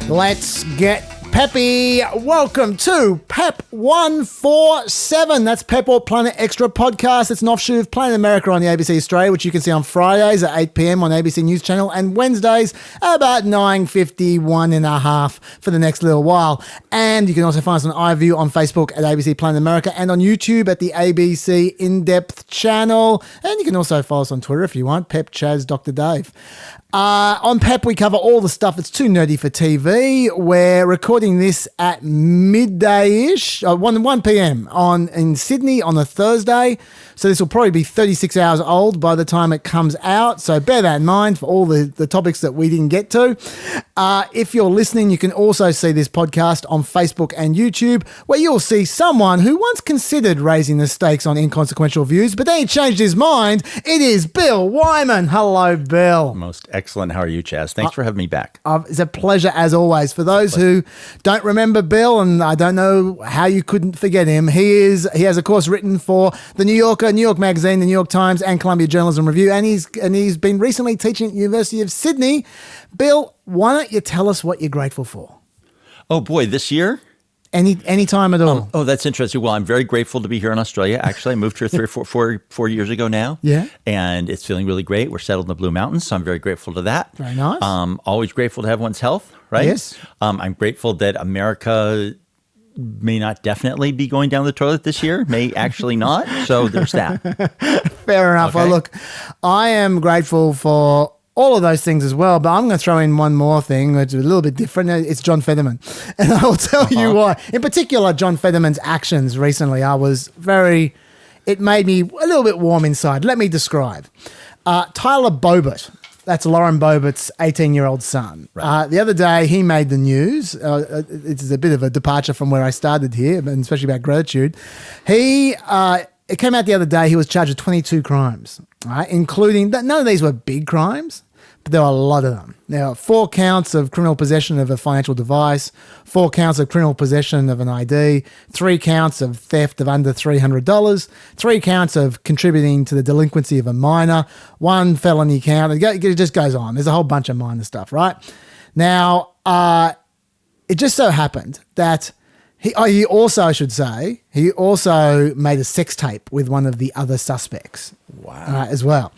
Let's get peppy. Welcome to PEP 147. That's PEP or Planet Extra podcast. It's an offshoot of Planet America on the ABC Australia, which you can see on Fridays at 8 p.m. on ABC News Channel and Wednesdays about 9:51 and a half for the next little while. And you can also find us on iView on Facebook at ABC Planet America and on YouTube at the ABC In-Depth channel. And you can also follow us on Twitter if you want, Pep Chaz Dr. Dave. On PEP, we cover all the stuff that's too nerdy for TV. We're recording this at midday-ish, 1 p.m. in Sydney on a Thursday. So this will probably be 36 hours old by the time it comes out. So bear that in mind for all the topics that we didn't get to. If you're listening, you can also see this podcast on Facebook and YouTube, where you'll see someone who once considered raising the stakes on inconsequential views, but then he changed his mind. It is Bill Wyman. Hello, Bill. Most excellent. How are you, Chaz? Thanks for having me back. It's a pleasure as always. For those who don't remember Bill, and I don't know how you couldn't forget him, he has of course written for The New Yorker, New York Magazine, The New York Times, and Columbia Journalism Review, and he's been recently teaching at the University of Sydney. Bill, why don't you tell us what you're grateful for? Oh boy, this year? Any time at all. Oh, that's interesting. Well, I'm very grateful to be here in Australia. Actually, I moved here four years ago now. Yeah. And it's feeling really great. We're settled in the Blue Mountains, so I'm very grateful to that. Very nice. Always grateful to have one's health, right? Yes. I'm grateful that America may not definitely be going down the toilet this year, may actually not. So there's that. Fair enough. Okay. Well, look, I am grateful for all of those things as well, but I'm going to throw in one more thing, which is a little bit different. It's John Fetterman. And I will tell you why. In particular, John Fetterman's actions recently, it made me a little bit warm inside. Let me describe. Tyler Bobbitt, that's Lauren Bobitt's 18-year-old son. Right. The other day, he made the news. It's a bit of a departure from where I started here, and especially about gratitude. It came out the other day, he was charged with 22 crimes, right? Including, none of these were big crimes, but there were a lot of them. There were 4 counts of criminal possession of a financial device, 4 counts of criminal possession of an ID, 3 counts of theft of under $300, 3 counts of contributing to the delinquency of a minor, 1 felony count. It just goes on. There's a whole bunch of minor stuff, right? Now, it just so happened that he also made a sex tape with one of the other suspects. Wow. As well.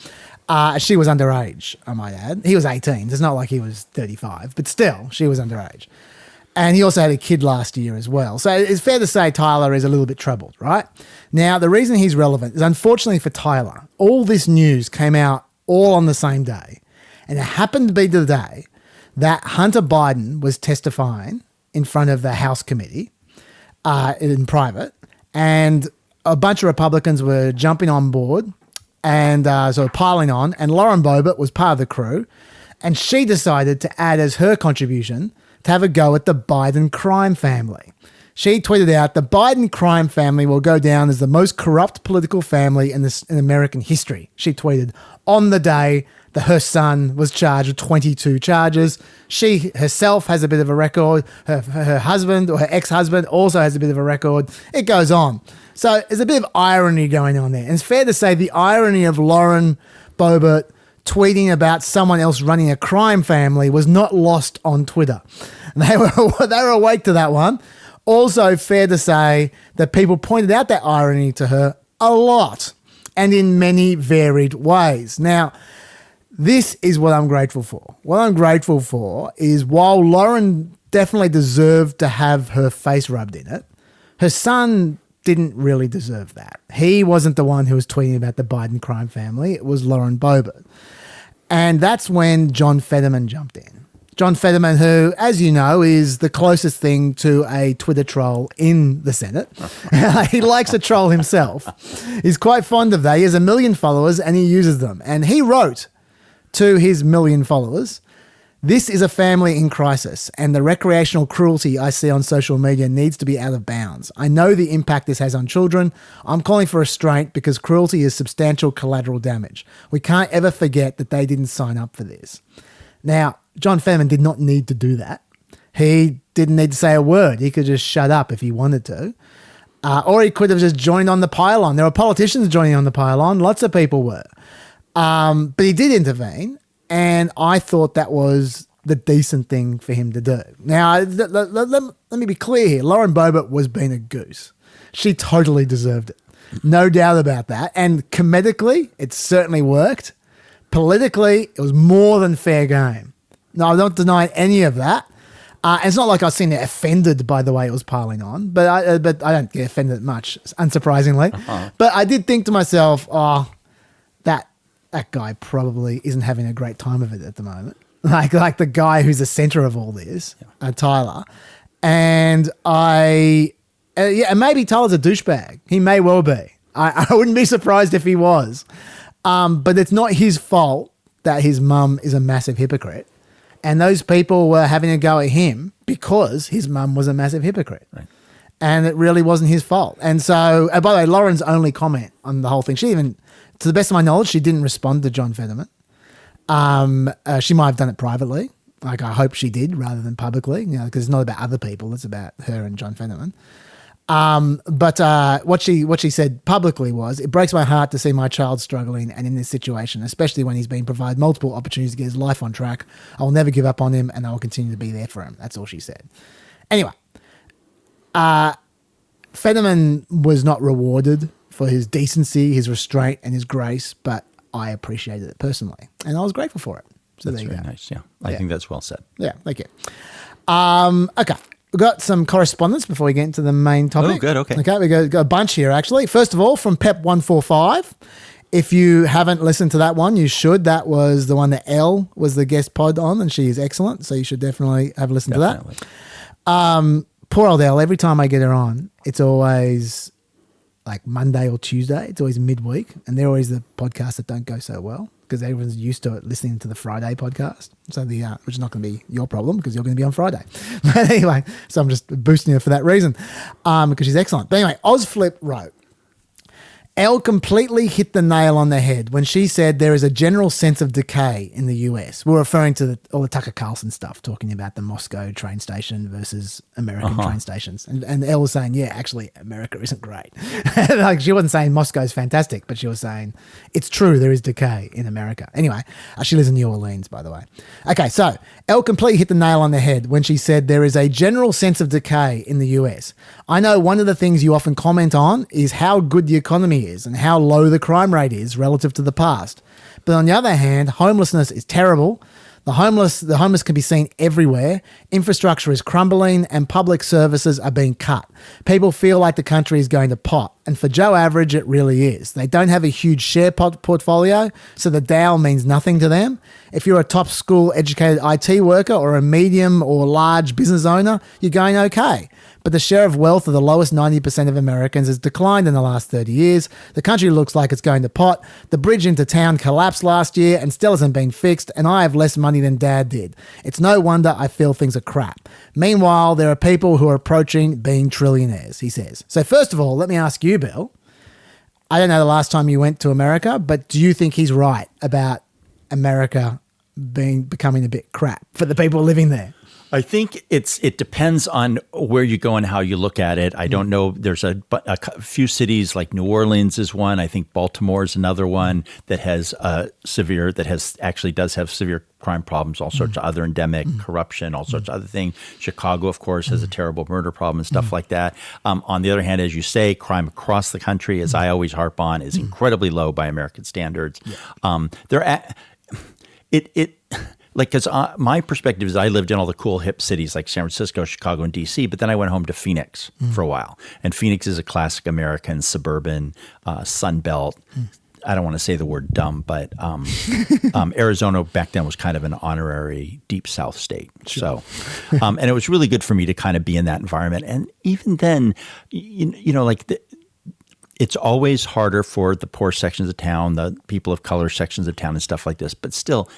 She was underage, I might add. He was 18. It's not like he was 35, but still, she was underage. And he also had a kid last year as well. So it's fair to say Tyler is a little bit troubled, right? Now, the reason he's relevant is, unfortunately for Tyler, all this news came out all on the same day. And it happened to be the day that Hunter Biden was testifying in front of the House committee in private, and a bunch of Republicans were jumping on board and sort of piling on, and Lauren Boebert was part of the crew, and she decided to add as her contribution to have a go at the Biden crime family. She tweeted out, "The Biden crime family will go down as the most corrupt political family in American history." She tweeted on the day that her son was charged with 22 charges. She herself has a bit of a record. Her husband or her ex-husband also has a bit of a record. It goes on. So there's a bit of irony going on there. And it's fair to say the irony of Lauren Boebert tweeting about someone else running a crime family was not lost on Twitter. They were awake to that one. Also fair to say that people pointed out that irony to her a lot and in many varied ways. Now, this is what I'm grateful for. What I'm grateful for is, while Lauren definitely deserved to have her face rubbed in it, her son didn't really deserve that. He wasn't the one who was tweeting about the Biden crime family. It was Lauren Boebert. And that's when John Fetterman jumped in. John Fetterman, who, as you know, is the closest thing to a Twitter troll in the Senate. He likes to troll himself. He's quite fond of that. He has 1 million followers and he uses them. And he wrote to his 1 million followers, "This is a family in crisis, and the recreational cruelty I see on social media needs to be out of bounds. I know the impact this has on children. I'm calling for restraint because cruelty is substantial collateral damage. We can't ever forget that they didn't sign up for this." Now, John Fetterman did not need to do that. He didn't need to say a word. He could just shut up if he wanted to. Or he could have just joined on the pylon. There were politicians joining on the pylon. Lots of people were. But he did intervene, and I thought that was the decent thing for him to do. Now, let me be clear here. Lauren Boebert was being a goose. She totally deserved it. No doubt about that. And comedically, it certainly worked. Politically, it was more than fair game. No, I'm not denying any of that. It's not like I've seen it offended by the way it was piling on, but I don't get offended much, unsurprisingly. But I did think to myself, that guy probably isn't having a great time of it at the moment. Like the guy who's the center of all this, Tyler. And and maybe Tyler's a douchebag. He may well be. I wouldn't be surprised if he was. But it's not his fault that his mum is a massive hypocrite. And those people were having a go at him because his mum was a massive hypocrite. Right. And it really wasn't his fault. And so, by the way, Lauren's only comment on the whole thing, she even, to the best of my knowledge, she didn't respond to John Fetterman. She might have done it privately. Like, I hope she did rather than publicly, because it's not about other people. It's about her and John Fetterman. But what she said publicly was, it breaks my heart to see my child struggling and in this situation, especially when he's been provided multiple opportunities to get his life on track. I will never give up on him and I will continue to be there for him. That's all she said. Anyway, Fetterman was not rewarded for his decency, his restraint and his grace, but I appreciated it personally and I was grateful for it. So that's very nice. Yeah. I think that's well said. Yeah. Thank you. Okay. We've got some correspondence before we get into the main topic. Oh, good. Okay. Okay, we got a bunch here, actually. First of all, from PEP145. If you haven't listened to that one, you should. That was the one that Elle was the guest pod on, and she is excellent, so you should definitely have a listen to that. Poor old Elle, every time I get her on, it's always like Monday or Tuesday. It's always midweek, and they're always the podcasts that don't go so well because everyone's used to it listening to the Friday podcast. So which is not going to be your problem because you're going to be on Friday. But anyway, so I'm just boosting her for that reason because she's excellent. But anyway, Ozflip wrote, Elle completely hit the nail on the head when she said there is a general sense of decay in the US. We're referring to all the Tucker Carlson stuff, talking about the Moscow train station versus American train stations. And Elle was saying, yeah, actually, America isn't great. Like, she wasn't saying Moscow's fantastic, but she was saying it's true, there is decay in America. Anyway, she lives in New Orleans, by the way. Okay, so Elle completely hit the nail on the head when she said there is a general sense of decay in the US. I know one of the things you often comment on is how good the economy is and how low the crime rate is relative to the past. But on the other hand, homelessness is terrible. The homeless can be seen everywhere. Infrastructure is crumbling and public services are being cut. People feel like the country is going to pot. And for Joe Average, it really is. They don't have a huge share portfolio, so the Dow means nothing to them. If you're a top school educated IT worker or a medium or large business owner, you're going okay. But the share of wealth of the lowest 90% of Americans has declined in the last 30 years. The country looks like it's going to pot. The bridge into town collapsed last year and still hasn't been fixed, and I have less money than Dad did. It's no wonder I feel things are crap. Meanwhile, there are people who are approaching being trillionaires, he says. So first of all, let me ask you, Bill. I don't know the last time you went to America, but do you think he's right about America becoming a bit crap for the people living there? I think it depends on where you go and how you look at it. I don't know. There's a few cities like New Orleans is one. I think Baltimore is another one that has does have severe crime problems, all sorts of other endemic corruption, all sorts of other things. Chicago, of course, has a terrible murder problem and stuff like that. On the other hand, as you say, crime across the country, as I always harp on, is incredibly low by American standards. Because my perspective is I lived in all the cool hip cities like San Francisco, Chicago, and D.C., but then I went home to Phoenix for a while. And Phoenix is a classic American suburban Sun Belt. I don't want to say the word dumb, but Arizona back then was kind of an honorary deep South state. Sure. So, and it was really good for me to kind of be in that environment. And even then, it's always harder for the poor sections of town, the people of color sections of town and stuff like this. But still,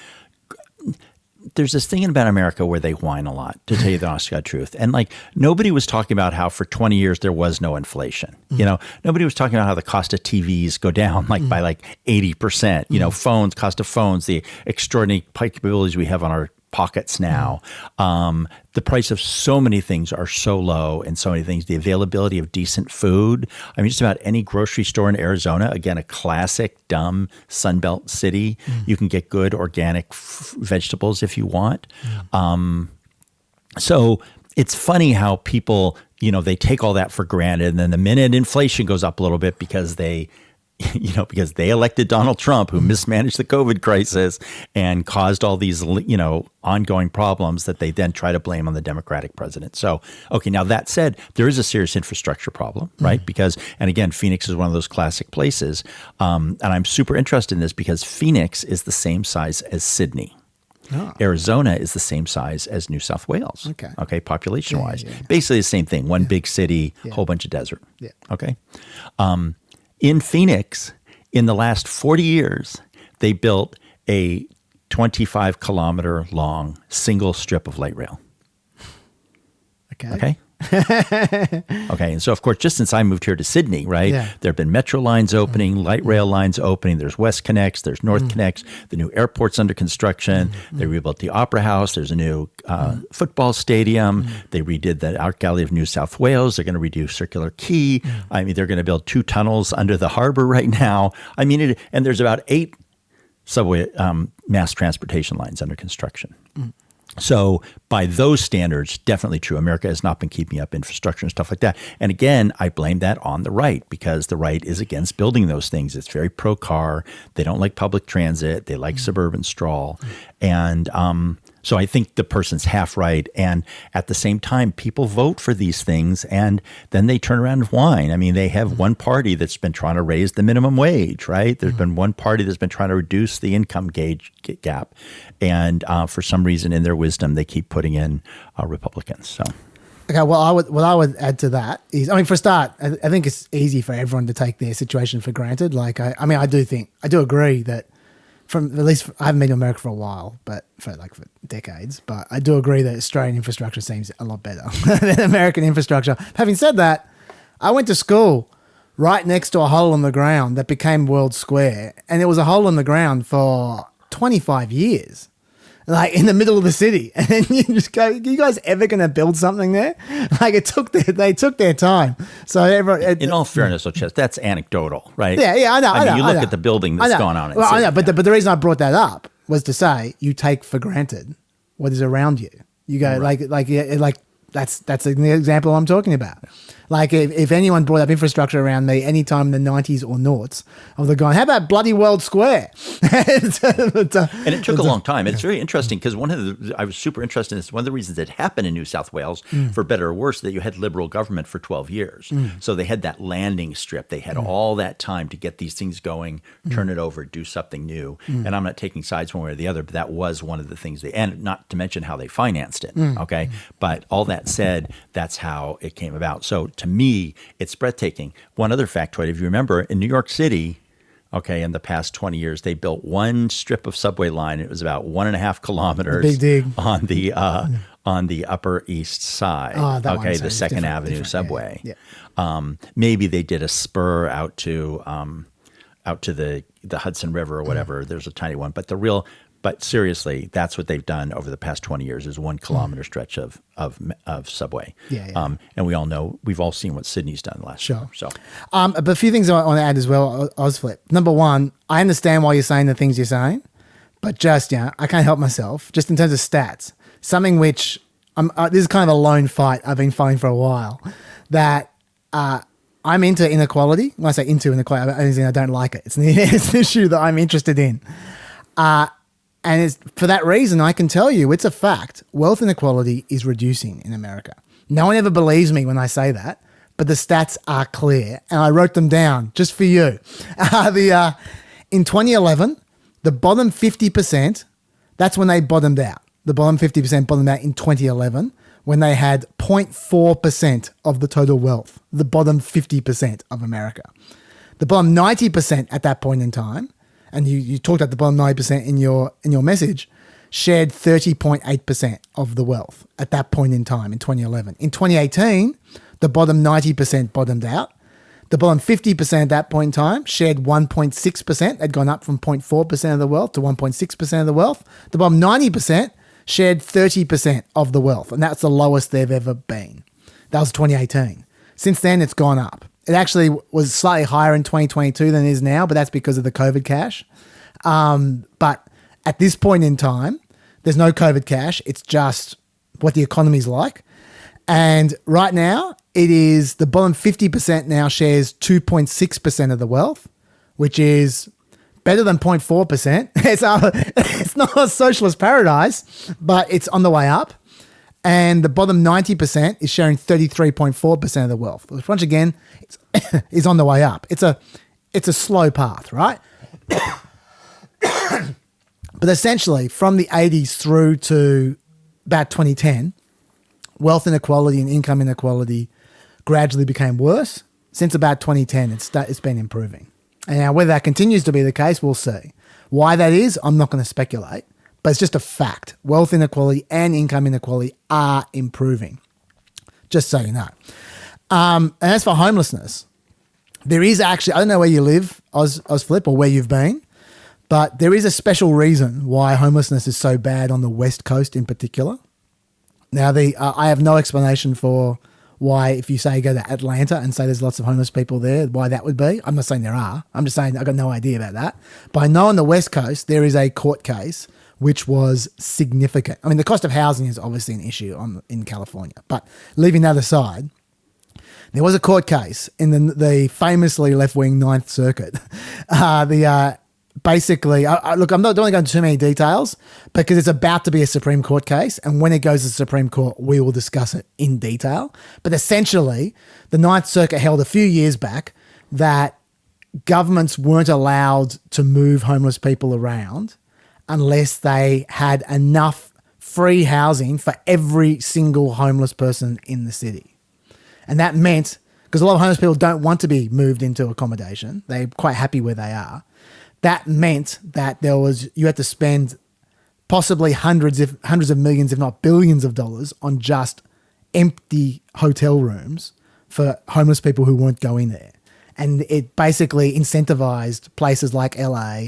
there's this thing about America where they whine a lot, to tell you the honest God truth. And nobody was talking about how for 20 years there was no inflation. Nobody was talking about how the cost of TVs go down by 80%. Cost of phones, the extraordinary capabilities we have on our pockets now. The price of so many things are so low, and so many things. The availability of decent food. I mean, just about any grocery store in Arizona, again, a classic dumb Sunbelt city, you can get good organic vegetables if you want. So it's funny how people, they take all that for granted, and then the minute inflation goes up a little bit because they elected Donald Trump, who mismanaged the COVID crisis and caused all these, ongoing problems that they then try to blame on the Democratic president. So, okay, now that said, there is a serious infrastructure problem, right? Because, and again, Phoenix is one of those classic places. And I'm super interested in this because Phoenix is the same size as Sydney. Oh. Arizona is the same size as New South Wales. Okay, population-wise. Yeah. Basically the same thing. One big city, whole bunch of desert. Yeah. Okay. In Phoenix, in the last 40 years, they built a 25-kilometer long single strip of light rail. Okay. Okay. And so, of course, just since I moved here to Sydney, right, there have been metro lines opening, light rail lines opening. There's West Connects, there's North Connects. The new airport's under construction. They rebuilt the Opera House. There's a new football stadium. They redid the Art Gallery of New South Wales. They're going to redo Circular Quay. I mean, they're going to build 2 tunnels under the harbor right now. I mean, and there's about 8 subway mass transportation lines under construction. So by those standards, definitely true. America has not been keeping up infrastructure and stuff like that. And again, I blame that on the right because the right is against building those things. It's very pro-car. They don't like public transit. They like suburban sprawl. And so I think the person's half right. And at the same time, people vote for these things and then they turn around and whine. I mean, they have one party that's been trying to raise the minimum wage, right? There's been one party that's been trying to reduce the income gap. And for some reason, in their wisdom, they keep putting in Republicans. So. Okay, well, what I would add to that is, I mean, for a start, I think it's easy for everyone to take their situation for granted. Like, I do agree that at least I haven't been to America for a while, but for decades. But I do agree that Australian infrastructure seems a lot better than American infrastructure. Having said that, I went to school right next to a hole in the ground that became World Square, and it was a hole in the ground for 25 years. Like in the middle of the city, and then you just go, "Are you guys ever going to build something there?" Like they took their time. So in all fairness, that's anecdotal, right? Yeah, I know. I mean, you look at the building that's gone on. Well, I know, but the reason I brought that up was to say you take for granted what is around you. You go like that's an example I'm talking about. Like if anyone brought up infrastructure around me anytime in the 90s or noughts, I would have gone, how about bloody World Square? And it took a long time. It's very interesting because I was super interested in this. One of the reasons it happened in New South Wales, for better or worse, that you had Liberal government for 12 years. So they had that landing strip. They had all that time to get these things going, turn it over, do something new. And I'm not taking sides one way or the other, but that was one of the things and not to mention how they financed it. Okay. But all that said, that's how it came about. So to me, it's breathtaking. One other factoid, if you remember, in New York City, okay, in the past 20 years, they built one strip of subway line. It was about 1.5 kilometers big dig. On the Upper East Side. Okay, the Second Avenue subway. Yeah. Maybe they did a spur out to the Hudson River or whatever. There's a tiny one, but seriously, that's what they've done over the past 20 years is 1 kilometer stretch of subway. Yeah. And we all know, we've all seen what Sydney's done last year. So, but a few things I want to add as well, Ozflip. Number one, I understand why you're saying the things you're saying, but just, I can't help myself. Just in terms of stats, something which, this is kind of a lone fight I've been fighting for a while, that I'm into inequality. When I say into inequality, I don't like it. It's an issue that I'm interested in. And for that reason, I can tell you it's a fact. Wealth inequality is reducing in America. No one ever believes me when I say that, but the stats are clear, and I wrote them down just for you. In 2011, the bottom 50%, that's when they bottomed out. The bottom 50% bottomed out in 2011 when they had 0.4% of the total wealth, the bottom 50% of America. The bottom 90% at that point in time, and you talked about the bottom 90% in your message, shared 30.8% of the wealth at that point in time in 2011. In 2018, the bottom 90% bottomed out. The bottom 50% at that point in time shared 1.6%. They'd gone up from 0.4% of the wealth to 1.6% of the wealth. The bottom 90% shared 30% of the wealth, and that's the lowest they've ever been. That was 2018. Since then, it's gone up. It actually was slightly higher in 2022 than it is now, but that's because of the COVID cash. But at this point in time, there's no COVID cash. It's just what the economy's like. And right now, it is the bottom 50% now shares 2.6% of the wealth, which is better than 0.4%. It's not a socialist paradise, but it's on the way up. And the bottom 90% is sharing 33.4% of the wealth, which once again is on the way up. It's a slow path, right? But essentially, from the 80s through to about 2010, wealth inequality and income inequality gradually became worse. Since about 2010, it's been improving. And now whether that continues to be the case, we'll see. Why that is, I'm not going to speculate, but it's just a fact. Wealth inequality and income inequality are improving, just so you know. And as for homelessness, there is actually, I don't know where you live, Flip, or where you've been, but there is a special reason why homelessness is so bad on the West Coast in particular. Now, I have no explanation for why, if you say go to Atlanta and say there's lots of homeless people there, why that would be. I'm not saying there are. I'm just saying I've got no idea about that. But I know on the West Coast there is a court case which was significant. I mean, the cost of housing is obviously an issue in California. But leaving that aside, there was a court case in the famously left-wing Ninth Circuit. Basically, look, I'm not going to go into too many details because it's about to be a Supreme Court case. And when it goes to the Supreme Court, we will discuss it in detail. But essentially, the Ninth Circuit held a few years back that governments weren't allowed to move homeless people around unless they had enough free housing for every single homeless person in the city. And that meant, because a lot of homeless people don't want to be moved into accommodation, they're quite happy where they are. That meant that you had to spend possibly hundreds of millions, if not billions of dollars on just empty hotel rooms for homeless people who weren't going there. And it basically incentivized places like LA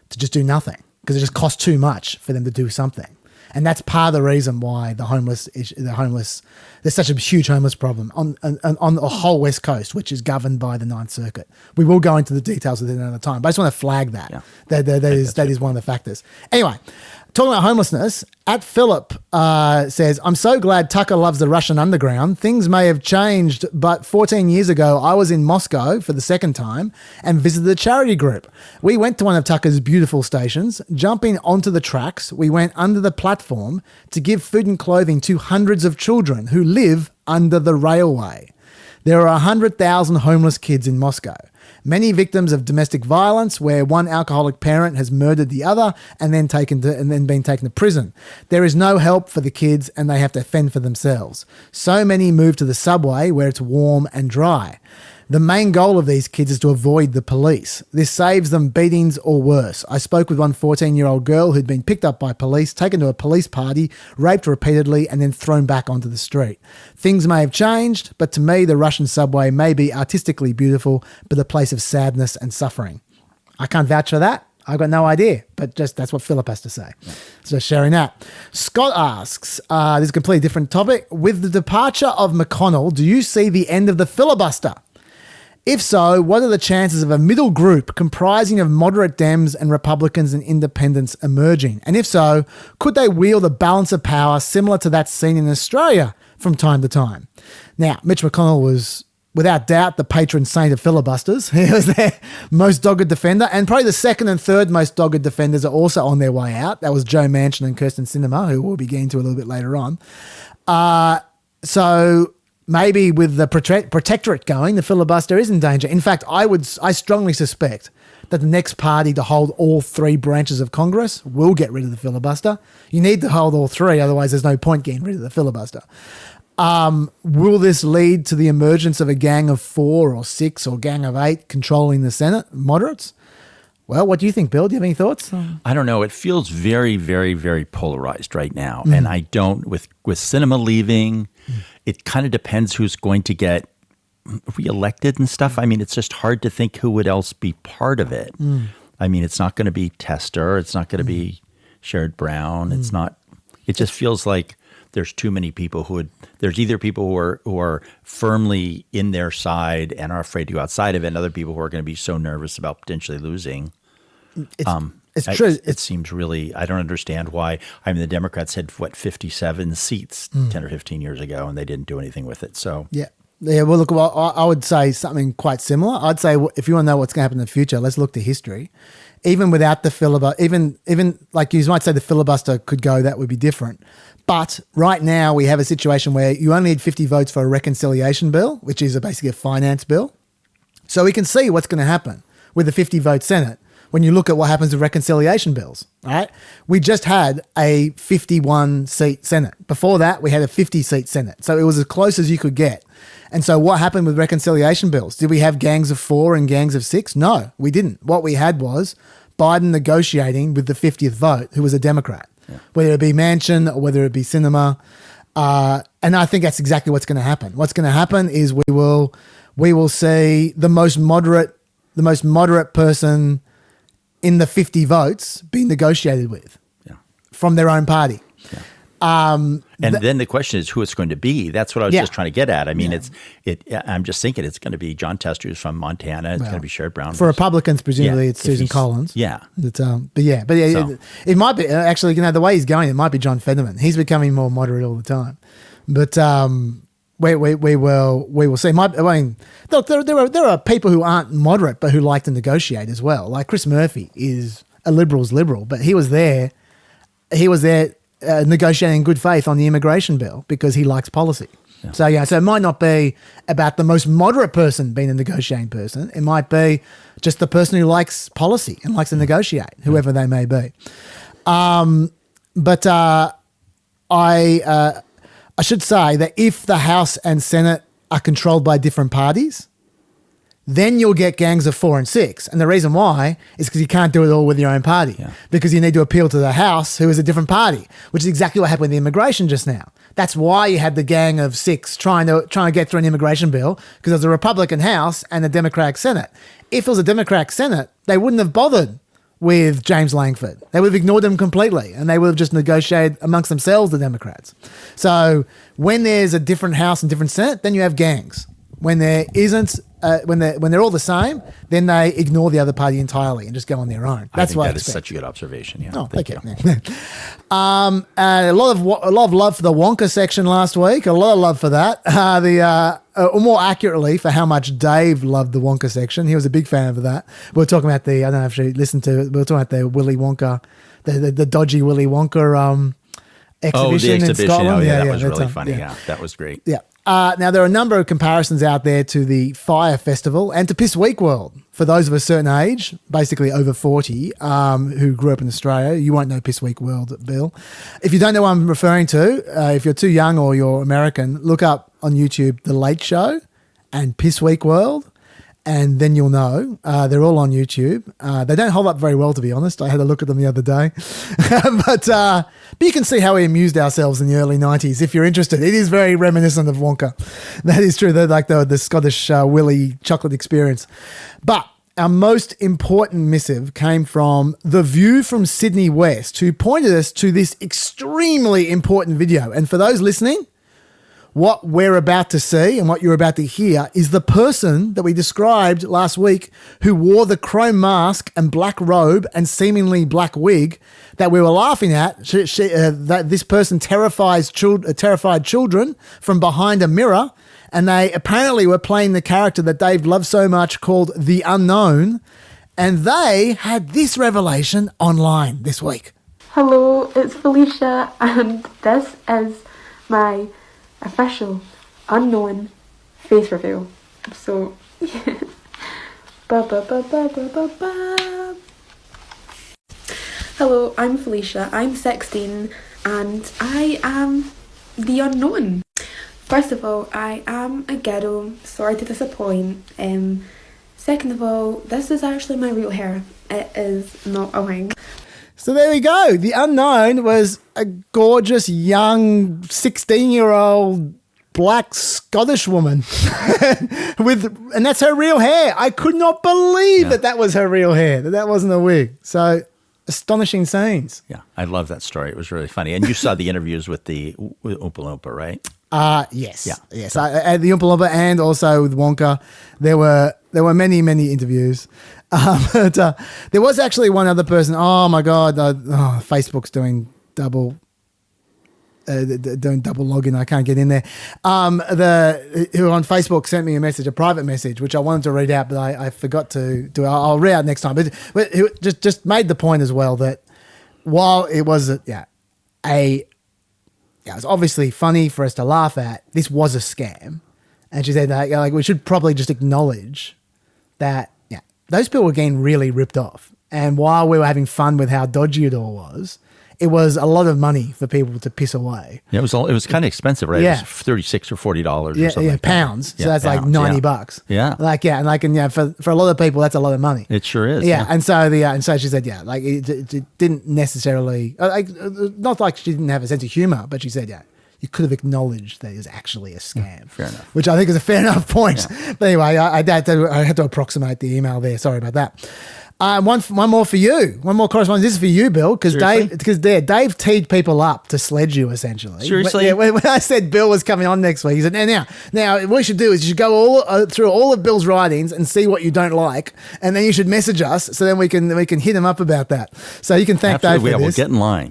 to just do nothing because it just cost too much for them to do something. And that's part of the reason why there's such a huge homeless problem on the whole West Coast, which is governed by the Ninth Circuit. We will go into the details of it another time, but I just want to flag that. Yeah. That is one of the factors. Anyway, talking about homelessness, @Philip says, I'm so glad Tucker loves the Russian underground. Things may have changed, but 14 years ago, I was in Moscow for the second time and visited a charity group. We went to one of Tucker's beautiful stations. Jumping onto the tracks, we went under the platform to give food and clothing to hundreds of children who live under the railway. There are 100,000 homeless kids in Moscow. Many victims of domestic violence where one alcoholic parent has murdered the other and then been taken to prison. There is no help for the kids and they have to fend for themselves. So many move to the subway where it's warm and dry. The main goal of these kids is to avoid the police. This saves them beatings or worse. I spoke with one 14-year-old girl who'd been picked up by police, taken to a police party, raped repeatedly, and then thrown back onto the street. Things may have changed, but to me, the Russian subway may be artistically beautiful, but a place of sadness and suffering. I can't vouch for that. I've got no idea, but just that's what Philip has to say. Yeah. So sharing that. Scott asks, this is a completely different topic. With the departure of McConnell, do you see the end of the filibuster? If so, what are the chances of a middle group comprising of moderate Dems and Republicans and independents emerging? And if so, could they wield a balance of power similar to that seen in Australia from time to time? Now, Mitch McConnell was, without doubt, the patron saint of filibusters. He was their most dogged defender, and probably the second and third most dogged defenders are also on their way out. That was Joe Manchin and Kyrsten Sinema, who we'll be getting to a little bit later on. So maybe with the protectorate going, the filibuster is in danger. In fact, I strongly suspect that the next party to hold all three branches of Congress will get rid of the filibuster. You need to hold all three, otherwise there's no point getting rid of the filibuster. Will this lead to the emergence of a gang of 4 or 6 or gang of 8 controlling the Senate, moderates? Well, what do you think, Bill? Do you have any thoughts? I don't know. It feels very, very, very polarized right now. Mm. And I don't, with Sinema leaving, it kind of depends who's going to get reelected and stuff. I mean, it's just hard to think who would else be part of it. I mean, it's not going to be Tester. It's not going to be Sherrod Brown. It's not, It just feels like there's too many people there's either people who are firmly in their side and are afraid to go outside of it, and other people who are going to be so nervous about potentially losing. It's true. It seems really, I don't understand why. I mean, the Democrats had, 57 seats 10 or 15 years ago, and they didn't do anything with it. So Yeah. Well, look, I would say something quite similar. I'd say if you want to know what's going to happen in the future, let's look to history. Even without the filibuster, even like you might say the filibuster could go, that would be different. But right now we have a situation where you only need 50 votes for a reconciliation bill, which is basically a finance bill. So we can see what's going to happen with the 50-vote Senate when you look at what happens with reconciliation bills, right? We just had a 51-seat Senate. Before that, we had a 50-seat Senate. So it was as close as you could get. And so what happened with reconciliation bills? Did we have gangs of 4 and gangs of 6? No, we didn't. What we had was Biden negotiating with the 50th vote, who was a Democrat, whether it be Manchin or whether it be Sinema. And I think that's exactly what's going to happen. What's going to happen is we will see the most moderate person in the 50 votes being negotiated with from their own party. And then the question is who it's going to be. That's what I was just trying to get at. I mean, I'm just thinking it's going to be John Tester, who's from Montana. It's going to be Sherrod Brown. For Republicans, presumably it's Susan Collins. Yeah. But it might be, actually, the way he's going, it might be John Fetterman. He's becoming more moderate all the time. But we will see. Look, there are people who aren't moderate but who like to negotiate as well. Like Chris Murphy is a liberal's liberal, but he was there negotiating in good faith on the immigration bill because he likes policy. Yeah. So it might not be about the most moderate person being a negotiating person. It might be just the person who likes policy and likes to negotiate, whoever they may be. But I should say that if the House and Senate are controlled by different parties, then you'll get gangs of 4 and 6. And the reason why is because you can't do it all with your own party because you need to appeal to the House, who is a different party, which is exactly what happened with the immigration just now. That's why you had the gang of 6 trying to get through an immigration bill, because there's a Republican House and a Democratic Senate. If it was a Democratic Senate, they wouldn't have bothered with James Langford. They would have ignored him completely, and they would have just negotiated amongst themselves, the Democrats. So when there's a different House and different Senate, then you have gangs. When there isn't, when they're all the same, then they ignore the other party entirely and just go on their own. That's why that is such a good observation. Yeah. Oh, thank you. A lot of love for the Wonka section last week. A lot of love for that. Or more accurately, for how much Dave loved the Wonka section. He was a big fan of that. We were talking about I don't know if you listened to it. We were talking about the Willy Wonka, the dodgy Willy Wonka exhibition in Scotland. Oh, yeah, that was really funny. Yeah, that was great. Yeah. Now, there are a number of comparisons out there to the Fire Festival and to Piss Week World. For those of a certain age, basically over 40, who grew up in Australia, you won't know Piss Week World, Bill. If you don't know what I'm referring to, if you're too young or you're American, look up on YouTube The Late Show and Piss Week World, and then you'll know. They're all on YouTube. They don't hold up very well, to be honest. I had a look at them the other day. But you can see how we amused ourselves in the early 90s if you're interested. It is very reminiscent of Wonka. That is true. They're like the Scottish Willy chocolate experience. But our most important missive came from The View from Sydney West, who pointed us to this extremely important video. And for those listening, what we're about to see and what you're about to hear is the person that we described last week who wore the chrome mask and black robe and seemingly black wig that we were laughing at. That this person terrified children from behind a mirror, and they apparently were playing the character that Dave loved so much called The Unknown, and they had this revelation online this week. Hello, it's Felicia, and this is my official unknown face reveal. So yeah. Hello, I'm Felicia. I'm 16 and I am the unknown. First of all, I am a ghetto. Sorry to disappoint. Second of all, this is actually my real hair. It is not a wig. So there we go. The unknown was a gorgeous young 16-year-old black Scottish woman and that's her real hair. I could not believe that was her real hair, that wasn't a wig. So astonishing scenes. Yeah, I love that story. It was really funny. And you saw the interviews with Oompa Loompa, right? Yes. Yeah. Yes. At the Oompa Loompa and also with Wonka, there were many, many interviews. But there was actually one other person. Oh my God. Facebook's doing double login. I can't get in there. Who on Facebook sent me a private message, which I wanted to read out, but I forgot to do. I'll read out next time. But he just made the point as well that while it was it was obviously funny for us to laugh at, this was a scam. And she said that we should probably just acknowledge that those people were getting really ripped off. And while we were having fun with how dodgy it all was, it was a lot of money for people to piss away. Yeah, it was kind of expensive, right? Yeah. It was $36 or $40 or something. Yeah, like pounds. That. So that's pounds, like $90. Yeah. For a lot of people, that's a lot of money. It sure is. Yeah, and so she said, it didn't necessarily not like she didn't have a sense of humor, but she said, you could have acknowledged that it was actually a scam. Fair enough. Which I think is a fair enough point. Yeah. But anyway, I had to approximate the email there. Sorry about that. One more for you. One more correspondence. This is for you, Bill, because Dave teed people up to sledge you, essentially. Seriously? When I said Bill was coming on next week, he said, now what we should do is you should go through all of Bill's writings and see what you don't like, and then you should message us so then we can hit him up about that. So you can thank Dave for this. We'll get in line.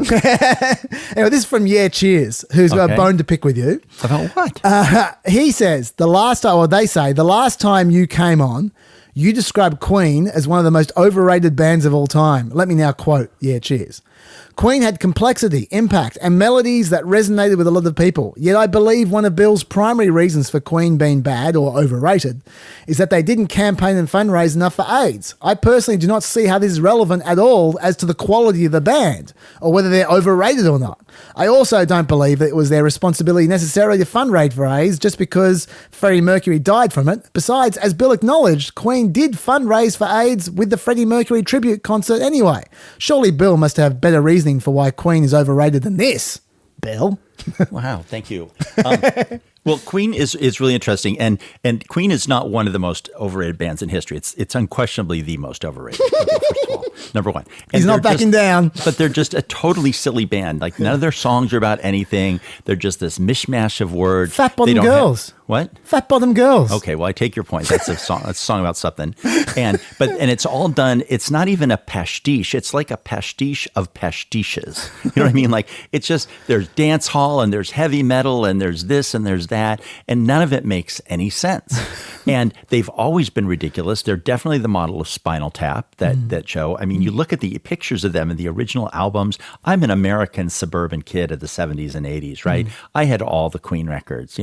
Anyway, this is from Cheers, who's got a bone to pick with you. About what? He says, the last time you came on, you described Queen as one of the most overrated bands of all time. Let me now quote, Cheers. Queen had complexity, impact, and melodies that resonated with a lot of people. Yet I believe one of Bill's primary reasons for Queen being bad or overrated is that they didn't campaign and fundraise enough for AIDS. I personally do not see how this is relevant at all as to the quality of the band or whether they're overrated or not. I also don't believe that it was their responsibility necessarily to fundraise for AIDS just because Freddie Mercury died from it. Besides, as Bill acknowledged, Queen did fundraise for AIDS with the Freddie Mercury tribute concert anyway. Surely Bill must have better reasoning for why Queen is overrated than this, Bill. Wow, thank you. Well, Queen is really interesting, and Queen is not one of the most overrated bands in history. It's unquestionably the most overrated. First of all, number one. And he's not backing down. But they're just a totally silly band. Like none of their songs are about anything. They're just this mishmash of words. Fat Bottom Girls. What? Fat Bottom Girls. Okay, well, I take your point. That's a song. That's a song about something. And it's all done. It's not even a pastiche. It's like a pastiche of pastiches. You know what I mean? Like it's just there's dance hall and there's heavy metal and there's this and there's that, and none of it makes any sense. And they've always been ridiculous. They're definitely the model of Spinal Tap, that show. I mean, you look at the pictures of them in the original albums. I'm an American suburban kid of the 70s and 80s, right? I had all the Queen records,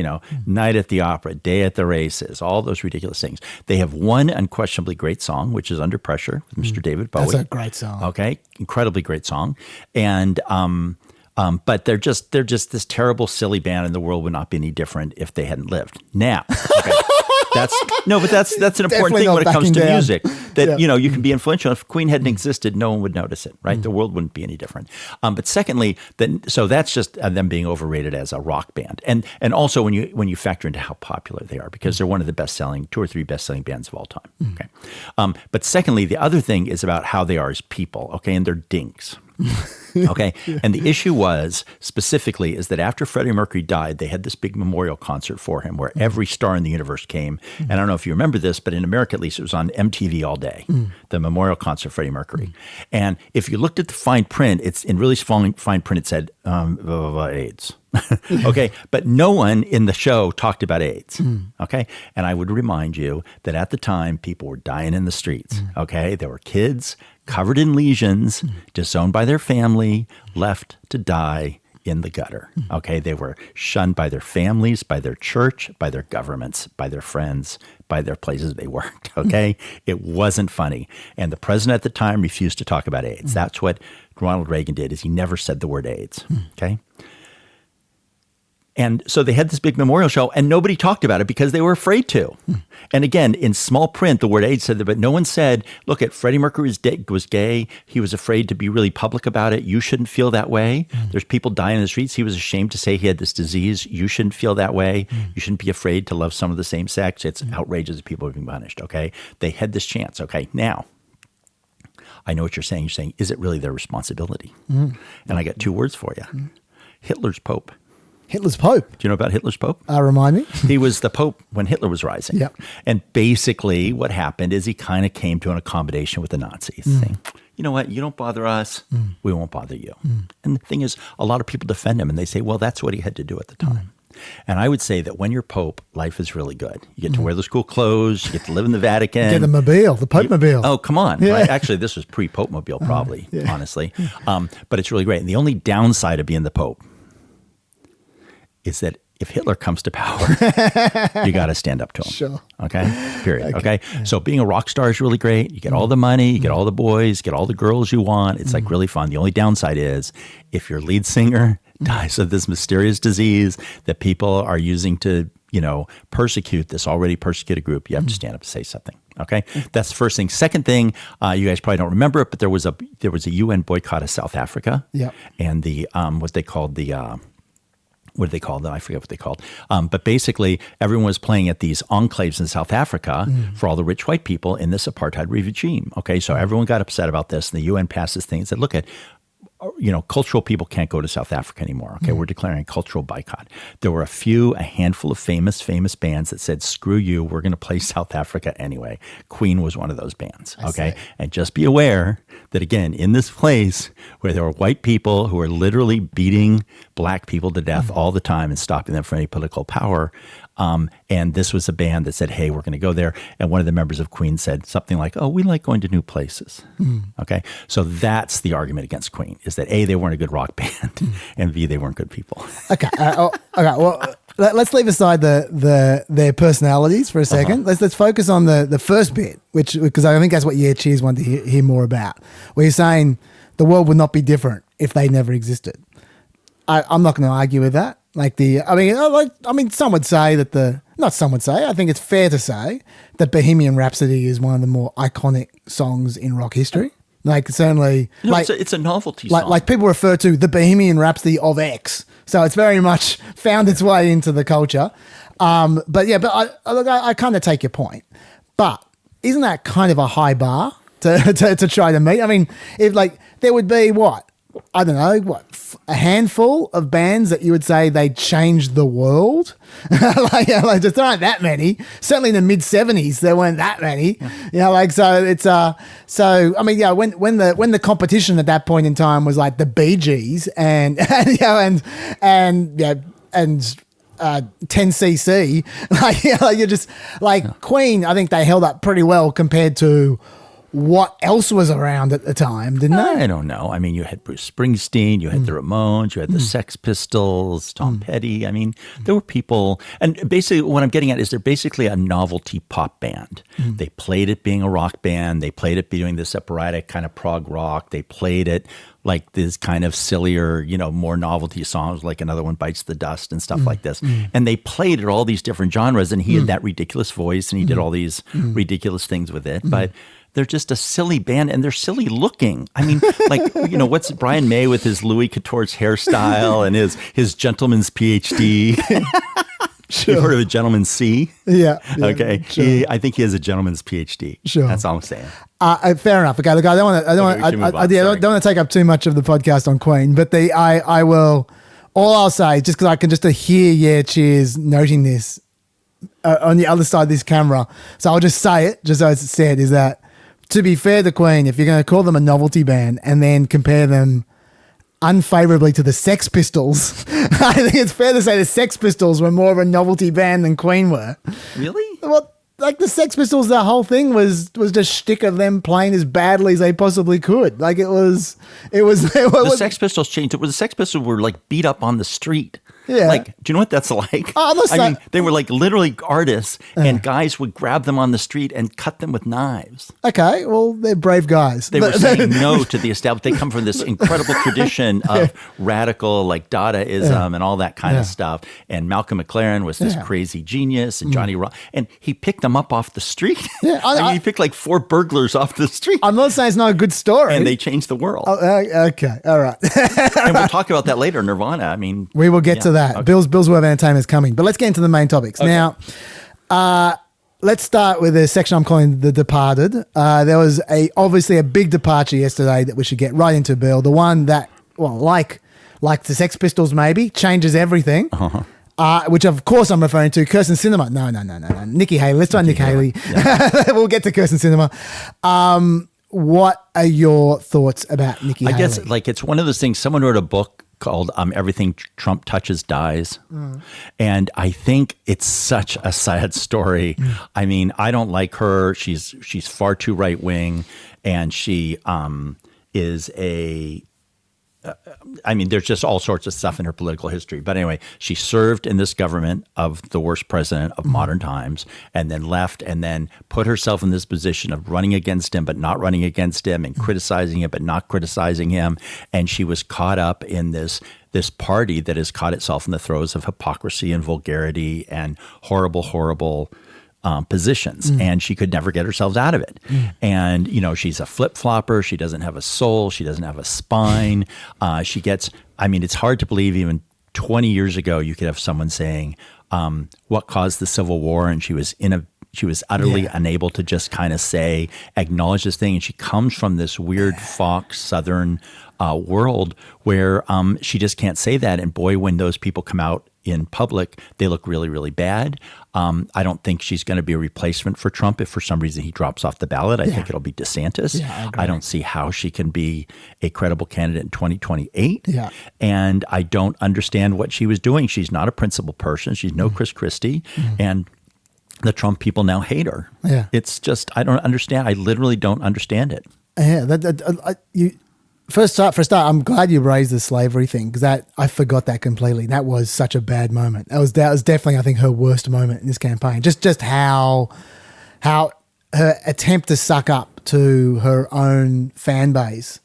Night at the Opera, Day at the Races, all those ridiculous things. They have one unquestionably great song, which is Under Pressure with Mr. David Bowie. That's a great song. Okay, incredibly great song. And but they're just this terrible, silly band, and the world would not be any different if they hadn't lived. Now, okay, that's an important thing when it comes to music. That you can be influential. If Queen hadn't existed, no one would notice it, right? The world wouldn't be any different. But secondly, so that's just them being overrated as a rock band, and also when you factor into how popular they are, because they're one of the two or three best-selling bands of all time. Okay, but secondly, the other thing is about how they are as people. Okay, and they're dinks. Okay. And the issue was specifically is that after Freddie Mercury died, they had this big memorial concert for him where every star in the universe came. And I don't know if you remember this, but in America, at least, it was on MTV all day, the memorial concert of Freddie Mercury. And if you looked at the fine print, it's in really fine print, it said AIDS. Okay. But no one in the show talked about AIDS. Okay. And I would remind you that at the time, people were dying in the streets. Okay. There were kids covered in lesions, disowned by their family, left to die in the gutter. Okay, they were shunned by their families, by their church, by their governments, by their friends, by their places they worked. Okay, it wasn't funny. And the president at the time refused to talk about AIDS. That's what Ronald Reagan did, is he never said the word AIDS. Okay. And so they had this big memorial show, and nobody talked about it because they were afraid to. And again, in small print, the word AIDS said that, but no one said, look, Freddie Mercury was gay. He was afraid to be really public about it. You shouldn't feel that way. There's people dying in the streets. He was ashamed to say he had this disease. You shouldn't feel that way. You shouldn't be afraid to love someone of the same sex. It's outrageous that people are being punished, okay? They had this chance, okay? Now, I know what you're saying. You're saying, is it really their responsibility? And I got 2 words for you. Hitler's Pope. Hitler's Pope. Do you know about Hitler's Pope? Remind me. He was the Pope when Hitler was rising. Yep. And basically what happened is he kind of came to an accommodation with the Nazis, saying, you know what, you don't bother us, we won't bother you. And the thing is, a lot of people defend him and they say, well, that's what he had to do at the time. And I would say that when you're Pope, life is really good. You get to wear those cool clothes. You get to live in the Vatican. Get the mobile, the Pope mobile. Oh, come on. Yeah. Right? Actually, this was pre-Pope mobile probably, honestly. But it's really great. And the only downside of being the Pope is that if Hitler comes to power, you got to stand up to him. Sure. Okay? Period. Okay? So being a rock star is really great. You get all the money, you get all the boys, get all the girls you want. It's like really fun. The only downside is if your lead singer dies of this mysterious disease that people are using to, persecute this already persecuted group, you have to stand up and say something. Okay? That's the first thing. Second thing, you guys probably don't remember it, but there was a UN boycott of South Africa. Yeah. And the what they called the what do they call them? I forget what they called. But basically, everyone was playing at these enclaves in South Africa for all the rich white people in this apartheid regime. Okay, so everyone got upset about this, and the UN passed this thing and said, look at, cultural people can't go to South Africa anymore. Okay, we're declaring a cultural boycott. There were a handful of famous bands that said, screw you, we're going to play South Africa anyway. Queen was one of those bands. Okay, and just be aware that, again, in this place where there were white people who were literally beating black people to death all the time and stopping them from any political power, and this was a band that said, hey, we're going to go there. And one of the members of Queen said something like, oh, we like going to new places. Okay. So that's the argument against Queen, is that A, they weren't a good rock band, and B, they weren't good people. Okay. Okay. Well, let's leave aside their personalities for a second. Let's focus on the first bit, because I think that's what Yeah Cheers wanted to hear more about, where you're saying the world would not be different if they never existed. I'm not going to argue with that. I some would say that I think it's fair to say that Bohemian Rhapsody is one of the more iconic songs in rock history. Certainly, it's a novelty song. Like people refer to the Bohemian Rhapsody of X. So it's very much found its way into the culture. But I kind of take your point. But isn't that kind of a high bar to try to meet? I mean, if there would be a handful of bands that you would say they changed the world. There aren't that many. Certainly in the mid '70s, there weren't that many. When the competition at that point in time was like the Bee Gees and 10cc, you're just Queen. I think they held up pretty well compared to what else was around at the time, didn't they? I don't know. I mean, you had Bruce Springsteen, you had the Ramones, you had the Sex Pistols, Tom Petty. I mean, there were people. And basically what I'm getting at is they're basically a novelty pop band. They played it being a rock band. They played it doing this operatic kind of prog rock. They played it like this kind of sillier, more novelty songs, like another one, Bites the Dust and stuff like this. And they played it all these different genres, and he had that ridiculous voice, and he did all these ridiculous things with it. But they're just a silly band, and they're silly looking. I mean, what's Brian May with his Louis Couture's hairstyle and his gentleman's PhD? Sure. You've heard of a gentleman's C? Yeah. Okay. Sure. I think he has a gentleman's PhD. Sure. That's all I'm saying. Fair enough. Okay. Look, I don't want to take up too much of the podcast on Queen, but I will. All I'll say, just because I can just hear Yeah Cheers noting this on the other side of this camera, so I'll just say it, just as it's said, is that, to be fair to Queen, if you're going to call them a novelty band and then compare them unfavorably to the Sex Pistols, I think it's fair to say the Sex Pistols were more of a novelty band than Queen were. Really? Well, the Sex Pistols, the whole thing was just shtick of them playing as badly as they possibly could. The Sex Pistols changed it. The Sex Pistols were beat up on the street. Yeah. Do you know what that's like? I mean, they were literally artists, and guys would grab them on the street and cut them with knives. Okay, well, they're brave guys. They were saying no to the establishment. They come from this incredible tradition of radical, Dadaism and all that kind of stuff. And Malcolm McLaren was this crazy genius, and Johnny Rock, and he picked them up off the street. Yeah, he picked 4 burglars off the street. I'm not saying it's not a good story. And they changed the world. Oh, okay, all right. And we'll talk about that later, Nirvana. I mean, we will get to that. Okay. Bill's World of Entertainment is coming. But let's get into the main topics. Okay. Now, let's start with a section I'm calling The Departed. There was obviously a big departure yesterday that we should get right into, Bill. The one that, well, like the Sex Pistols maybe, changes everything. Which of course I'm referring to Kyrsten Sinema. No. Nikki Haley. Let's try Nikki Haley. Yeah. We'll get to Kyrsten Sinema. What are your thoughts about Nikki Haley? I guess it's one of those things. Someone wrote a book called Everything Trump Touches Dies. And I think it's such a sad story. I mean, I don't like her. She's far too right wing, and she is a there's just all sorts of stuff in her political history. But anyway, she served in this government of the worst president of modern times, and then left, and then put herself in this position of running against him, but not running against him, and criticizing him, but not criticizing him. And she was caught up in this party that has caught itself in the throes of hypocrisy and vulgarity and horrible positions, and she could never get herself out of it. And, she's a flip-flopper. She doesn't have a soul. She doesn't have a spine. It's hard to believe even 20 years ago you could have someone saying, what caused the Civil War? And she was utterly unable to just kind of acknowledge this thing. And she comes from this weird Fox Southern world where she just can't say that. And boy, when those people come out in public, they look really, really bad. I don't think she's going to be a replacement for Trump if for some reason he drops off the ballot. I think it'll be DeSantis. I don't see how she can be a credible candidate in 2028. And I don't understand what she was doing. She's not a principled person. She's no Chris Christie. And the Trump people now hate her. It's just, I don't understand. I literally don't understand it. For a start, I'm glad you raised the slavery thing, because I forgot that completely. That was such a bad moment. That was definitely, I think, her worst moment in this campaign. Just how her attempt to suck up to her own fan base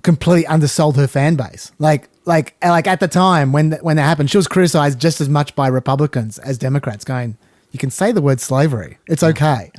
completely undersold her fan base. Like at the time when that happened, she was criticized just as much by Republicans as Democrats, going, you can say the word slavery. It's okay.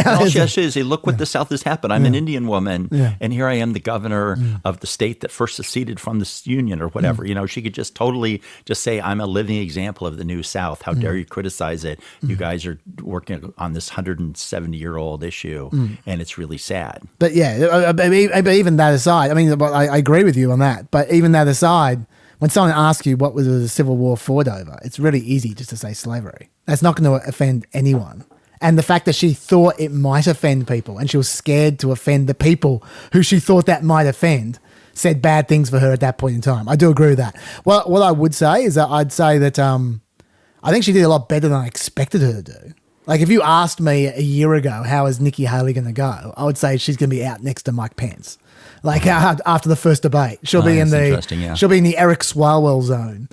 All she has to say, look what the South has happened. I'm an Indian woman, and here I am, the governor of the state that first seceded from this union or whatever. She could just totally just say, I'm a living example of the new South. How dare you criticize it? You guys are working on this 170-year-old issue, and it's really sad. But but even that aside, I agree with you on that. But even that aside, when someone asks you what was the Civil War fought over, it's really easy just to say slavery. That's not going to offend anyone. And the fact that she thought it might offend people, and she was scared to offend the people who she thought that might offend, said bad things for her at that point in time. I do agree with that. Well, what I would say is that I'd say that I think she did a lot better than I expected her to do. Like, if you asked me a year ago, how is Nikki Haley going to go, I would say she's going to be out next to Mike Pence. Like after the first debate, she'll be in the Eric Swalwell zone.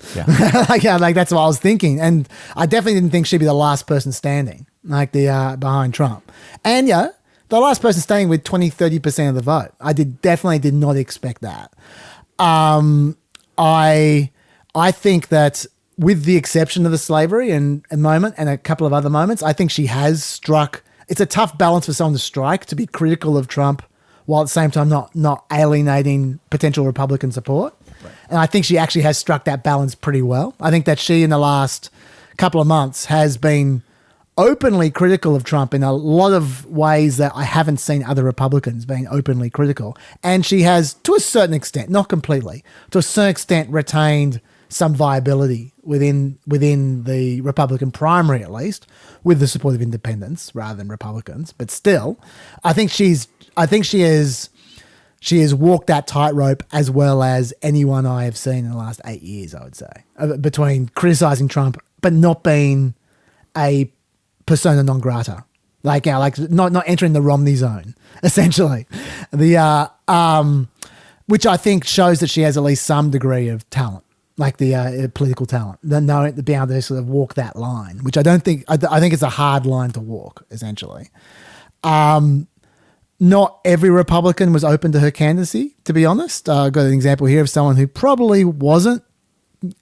Like that's what I was thinking, and I definitely didn't think she'd be the last person standing, like behind Trump, and the last person standing with 20-30% of the vote. I definitely did not expect that. I think that, with the exception of the slavery and a moment and a couple of other moments, I think she has struck. It's a tough balance for someone to strike, to be critical of Trump while at the same time not alienating potential Republican support. Right. And I think she actually has struck that balance pretty well. I think that she, in the last couple of months, has been openly critical of Trump in a lot of ways that I haven't seen other Republicans being openly critical. And she has, to a certain extent, not completely, to a certain extent, retained some viability within the Republican primary, at least, with the support of independents rather than Republicans. But still, I think she has walked that tightrope as well as anyone I have seen in the last 8 years, I would say, between criticizing Trump but not being a persona non grata, like not entering the Romney zone, essentially. Which I think shows that she has at least some degree of talent, like the political talent, knowing to be able to sort of walk that line, which I think it's a hard line to walk, essentially. Not every Republican was open to her candidacy, to be honest. I've got an example here of someone who probably wasn't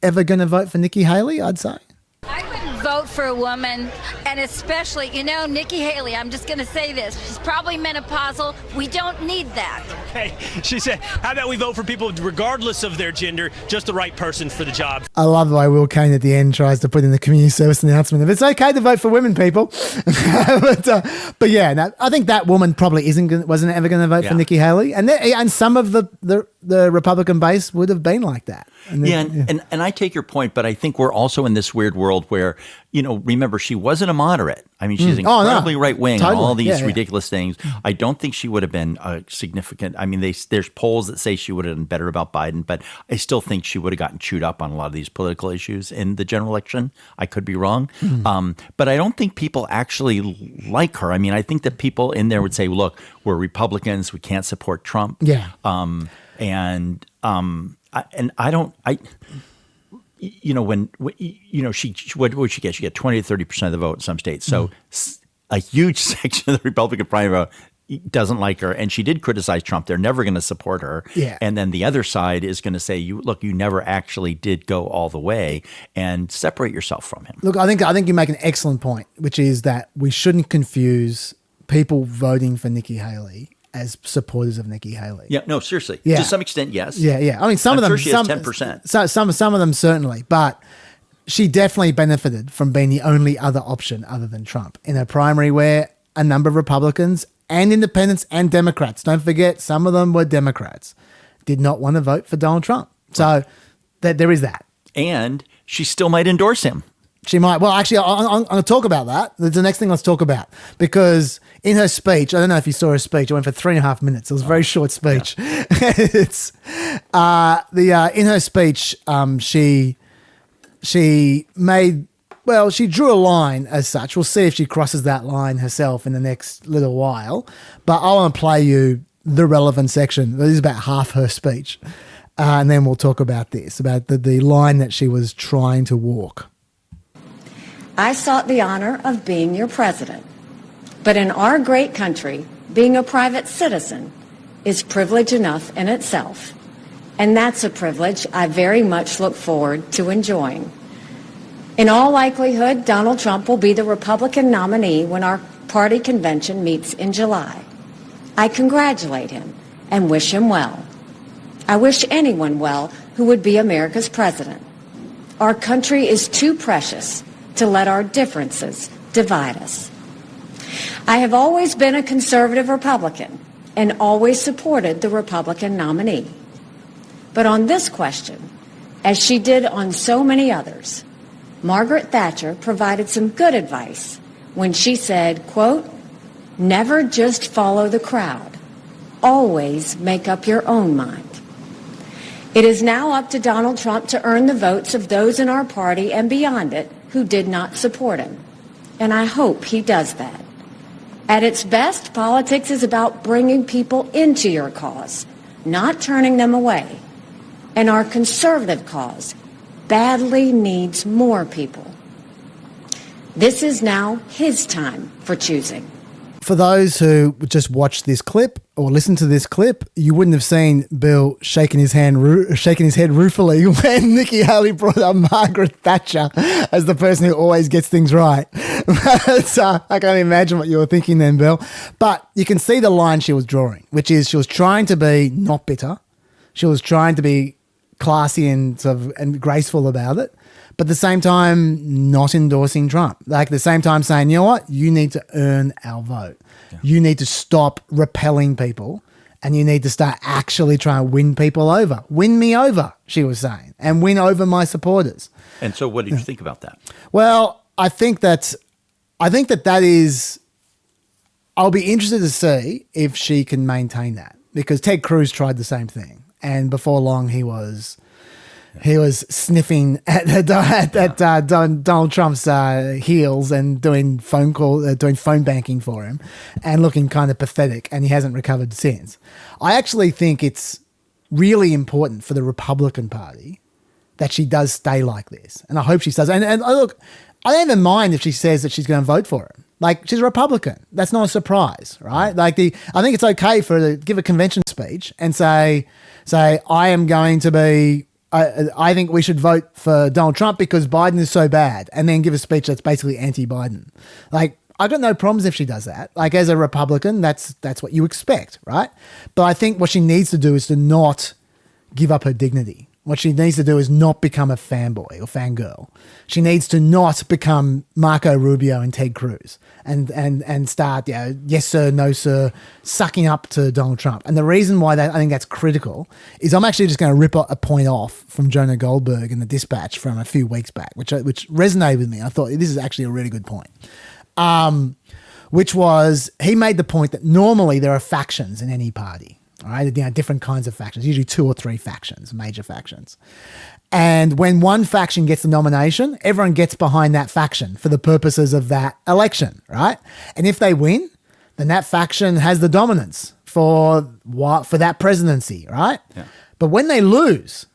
ever going to vote for Nikki Haley, I'd say. I would vote for a woman, and especially, Nikki Haley, I'm just going to say this. She's probably menopausal. We don't need that. Okay. She said, how about we vote for people regardless of their gender, just the right person for the job? I love the way Will Kane at the end tries to put in the community service announcement of it's okay to vote for women, people. but yeah, no, I think that woman probably wasn't ever going to vote for Nikki Haley, and some of the Republican base would have been like that. And I take your point, but I think we're also in this weird world where, remember, she wasn't a moderate. I mean, she's incredibly right-wing on all these ridiculous things. I don't think she would have been a significant. I mean, there's polls that say she would have done better about Biden, but I still think she would have gotten chewed up on a lot of these political issues in the general election. I could be wrong. But I don't think people actually like her. I mean, I think that people in there would say, look, we're Republicans. We can't support Trump. Yeah. What would she get? She get 20 to 30% of the vote in some states. So a huge section of the Republican primary vote doesn't like her, and she did criticize Trump. They're never going to support her. Yeah. And then the other side is going to say, you never actually did go all the way, and separate yourself from him. Look, I think you make an excellent point, which is that we shouldn't confuse people voting for Nikki Haley as supporters of Nikki Haley. Yeah, no, seriously. Yeah. To some extent, yes. Yeah. I mean, some I'm of them, sure she has 10%. Some of them certainly, but she definitely benefited from being the only other option other than Trump in a primary where a number of Republicans and independents and Democrats, don't forget, some of them were Democrats, did not want to vote for Donald Trump. So there is that. And she still might endorse him. She might. Well, actually, I'm going to talk about that. That's the next thing let's talk about. Because in her speech, I don't know if you saw her speech. It went for 3.5 minutes. It was a very short speech. Yeah. It's in her speech, she made, well, she drew a line as such. We'll see if she crosses that line herself in the next little while. But I want to play you the relevant section. This is about half her speech. And then we'll talk about this, about the line that she was trying to walk. I sought the honor of being your president. But in our great country, being a private citizen is privilege enough in itself. And that's a privilege I very much look forward to enjoying. In all likelihood, Donald Trump will be the Republican nominee when our party convention meets in July. I congratulate him and wish him well. I wish anyone well who would be America's president. Our country is too precious to let our differences divide us. I have always been a conservative Republican and always supported the Republican nominee. But on this question, as she did on so many others, Margaret Thatcher provided some good advice when she said, quote, "Never just follow the crowd. Always make up your own mind." It is now up to Donald Trump to earn the votes of those in our party and beyond it who did not support him. And I hope he does that. At its best, politics is about bringing people into your cause, not turning them away. And our conservative cause badly needs more people. This is now his time for choosing. For those who just watched this clip or listened to this clip, you wouldn't have seen Bill shaking his head ruefully when Nikki Haley brought up Margaret Thatcher as the person who always gets things right. So I can't imagine what you were thinking then, Bill. But you can see the line she was drawing, which is she was trying to be not bitter. She was trying to be classy and sort of and graceful about it, but at the same time not endorsing Trump. Like at the same time saying, you know what, you need to earn our vote. Yeah. You need to stop repelling people and you need to start actually trying to win people over. Win me over, she was saying, and win over my supporters. And so what did you think about that? Well, I think that is, I'll be interested to see if she can maintain that, because Ted Cruz tried the same thing. And before long, he was sniffing at Donald Trump's heels and doing phone banking for him, and looking kind of pathetic. And he hasn't recovered since. I actually think it's really important for the Republican Party that she does stay like this, and I hope she does. And look, I don't even mind if she says that she's going to vote for him. Like, she's a Republican. That's not a surprise, right? Like I think it's okay for her to give a convention speech and say, I am going to be I think we should vote for Donald Trump because Biden is so bad, and then give a speech that's basically anti-Biden. Like, I got no problems if she does that. Like, as a Republican, that's what you expect, right? But I think what she needs to do is to not give up her dignity. What she needs to do is not become a fanboy or fangirl. She needs to not become Marco Rubio and Ted Cruz and start, yes sir, no sir, sucking up to Donald Trump. And the reason why I think that's critical is I'm actually just going to rip a point off from Jonah Goldberg in the Dispatch from a few weeks back, which resonated with me. I thought this is actually a really good point. Which was, he made the point that normally there are factions in any party. All right, different kinds of factions, usually 2 or 3 factions, major factions. And when one faction gets the nomination, everyone gets behind that faction for the purposes of that election, right? And if they win, then that faction has the dominance for that presidency, right? Yeah. But when they lose,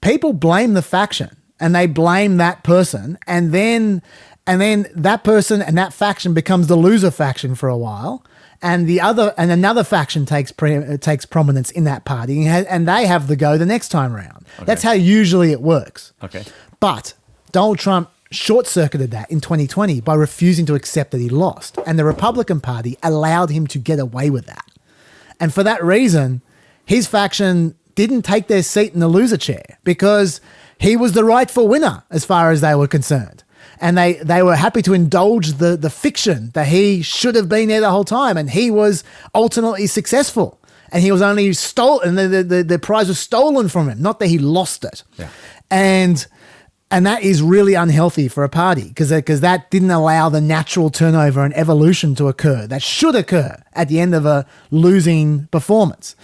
people blame the faction and they blame that person, and then that person and that faction becomes the loser faction for a while. And another faction takes prominence in that party, and they have the go the next time around. Okay. That's how usually it works. Okay. But Donald Trump short-circuited that in 2020 by refusing to accept that he lost, and the Republican Party allowed him to get away with that. And for that reason, his faction didn't take their seat in the loser chair because he was the rightful winner as far as they were concerned. And they were happy to indulge the fiction that he should have been there the whole time, and he was ultimately successful, and he was only stolen, and the prize was stolen from him, not that he lost it. Yeah. And that is really unhealthy for a party because that didn't allow the natural turnover and evolution to occur that should occur at the end of a losing performance.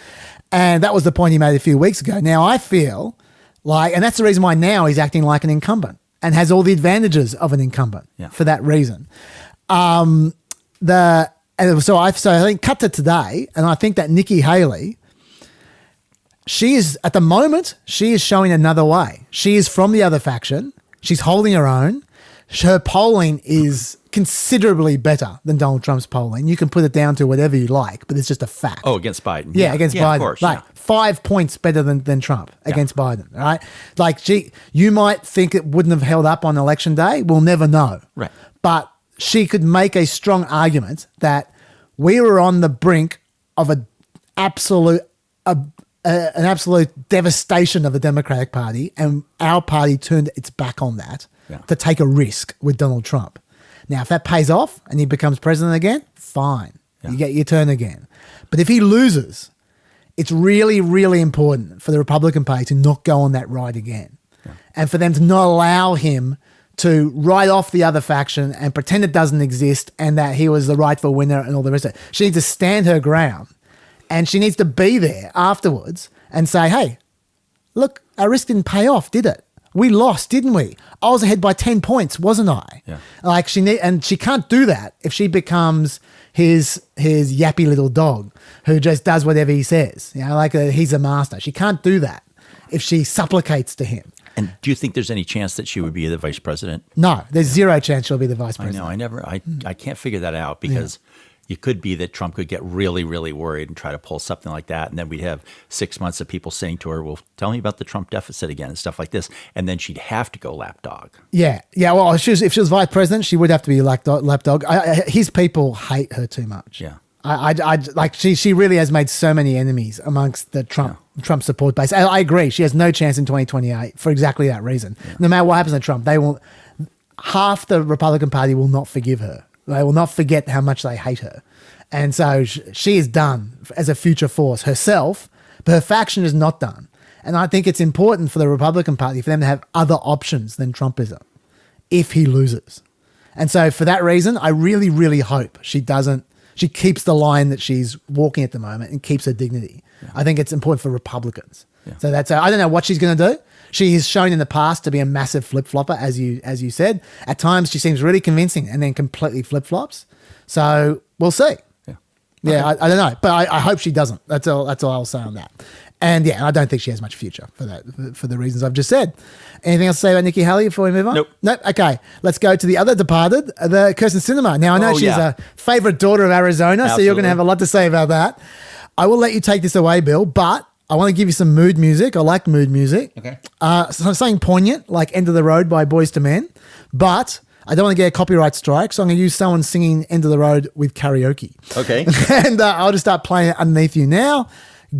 And that was the point he made a few weeks ago. Now I feel like, and that's the reason why now he's acting like an incumbent and has all the advantages of an incumbent for that reason. So I think cut to today, and I think that Nikki Haley, she is, at the moment, she is showing another way. She is from the other faction. She's holding her own. Her polling is considerably better than Donald Trump's polling. You can put it down to whatever you like, but it's just a fact. Oh, against Biden. Yeah, against Biden. Of course, like 5 points better than Trump against Biden, right? Like, you might think it wouldn't have held up on election day. We'll never know. Right. But she could make a strong argument that we were on the brink of an absolute devastation of the Democratic Party, and our party turned its back on that to take a risk with Donald Trump. Now, if that pays off and he becomes president again, fine. Yeah. You get your turn again. But if he loses, it's really, really important for the Republican Party to not go on that ride again. Yeah. And for them to not allow him to write off the other faction and pretend it doesn't exist and that he was the rightful winner and all the rest of it. She needs to stand her ground, and she needs to be there afterwards and say, hey, look, our risk didn't pay off, did it? We lost, didn't we? I was ahead by 10 points, wasn't I? Yeah. Like, she can't do that if she becomes his yappy little dog who just does whatever he says. He's a master. She can't do that if she supplicates to him. And do you think there's any chance that she would be the vice president? No, there's zero chance she'll be the vice president. I know. I can't figure that out because it could be that Trump could get really, really worried and try to pull something like that. And then we'd have 6 months of people saying to her, well, tell me about the Trump deficit again and stuff like this. And then she'd have to go lapdog. Yeah. Well, if she was vice president, she would have to be lapdog. His people hate her too much. Yeah. She really has made so many enemies amongst the Trump support base. I agree. She has no chance in 2028 for exactly that reason. Yeah. No matter what happens to Trump, half the Republican Party will not forgive her. They will not forget how much they hate her. And so she is done as a future force herself, but her faction is not done. And I think it's important for the Republican Party for them to have other options than Trumpism if he loses. And so for that reason, I really, really hope she keeps the line that she's walking at the moment and keeps her dignity. Yeah. I think it's important for Republicans. Yeah. So I don't know what she's going to do. She has shown in the past to be a massive flip-flopper, as you said. At times, she seems really convincing and then completely flip-flops. So we'll see. Yeah, okay. I don't know, but I hope she doesn't. That's all I'll say on that. And I don't think she has much future for that, for the reasons I've just said. Anything else to say about Nikki Haley before we move on? Nope. Okay, let's go to the other departed, the Kyrsten Sinema. Now, I know she's a favorite daughter of Arizona, so you're going to have a lot to say about that. I will let you take this away, Bill, but I want to give you some mood music. I like mood music. Okay. So something poignant, like End of the Road by Boyz II Men. But I don't want to get a copyright strike, so I'm going to use someone singing End of the Road with karaoke. Okay. And I'll just start playing it underneath you now.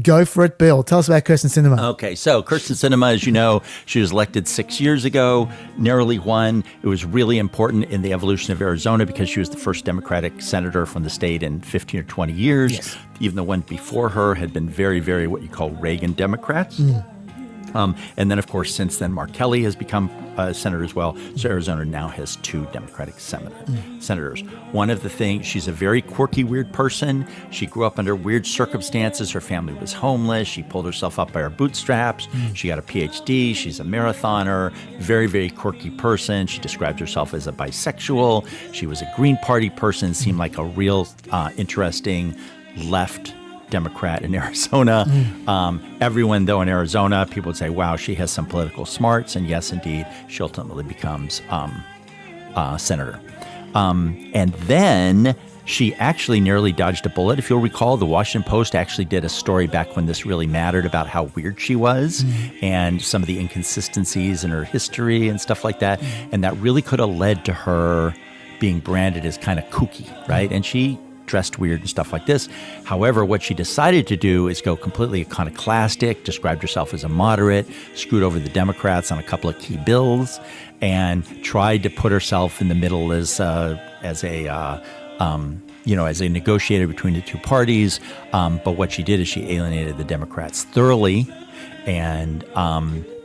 Go for it, Bill. Tell us about Kyrsten Sinema. Okay, so Kyrsten Sinema, as you know, she was elected 6 years ago, narrowly won. It was really important in the evolution of Arizona because she was the first Democratic senator from the state in 15 or 20 years. Yes. Even the one before her had been very, very what you call Reagan Democrats. And then, of course, since then, Mark Kelly has become a senator as well. So Arizona now has 2 Democratic senators. One of the things, she's a very quirky, weird person. She grew up under weird circumstances. Her family was homeless. She pulled herself up by her bootstraps. She got a PhD. She's a marathoner. Very, very quirky person. She described herself as a bisexual. She was a Green Party person. Seemed like a real interesting left Democrat in Arizona. Everyone, though, in Arizona, people would say, wow, she has some political smarts. And yes, indeed, she ultimately becomes senator. And then she actually nearly dodged a bullet. If you'll recall, the Washington Post actually did a story back when this really mattered about how weird she was and some of the inconsistencies in her history and stuff like that. And that really could have led to her being branded as kind of kooky, right? And she dressed weird and stuff like this. However, what she decided to do is go completely iconoclastic, described herself as a moderate, screwed over the Democrats on a couple of key bills, and tried to put herself in the middle as a negotiator between the two parties. But what she did is she alienated the Democrats thoroughly. And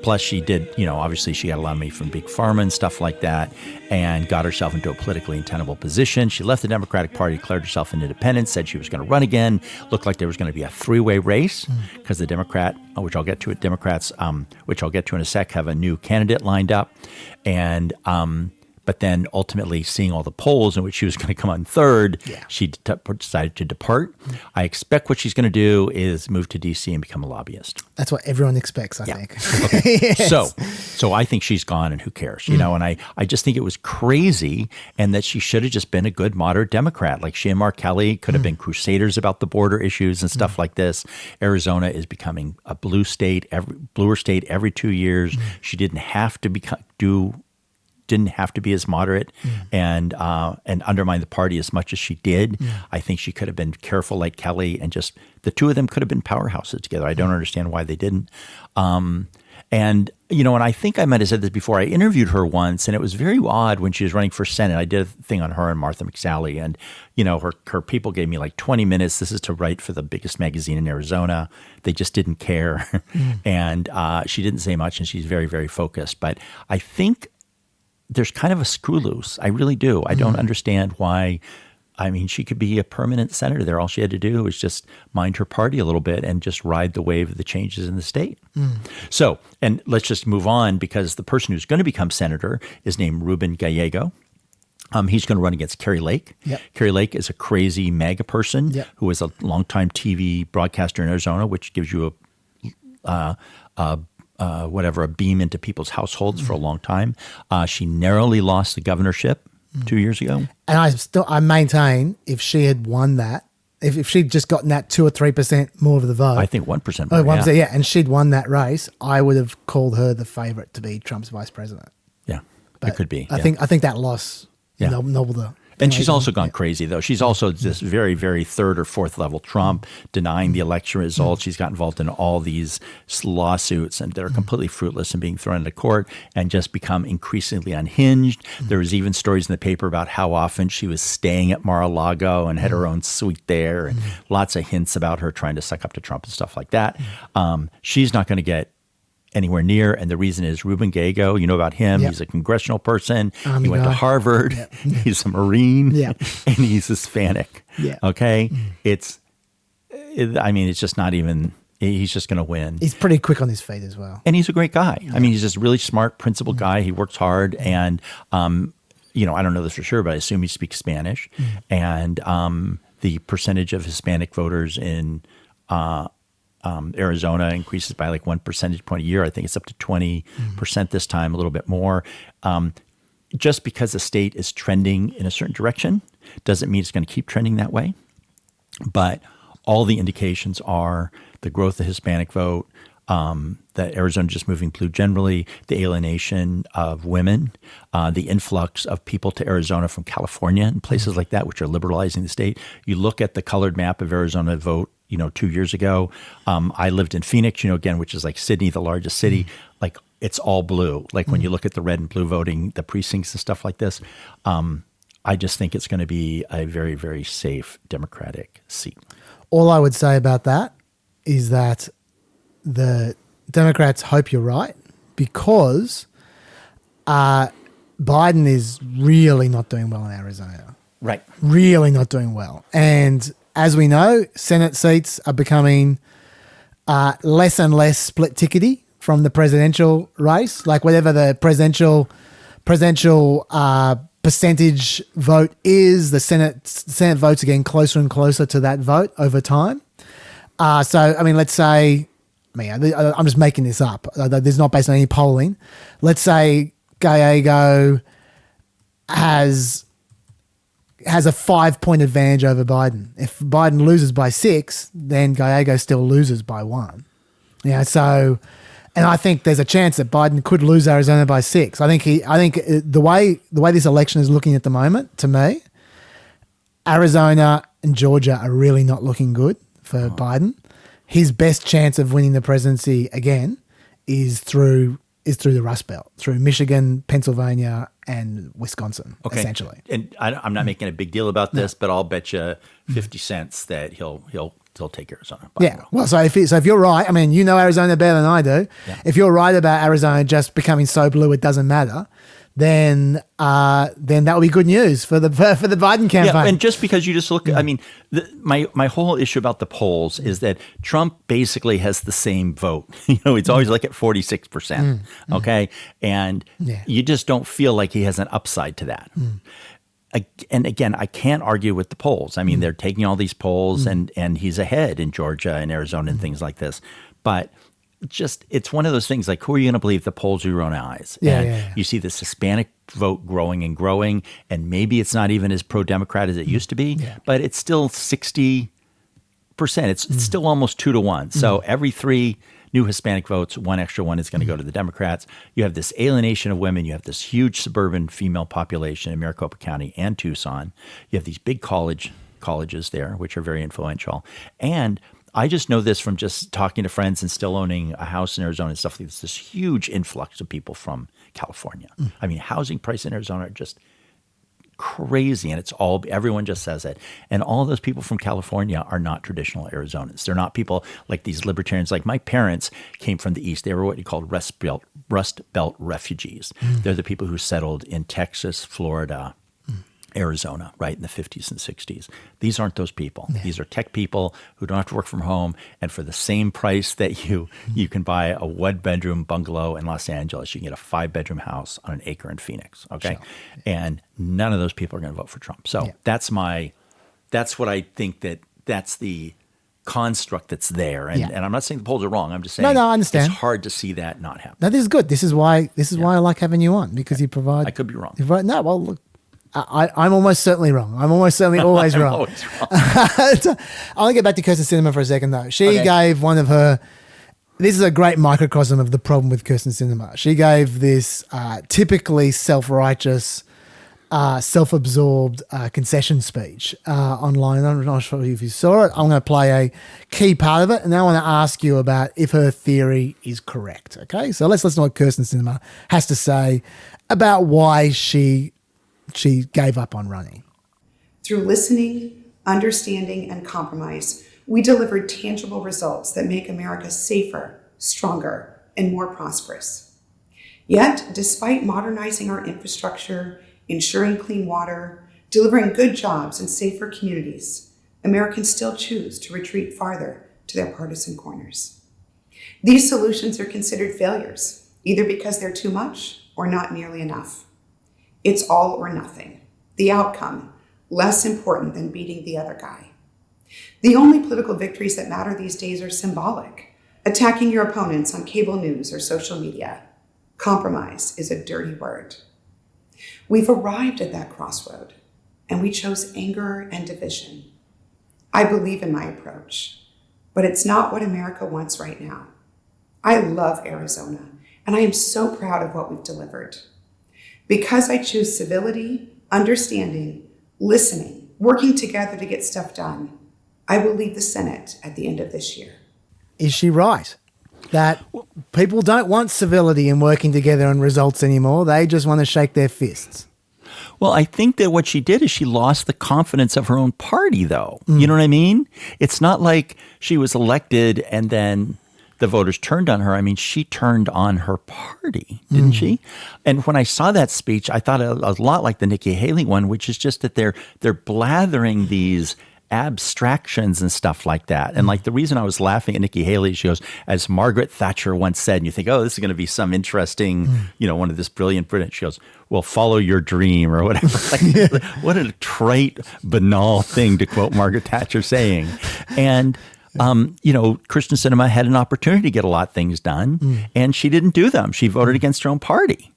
plus she did, obviously she got a lot of money from Big Pharma and stuff like that and got herself into a politically untenable position. She left the Democratic Party, declared herself an independent, said she was going to run again. Looked like there was going to be a 3-way race because the Democrats, which I'll get to in a sec, have a new candidate lined up. And but then ultimately seeing all the polls in which she was going to come on third, she decided to depart. I expect what she's going to do is move to D.C. and become a lobbyist. That's what everyone expects, I think. Okay. Yes. So I think she's gone, and who cares, and I just think it was crazy, and that she should have just been a good moderate Democrat. Like she and Mark Kelly could have been crusaders about the border issues and stuff like this. Arizona is becoming a bluer state every 2 years. She didn't have to be as moderate and undermine the party as much as she did. I think she could have been careful like Kelly, and just the two of them could have been powerhouses together. I don't understand why they didn't. And I think I might have said this before. I interviewed her once, and it was very odd when she was running for Senate. I did a thing on her and Martha McSally, and her people gave me like 20 minutes. This is to write for the biggest magazine in Arizona. They just didn't care. And she didn't say much, and she's very, very focused. But I think there's kind of a screw loose. I really do. I don't understand why. I mean, she could be a permanent senator there. All she had to do was just mind her party a little bit and just ride the wave of the changes in the state. So, and let's just move on, because the person who's going to become senator is named Ruben Gallego. He's going to run against Kari Lake. Kari Lake is a crazy MAGA person who was a longtime TV broadcaster in Arizona, which gives you a beam into people's households for a long time. She narrowly lost the governorship 2 years ago. And I maintain if she had won that, if she'd just gotten that 2 or 3% more of the vote. I think 1% more. Oh, 1%, yeah. And she'd won that race, I would have called her the favorite to be Trump's vice president. Yeah, but it could be. I think that loss nobbled her. And she's also gone crazy, though. She's also this very, very third or fourth level Trump, denying the election results. She's got involved in all these lawsuits and that are completely fruitless and being thrown into court, and just become increasingly unhinged. There was even stories in the paper about how often she was staying at Mar-a-Lago and had her own suite there, and lots of hints about her trying to suck up to Trump and stuff like that. She's not going to get anywhere near, and the reason is Ruben Gallego. You know about him. He's a congressional person. He went to Harvard. He's a Marine. And he's Hispanic. Okay? It's just not even, he's just going to win. He's pretty quick on his feet as well. And he's a great guy. I mean, he's just a really smart, principled guy. He works hard, and I don't know this for sure, but I assume he speaks Spanish. And the percentage of Hispanic voters in Arizona increases by like 1 percentage point a year. I think it's up to 20% this time, a little bit more. Just because the state is trending in a certain direction doesn't mean it's going to keep trending that way. But all the indications are the growth of the Hispanic vote, that Arizona just moving blue generally, the alienation of women, the influx of people to Arizona from California and places like that, which are liberalizing the state. You look at the colored map of Arizona vote, 2 years ago. I lived in Phoenix, again, which is like Sydney, the largest city. Like it's all blue. Like when you look at the red and blue voting, the precincts and stuff like this, I just think it's going to be a very, very safe Democratic seat. All I would say about that is that the Democrats hope you're right, because Biden is really not doing well in Arizona. Right. Really not doing well. And as we know, Senate seats are becoming less and less split tickety from the presidential race. Like whatever the presidential percentage vote is, the Senate votes are getting closer and closer to that vote over time. So, I mean, let's say, I'm just making this up. This is not based on any polling. Let's say Gallego has a 5-point advantage over Biden. If Biden loses by 6, then Gallego still loses by 1. So, and I think there's a chance that Biden could lose Arizona by 6. I think the way this election is looking at the moment, to me, Arizona and Georgia are really not looking good for Biden. His best chance of winning the presidency again is through the Rust Belt, through Michigan, Pennsylvania, and Wisconsin, essentially. And I'm not making a big deal about this, but I'll bet you 50 cents that he'll take Arizona. Well, so if you're right, Arizona better than I do. Yeah. If you're right about Arizona just becoming so blue it doesn't matter, then that would be good news for the Biden campaign. Yeah, and just because you just look, my whole issue about the polls is that Trump basically has the same vote. It's always like at 46%. Okay, and you just don't feel like he has an upside to that. And again, I can't argue with the polls. They're taking all these polls, and he's ahead in Georgia and Arizona and things like this, but. It's one of those things like, who are you going to believe? The polls are your own eyes. You see this Hispanic vote growing and growing, and maybe it's not even as pro-Democrat as it used to be, but it's still 60%. It's still almost 2-1. So every 3 new Hispanic votes, 1 extra one is going to go to the Democrats. You have this alienation of women. You have this huge suburban female population in Maricopa County and Tucson. You have these big colleges there, which are very influential. And I just know this from just talking to friends and still owning a house in Arizona and stuff like this. This huge influx of people from California. Housing prices in Arizona are just crazy, and everyone just says it. And all those people from California are not traditional Arizonans. They're not people like these libertarians. Like my parents came from the East. They were what you call Rust Belt refugees. They're the people who settled in Texas, Florida, Arizona, right, in the 50s and 60s. These aren't those people. Yeah. These are tech people who don't have to work from home, and for the same price that you can buy a 1-bedroom bungalow in Los Angeles, you can get a 5-bedroom house on an acre in Phoenix, okay? Sure. And none of those people are going to vote for Trump. So that's what I think that's the construct that's there. And I'm not saying the polls are wrong. I'm just saying I understand. It's hard to see that not happen. No, this is good. This is why I like having you on, because you provide... I could be wrong. No, well, look, I'm almost certainly wrong. I'm almost certainly always wrong. Always wrong. I want to get back to Kyrsten Sinema for a second, though. She gave one of her... This is a great microcosm of the problem with Kyrsten Sinema. She gave this typically self-righteous, self-absorbed concession speech online. I'm not sure if you saw it. I'm going to play a key part of it, and then I want to ask you about if her theory is correct. Okay, so let's listen to what Kyrsten Sinema has to say about why she gave up on running. Through listening, understanding, and compromise, we delivered tangible results that make America safer, stronger, and more prosperous. Yet, despite modernizing our infrastructure, ensuring clean water, delivering good jobs and safer communities, Americans still choose to retreat farther to their partisan corners. These solutions are considered failures, either because they're too much or not nearly enough. It's all or nothing. The outcome, less important than beating the other guy. The only political victories that matter these days are symbolic. Attacking your opponents on cable news or social media. Compromise is a dirty word. We've arrived at that crossroad, and we chose anger and division. I believe in my approach, but it's not what America wants right now. I love Arizona, and I am so proud of what we've delivered. Because I choose civility, understanding, listening, working together to get stuff done, I will leave the Senate at the end of this year. Is she right? That people don't want civility and working together and results anymore. They just want to shake their fists. Well, I think that what she did is she lost the confidence of her own party, though. You know what I mean? It's not like she was elected and then the voters turned on her. I mean, she turned on her party, didn't she? And when I saw that speech, I thought a lot like the Nikki Haley one, which is just that they're blathering these abstractions and stuff like that. And like the reason I was laughing at Nikki Haley, she goes, as Margaret Thatcher once said, and you think, oh, this is going to be some interesting, one of this brilliant Britain. She goes, well, follow your dream or whatever. Like, what a trite, banal thing to quote Margaret Thatcher saying. And, Kyrsten Sinema had an opportunity to get a lot of things done and she didn't do them. She voted against her own party.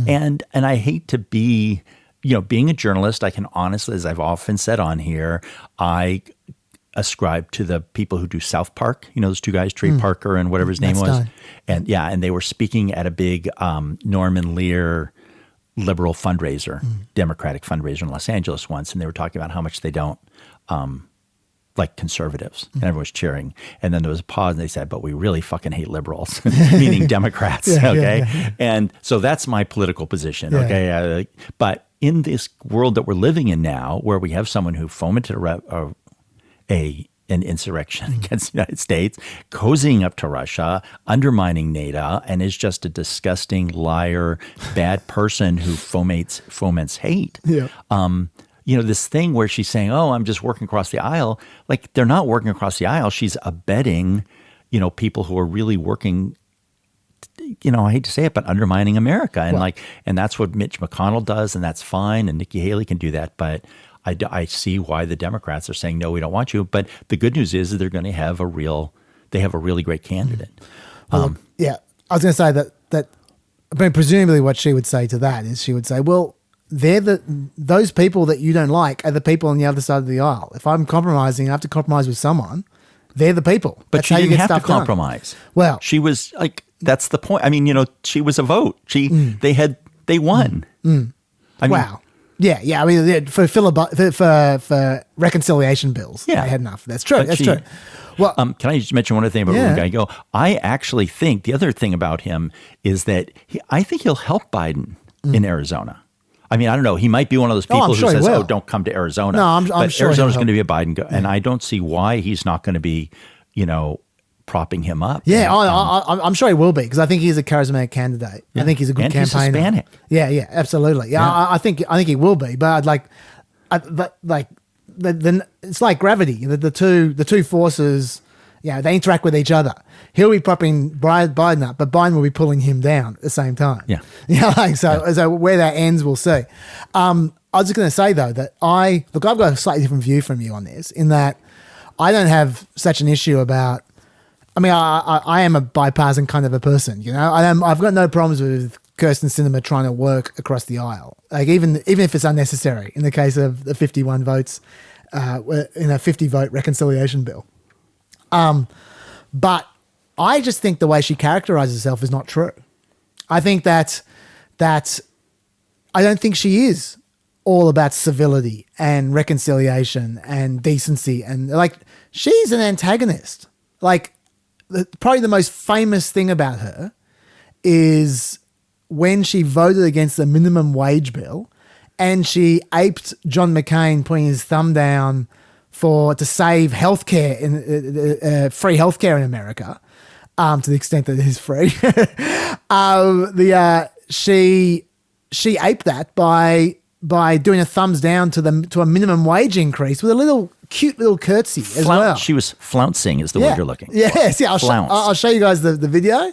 And I hate to be, being a journalist, I can honestly, as I've often said on here, I ascribe to the people who do South Park, those two guys, Trey Parker and whatever his name was. And and they were speaking at a big Norman Lear liberal fundraiser, Democratic fundraiser in Los Angeles once. And they were talking about how much they don't like conservatives, and everyone was cheering. And then there was a pause and they said, but we really fucking hate liberals, meaning Democrats. And so that's my political position. But in this world that we're living in now, where we have someone who fomented an insurrection against the United States, cozying up to Russia, undermining NATO, and is just a disgusting liar, bad person who foments hate. This thing where she's saying, oh, I'm just working across the aisle. Like, they're not working across the aisle. She's abetting, people who are really working, I hate to say it, but undermining America. And and that's what Mitch McConnell does, and that's fine. And Nikki Haley can do that. But I see why the Democrats are saying, no, we don't want you. But the good news is that they're going to have a really great candidate. I was going to say that presumably what she would say to that is she would say, well, those people that you don't like are the people on the other side of the aisle. If I'm compromising, I have to compromise with someone. They're the people. But she didn't have to compromise. Done. Well, she was like, that's the point. I mean, she was a vote. They won. I mean, wow. Yeah. I mean, for reconciliation bills, they had enough. That's true. That's true. Well, can I just mention one other thing about Wonka? I actually think the other thing about him is that I think he'll help Biden in Arizona. I mean, I don't know. He might be one of those people who says, oh, don't come to Arizona. No, I'm sure Arizona's going to be a Biden and I don't see why he's not going to be, propping him up. Yeah, I'm sure he will be because I think he's a charismatic candidate. I think he's a good campaigner. He's Hispanic. Yeah, absolutely. Yeah, I think he will be. But it's like gravity. The two forces, they interact with each other. He'll be propping Biden up, but Biden will be pulling him down at the same time. So where that ends, we'll see. I was just going to say though that I've got a slightly different view from you on this, in that I don't have such an issue about. I mean, I am a bipartisan kind of a person, I've got no problems with Kyrsten Sinema trying to work across the aisle, like even if it's unnecessary. In the case of the 51 votes in a 50-vote reconciliation bill, but I just think the way she characterizes herself is not true. I think that I don't think she is all about civility and reconciliation and decency, and she's an antagonist. Probably the most famous thing about her is when she voted against the minimum wage bill and she aped John McCain putting his thumb down to save healthcare free healthcare in America, to the extent that it is free. She aped that by doing a thumbs down to a minimum wage increase with a cute little curtsy as well. She was flouncing is the word you're looking for. Yes, I'll show you guys the video.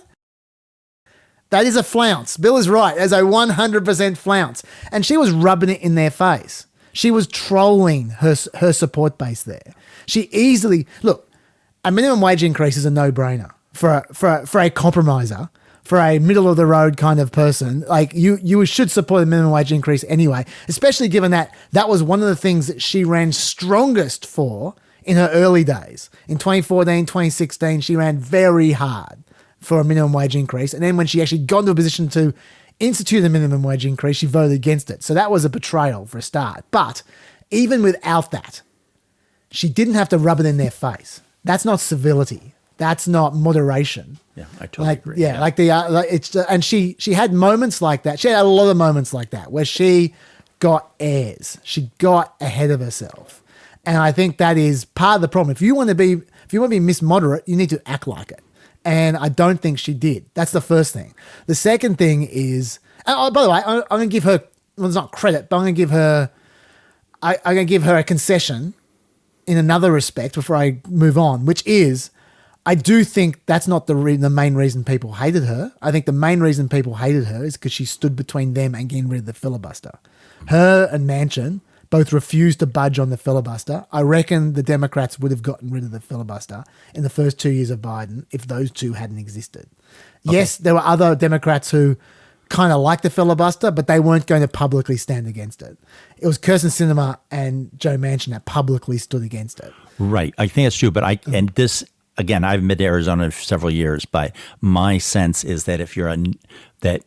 That is a flounce. Bill is right. As a 100% flounce. And she was rubbing it in their face. She was trolling her support base there. She easily, look, a minimum wage increase is a no-brainer for a compromiser. For a middle of the road kind of person, you should support the minimum wage increase anyway, especially given that was one of the things that she ran strongest for in her early days. In 2014, 2016, she ran very hard for a minimum wage increase. And then when she actually got into a position to institute a minimum wage increase, she voted against it. So that was a betrayal for a start. But even without that, she didn't have to rub it in their face. That's not civility. That's not moderation. Yeah, I totally agree. Yeah, and she had moments like that. She had a lot of moments like that where she got airs. She got ahead of herself. And I think that is part of the problem. If you want to be Miss Moderate, you need to act like it. And I don't think she did. That's the first thing. The second thing is, by the way, I'm going to give her, well, it's not credit, but I'm going to give her a concession in another respect before I move on, which is, I do think that's not the main reason people hated her. I think the main reason people hated her is because she stood between them and getting rid of the filibuster. Her and Manchin both refused to budge on the filibuster. I reckon the Democrats would have gotten rid of the filibuster in the first 2 years of Biden if those two hadn't existed. Okay. Yes, there were other Democrats who kind of liked the filibuster, but they weren't going to publicly stand against it. It was Kyrsten Sinema and Joe Manchin that publicly stood against it. Right. I think that's true. But again, I've been to Arizona for several years, but my sense is that that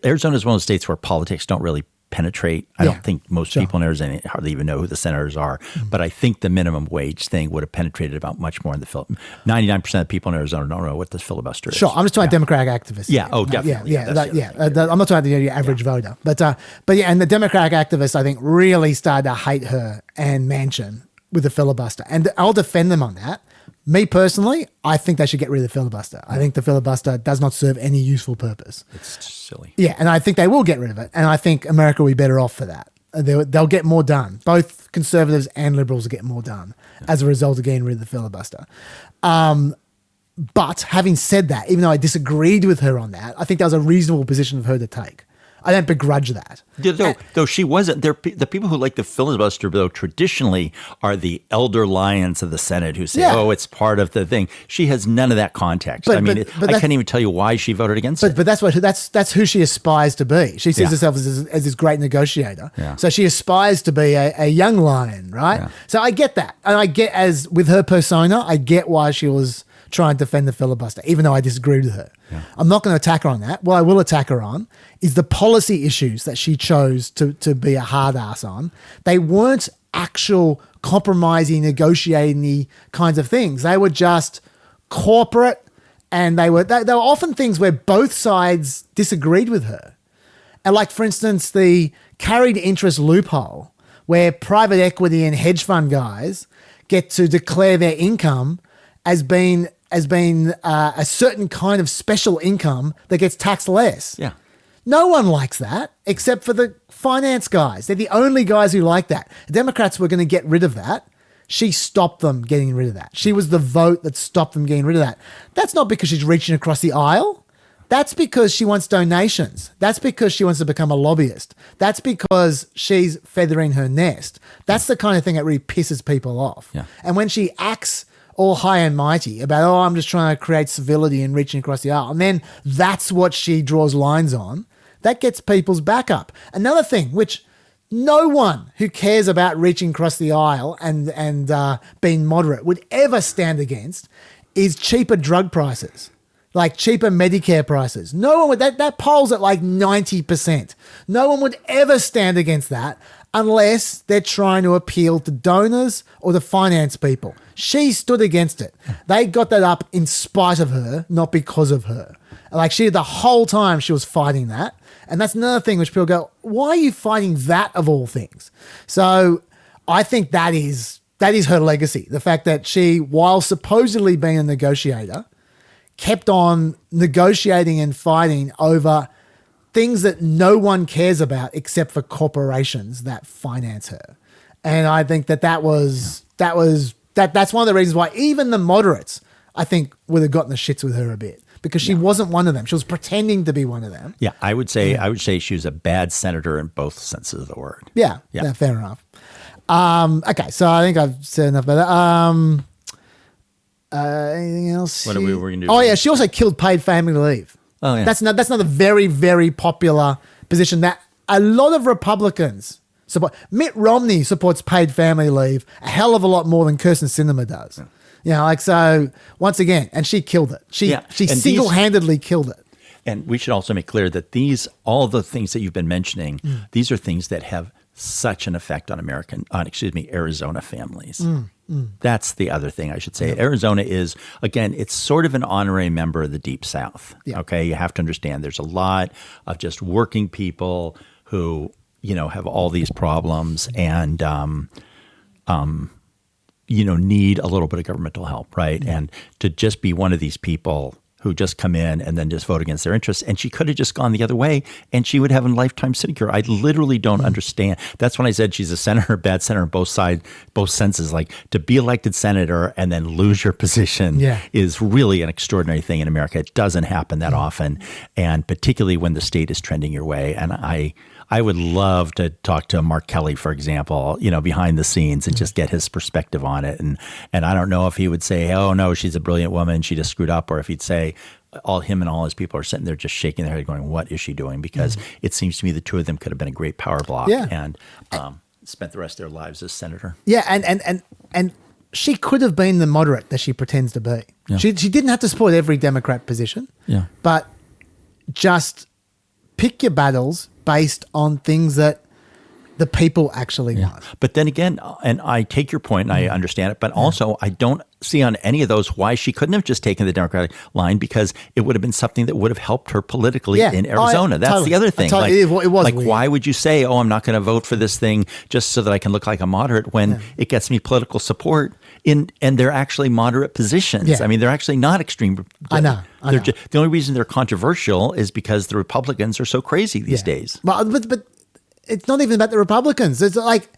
Arizona is one of those states where politics don't really penetrate. I don't think most people in Arizona hardly even know who the senators are, but I think the minimum wage thing would have penetrated about much more in the 99% of people in Arizona don't know what the filibuster is. Sure, I'm just talking Democratic activists. Yeah, definitely. I'm not talking about the average voter, but yeah, and the Democratic activists I think really started to hate her and Manchin with the filibuster, and I'll defend them on that. Me personally, I think they should get rid of the filibuster. I think the filibuster does not serve any useful purpose. It's silly. Yeah, and I think they will get rid of it. And I think America will be better off for that. They'll get more done. Both conservatives and liberals will get more done as a result of getting rid of the filibuster. But having said that, even though I disagreed with her on that, I think that was a reasonable position for her to take. I don't begrudge that. Though she wasn't, the people who like the filibuster, though, traditionally are the elder lions of the Senate who say, it's part of the thing. She has none of that context. I can't even tell you why she voted against it. But that's who she aspires to be. She sees herself as this great negotiator. Yeah. So she aspires to be a young lion, right? Yeah. So I get that. And I get, as with her persona, I get why she was trying to defend the filibuster, even though I disagreed with her. Yeah. I'm not going to attack her on that. What I will attack her on is the policy issues that she chose to be a hard ass on. They weren't actual compromising, negotiating kinds of things. They were just corporate, and they were often things where both sides disagreed with her. And like, for instance, the carried interest loophole, where private equity and hedge fund guys get to declare their income as being a certain kind of special income that gets taxed less. Yeah. No one likes that except for the finance guys. They're the only guys who like that. The Democrats were going to get rid of that. She stopped them getting rid of that. She was the vote that stopped them getting rid of that. That's not because she's reaching across the aisle. That's because she wants donations. That's because she wants to become a lobbyist. That's because she's feathering her nest. That's the kind of thing that really pisses people off. Yeah. And when she acts all high and mighty about, I'm just trying to create civility and reaching across the aisle, and then that's what she draws lines on, that gets people's back up. Another thing, which no one who cares about reaching across the aisle and being moderate would ever stand against, is cheaper drug prices, like cheaper Medicare prices. No one would, that polls at like 90%. No one would ever stand against that unless they're trying to appeal to donors or to finance people. She stood against it. They got that up in spite of her, not because of her. Like, the whole time she was fighting that. And that's another thing which people go, why are you fighting that of all things? So I think that is her legacy. The fact that she, while supposedly being a negotiator, kept on negotiating and fighting over things that no one cares about except for corporations that finance her. And I think that's one of the reasons why even the moderates, I think, would have gotten the shits with her a bit, because she wasn't one of them. She was pretending to be one of them. Yeah, I would say she was a bad senator in both senses of the word. Yeah, fair enough. Okay, so I think I've said enough about that. Anything else? What are we going to do? Oh yeah, she also killed paid family leave. Oh yeah, that's another very, very popular position that a lot of Republicans support. Mitt Romney supports paid family leave a hell of a lot more than Kyrsten Sinema does. So once again, and she killed it. She single-handedly killed it. And we should also make clear that all the things that you've been mentioning, these are things that have such an effect on Arizona families. That's the other thing I should say. Arizona is, again, it's sort of an honorary member of the Deep South. Okay, you have to understand there's a lot of just working people who, have all these problems and, need a little bit of governmental help, right? And to just be one of these people who just come in and then just vote against their interests. And she could have just gone the other way and she would have a lifetime sinecure. I literally don't understand. That's when I said she's a senator, bad senator on both sides, both senses. Like, to be elected senator and then lose your position is really an extraordinary thing in America. It doesn't happen that often. And particularly when the state is trending your way. And I would love to talk to Mark Kelly, for example, behind the scenes and just get his perspective on it. And I don't know if he would say, oh, no, she's a brilliant woman, she just screwed up, or if he'd say him and all his people are sitting there just shaking their head going, what is she doing? Because it seems to me the two of them could have been a great power block and spent the rest of their lives as senator. Yeah, and she could have been the moderate that she pretends to be. Yeah. She didn't have to support every Democrat position, but just pick your battles based on things that the people actually want. But then again, and I take your point and I understand it, but also I don't see on any of those why she couldn't have just taken the Democratic line, because it would have been something that would have helped her politically in Arizona. That's the other thing. It was like weird. Why would you say, oh, I'm not going to vote for this thing just so that I can look like a moderate when it gets me political support and they're actually moderate positions. Yeah. I mean, they're actually not extreme. I know. The only reason they're controversial is because the Republicans are so crazy these days. But it's not even about the Republicans. It's like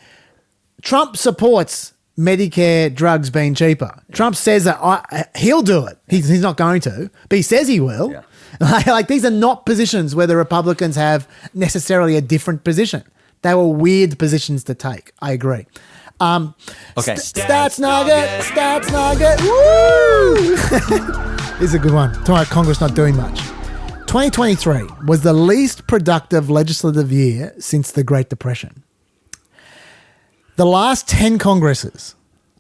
Trump supports Medicare drugs being cheaper. Trump says that he'll do it. He's not going to, but he says he will. Yeah. Like these are not positions where the Republicans have necessarily a different position. They were weird positions to take. I agree. Okay. Stats Nugget. Woo! This is a good one. Talking about Congress not doing much. 2023 was the least productive legislative year since the Great Depression. The last 10 Congresses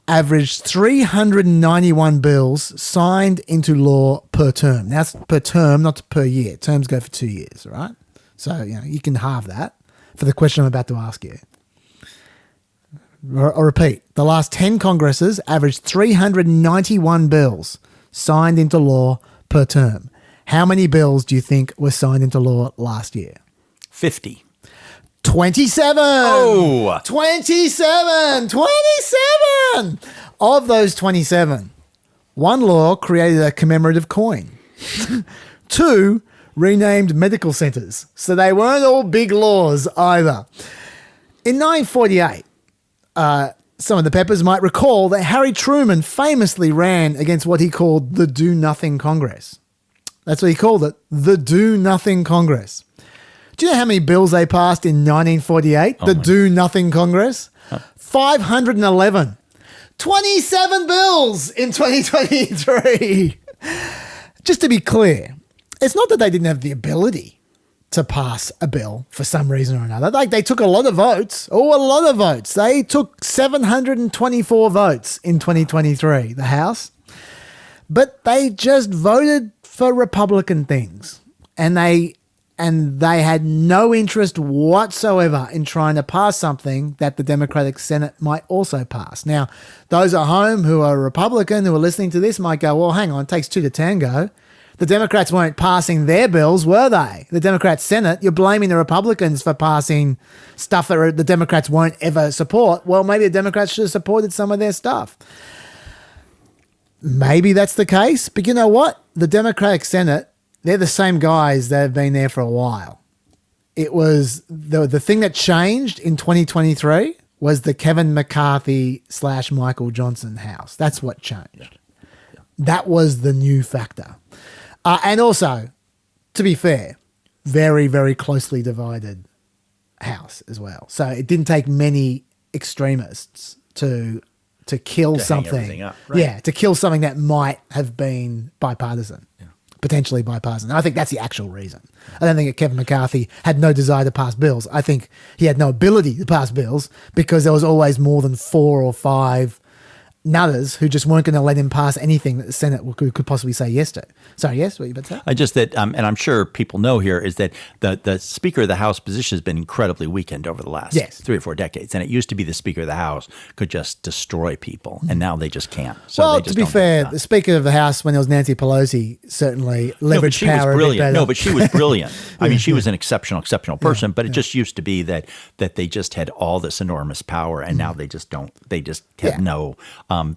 averaged 391 bills signed into law per term. Now, that's per term, not per year. Terms go for 2 years, right? So, you can halve that for the question I'm about to ask you. I'll repeat. The last 10 Congresses averaged 391 bills signed into law per term. How many bills do you think were signed into law last year? 50. 27. Oh. 27. Of those 27, one law created a commemorative coin. 2 renamed medical centers. So they weren't all big laws either. In 1948, some of the Peppers might recall that Harry Truman famously ran against what he called the Do-Nothing Congress. That's what he called it, the Do-Nothing Congress. Do you know how many bills they passed in 1948, the Do-Nothing Congress? 511. 27 bills in 2023. Just to be clear, it's not that they didn't have the ability to pass a bill for some reason or another. Like, they took a lot of votes. They took 724 votes in 2023, the House. But they just voted for Republican things. And they had no interest whatsoever in trying to pass something that the Democratic Senate might also pass. Now, those at home who are Republican, who are listening to this, might go, well, hang on, it takes 2 to tango. The Democrats weren't passing their bills, were they? The Democrat Senate, you're blaming the Republicans for passing stuff that the Democrats won't ever support. Well, maybe the Democrats should have supported some of their stuff. Maybe that's the case, but you know what? The Democratic Senate, they're the same guys that have been there for a while. It was the thing that changed in 2023 was the Kevin McCarthy / Michael Johnson house. That's what changed. Yeah. That was the new factor. And also, to be fair, very, very closely divided house as well. So it didn't take many extremists to kill something. Up, right? Yeah, to kill something that might have been bipartisan. Yeah. potentially bipartisan. And I think that's the actual reason. I don't think that Kevin McCarthy had no desire to pass bills. I think he had no ability to pass bills because there was always more than 4 or 5 nutters who just weren't going to let him pass anything that the Senate could possibly say yes to. Sorry, yes, what you about to say? I just that, and I'm sure people know here, is that the Speaker of the House position has been incredibly weakened over the last 3 or 4 decades. And it used to be the Speaker of the House could just destroy people, and now they just can't. So well, they just to be fair, the Speaker of the House, when it was Nancy Pelosi, certainly leveraged power a bit better. No, but she was brilliant. I mean, she was an exceptional person, but it just used to be that they just had all this enormous power, and now they just don't. They just have no.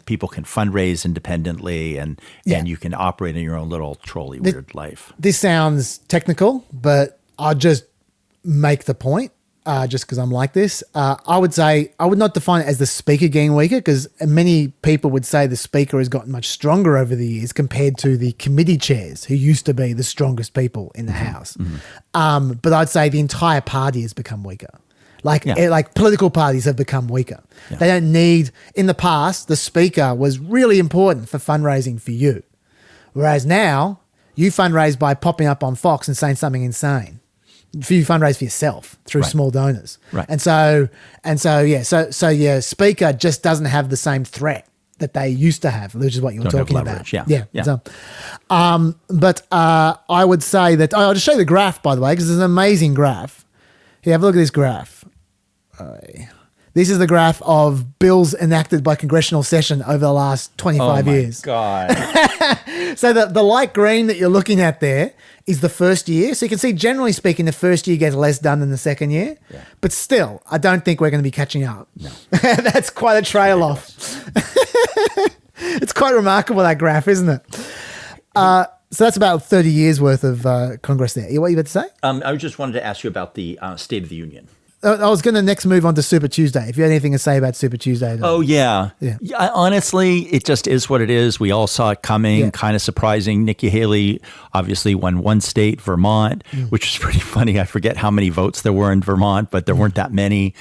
People can fundraise independently, and you can operate in your own little trolley weird life. This sounds technical, but I'll just make the point, just because I'm like this. I would say I would not define it as the Speaker getting weaker, because many people would say the Speaker has gotten much stronger over the years compared to the committee chairs, who used to be the strongest people in the House. But I'd say the entire party has become weaker. Like political parties have become weaker. Yeah. They don't need, in the past, the Speaker was really important for fundraising for you. Whereas now, you fundraise by popping up on Fox and saying something insane. You fundraise for yourself through small donors. Right. And so your Speaker just doesn't have the same threat that they used to have, which is what you were talking about. Yeah. So, but I would say that, I'll just show you the graph, by the way, because it's an amazing graph. Here, have a look at this graph. This is the graph of bills enacted by congressional session over the last 25 years. Oh, my God. So the light green that you're looking at there is the first year. So you can see, generally speaking, the first year gets less done than the second year. Yeah. But still, I don't think we're going to be catching up. No. That's quite a trail off. It's quite remarkable, that graph, isn't it? So that's about 30 years worth of Congress there. What are you about to say? I just wanted to ask you about the State of the Union. I was going to next move on to Super Tuesday. If you had anything to say about Super Tuesday. Oh, yeah. Honestly, it just is what it is. We all saw it coming, kind of surprising. Nikki Haley obviously won one state, Vermont, which is pretty funny. I forget how many votes there were in Vermont, but there weren't that many.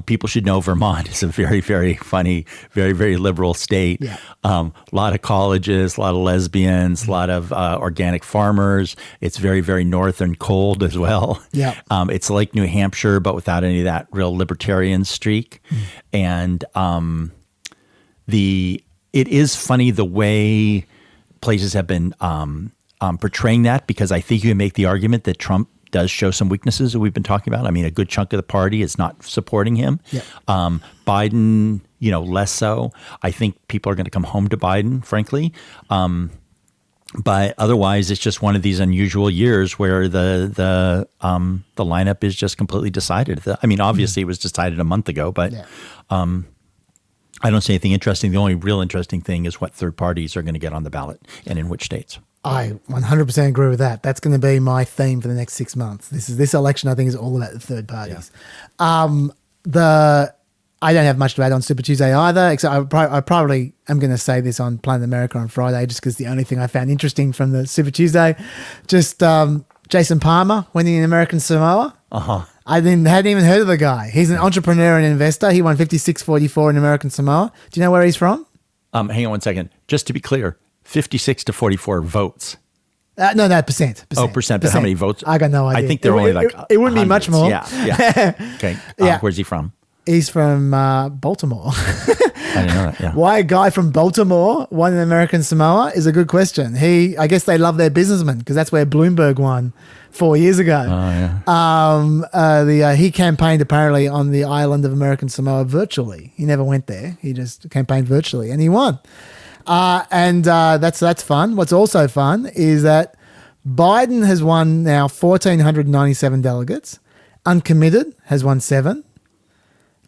People should know Vermont is a very, very funny, very, very liberal state. A lot of colleges, a lot of lesbians, a lot of organic farmers. It's very, very northern cold as well. It's like New Hampshire, but without any of that real libertarian streak. And it is funny the way places have been portraying that, because I think you can make the argument that Trump does show some weaknesses that we've been talking about. I mean, a good chunk of the party is not supporting him. Biden, less so. I think people are going to come home to Biden, frankly. But otherwise, it's just one of these unusual years where the lineup is just completely decided. I mean, obviously, it was decided a month ago, but I don't see anything interesting. The only real interesting thing is what third parties are going to get on the ballot and in which states. I 100% agree with that. That's going to be my theme for the next 6 months. This election, I think, is all about the third parties. I don't have much to add on Super Tuesday either, except I probably am going to say this on Planet America on Friday, just because the only thing I found interesting from the Super Tuesday, just Jason Palmer winning in American Samoa. I hadn't even heard of the guy. He's an entrepreneur and investor. He won 56-44 in American Samoa. Do you know where he's from? Hang on one second. Just to be clear, 56-44 votes. No, percent. Percent. But how many votes? I got no idea. I think they're only like it wouldn't be much more. Okay. Where's he from? He's from Baltimore. I didn't know that, Why a guy from Baltimore won in American Samoa is a good question. I guess they love their businessmen, because that's where Bloomberg won 4 years ago. He campaigned apparently on the island of American Samoa virtually. He never went there. He just campaigned virtually, and he won. That's fun. What's also fun is that Biden has won now 1,497 delegates. Uncommitted has won 7.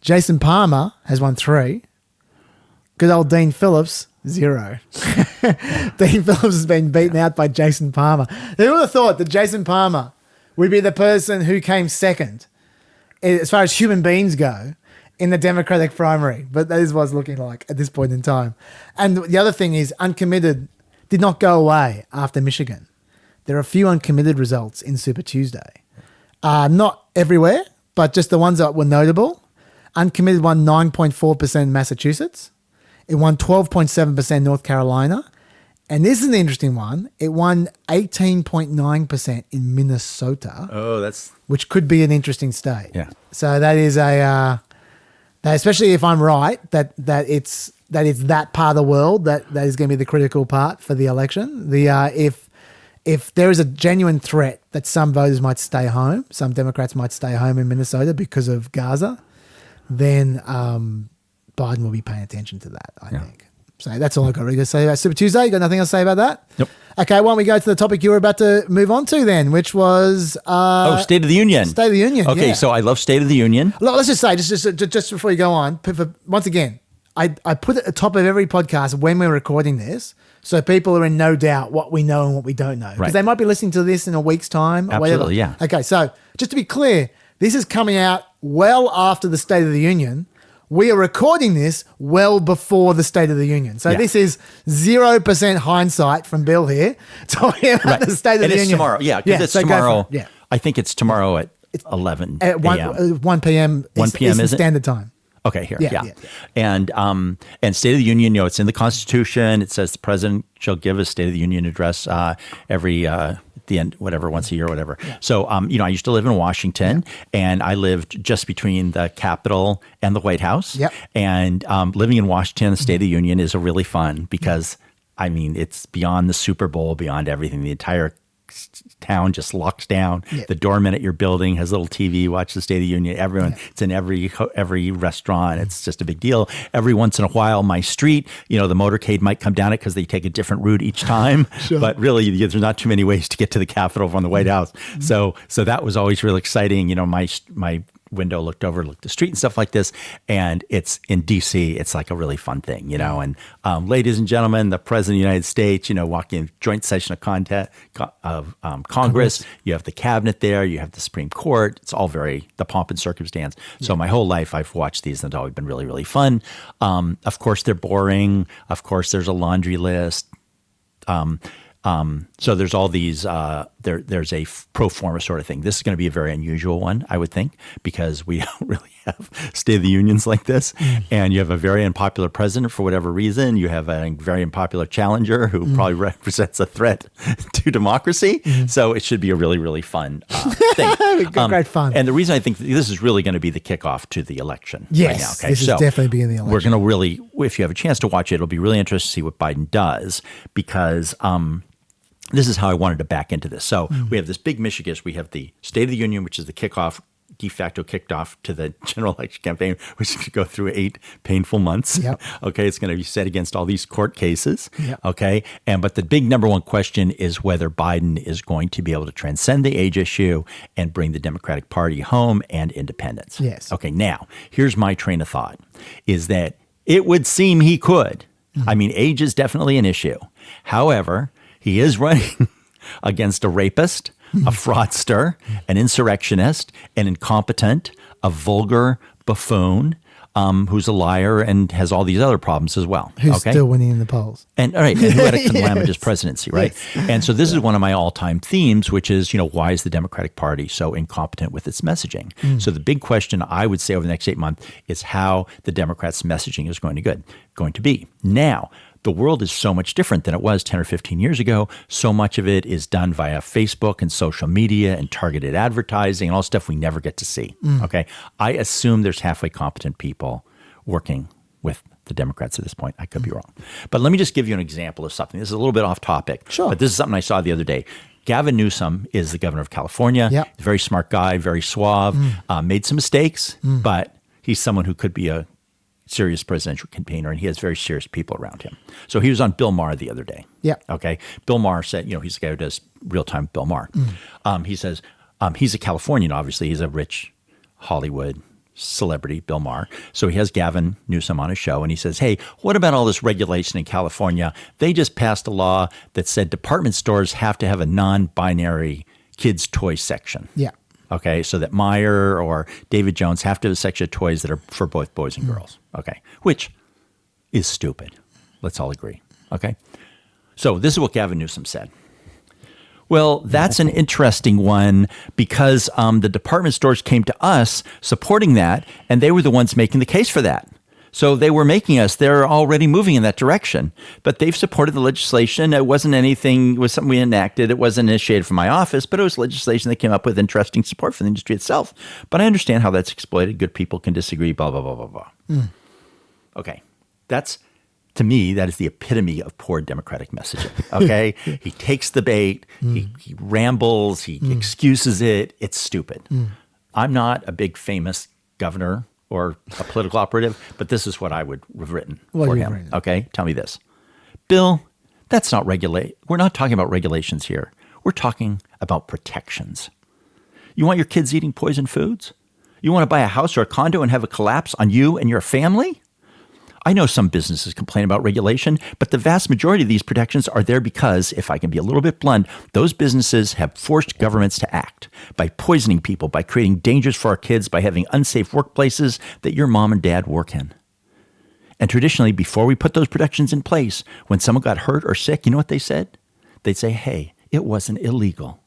Jason Palmer has won 3. Good old Dean Phillips, 0. Dean Phillips has been beaten out by Jason Palmer. Who would have thought that Jason Palmer would be the person who came second, as far as human beings go, in the Democratic primary? But that is what it's looking like at this point in time. And the other thing is, uncommitted did not go away after Michigan. There are a few uncommitted results in Super Tuesday. Not everywhere, but just the ones that were notable. Uncommitted won 9.4% in Massachusetts. It won 12.7% North Carolina And this is an interesting one. It won 18.9% in Minnesota. Oh, that's... Which could be an interesting state. Yeah. So that is that especially if I'm right, that it's that part of the world that is going to be the critical part for the election. If there is a genuine threat that some voters might stay home, some Democrats might stay home in Minnesota because of Gaza, then Biden will be paying attention to that, I think. So that's all I've got really to say about Super Tuesday. You got nothing else to say about that? Nope. Okay, why don't we go to the topic you were about to move on to then, which was... State of the Union. State of the Union, Okay, so I love State of the Union. Look, let's just say, just before you go on, once again, I put at the top of every podcast when we're recording this, so people are in no doubt what we know and what we don't know. Because they might be listening to this in a week's time or Absolutely, whatever. yeah. Okay, so just to be clear, this is coming out well after the State of the Union. We are recording this well before the State of the Union. So this is 0% hindsight from Bill here talking about the State of the Union. And it's tomorrow. Yeah, because it's so tomorrow. Yeah. I think it's tomorrow at 11 At 1 p.m. 1 p.m. is is it? standard time. Okay, here, Yeah. And State of the Union, it's in the Constitution. It says the president shall give a State of the Union address every the end, whatever, once a year, whatever. Yeah. So, I used to live in Washington, and I lived just between the Capitol and the White House. Yep. And living in Washington, the State of the Union is really fun because, it's beyond the Super Bowl, beyond everything. The entire town just locks down. Yeah. The doorman at your building has a little TV, watch the State of the Union. Everyone, it's in every restaurant. It's just a big deal. Every once in a while, my street, the motorcade might come down it because they take a different route each time. Sure. But really, there's not too many ways to get to the Capitol from the White House. So that was always really exciting. My window looked the street and stuff like this. And it's in DC. It's like a really fun thing, And ladies and gentlemen, the President of the United States, walking in joint session of Congress. You have the cabinet there. You have the Supreme Court. It's all the pomp and circumstance. Yeah. So my whole life, I've watched these, and it's always been really, really fun. Of course, they're boring. Of course, there's a laundry list. So there's all these, there's a pro forma sort of thing. This is going to be a very unusual one, I would think, because we don't really have State of the Unions like this. And you have a very unpopular president for whatever reason. You have a very unpopular challenger who probably represents a threat to democracy. So it should be a really, really fun thing. Great fun. And the reason I think this is really going to be the kickoff to the election. Yes, right now, okay? This is definitely beginning the election. We're going to really, if you have a chance to watch it, it'll be really interesting to see what Biden does because this is how I wanted to back into this. So we have this big Michigan. We have the State of the Union, which is the kickoff, de facto kicked off to the general election campaign, which could go through 8 painful months. Yep. Okay, it's going to be set against all these court cases. Yep. Okay, but the big number one question is whether Biden is going to be able to transcend the age issue and bring the Democratic Party home and independence. Yes. Okay, now here's my train of thought: is that it would seem he could. Age is definitely an issue. However, he is running against a rapist, a fraudster, an insurrectionist, an incompetent, a vulgar buffoon who's a liar and has all these other problems as well. Who's still winning in the polls. And who had a calamitous presidency, right? Yes. And so this is one of my all-time themes, which is, why is the Democratic Party so incompetent with its messaging? So the big question I would say over the next 8 months is how the Democrats' messaging is going to be. Now, the world is so much different than it was 10 or 15 years ago. So much of it is done via Facebook and social media and targeted advertising and all stuff we never get to see. Okay. I assume there's halfway competent people working with the Democrats at this point. I could be wrong. But let me just give you an example of something. This is a little bit off topic. Sure. But this is something I saw the other day. Gavin Newsom is the governor of California. Yep. Very smart guy, very suave, made some mistakes, but he's someone who could be a serious presidential campaigner, and he has very serious people around him. So he was on Bill Maher the other day. Yeah. Okay. Bill Maher said, he's the guy who does real-time Bill Maher. He says, he's a Californian, obviously. He's a rich Hollywood celebrity, Bill Maher. So he has Gavin Newsom on his show, and he says, hey, what about all this regulation in California? They just passed a law that said department stores have to have a non-binary kids' toy section. Yeah. Okay, so that Meyer or David Jones have to have a section of toys that are for both boys and girls. Okay, which is stupid. Let's all agree. Okay, so this is what Gavin Newsom said. Well, that's an interesting one because the department stores came to us supporting that, and they were the ones making the case for that. So they were making us, they're already moving in that direction, but they've supported the legislation. It wasn't anything, it was something we enacted. It wasn't initiated from my office, but it was legislation that came up with interesting support for the industry itself. But I understand how that's exploited. Good people can disagree, blah, blah, blah, blah, blah. Okay. That's, to me, that is the epitome of poor democratic messaging. Okay. He takes the bait, he rambles, he excuses it. It's stupid. I'm not a big famous governor or a political operative, but this is what I would have written for him. Okay, tell me this. Bill, that's not regulate. We're not talking about regulations here. We're talking about protections. You want your kids eating poison foods? You want to buy a house or a condo and have a collapse on you and your family? I know some businesses complain about regulation, but the vast majority of these protections are there because, if I can be a little bit blunt, those businesses have forced governments to act by poisoning people, by creating dangers for our kids, by having unsafe workplaces that your mom and dad work in. And traditionally, before we put those protections in place, when someone got hurt or sick, you know what they said? They'd say, hey, it wasn't illegal.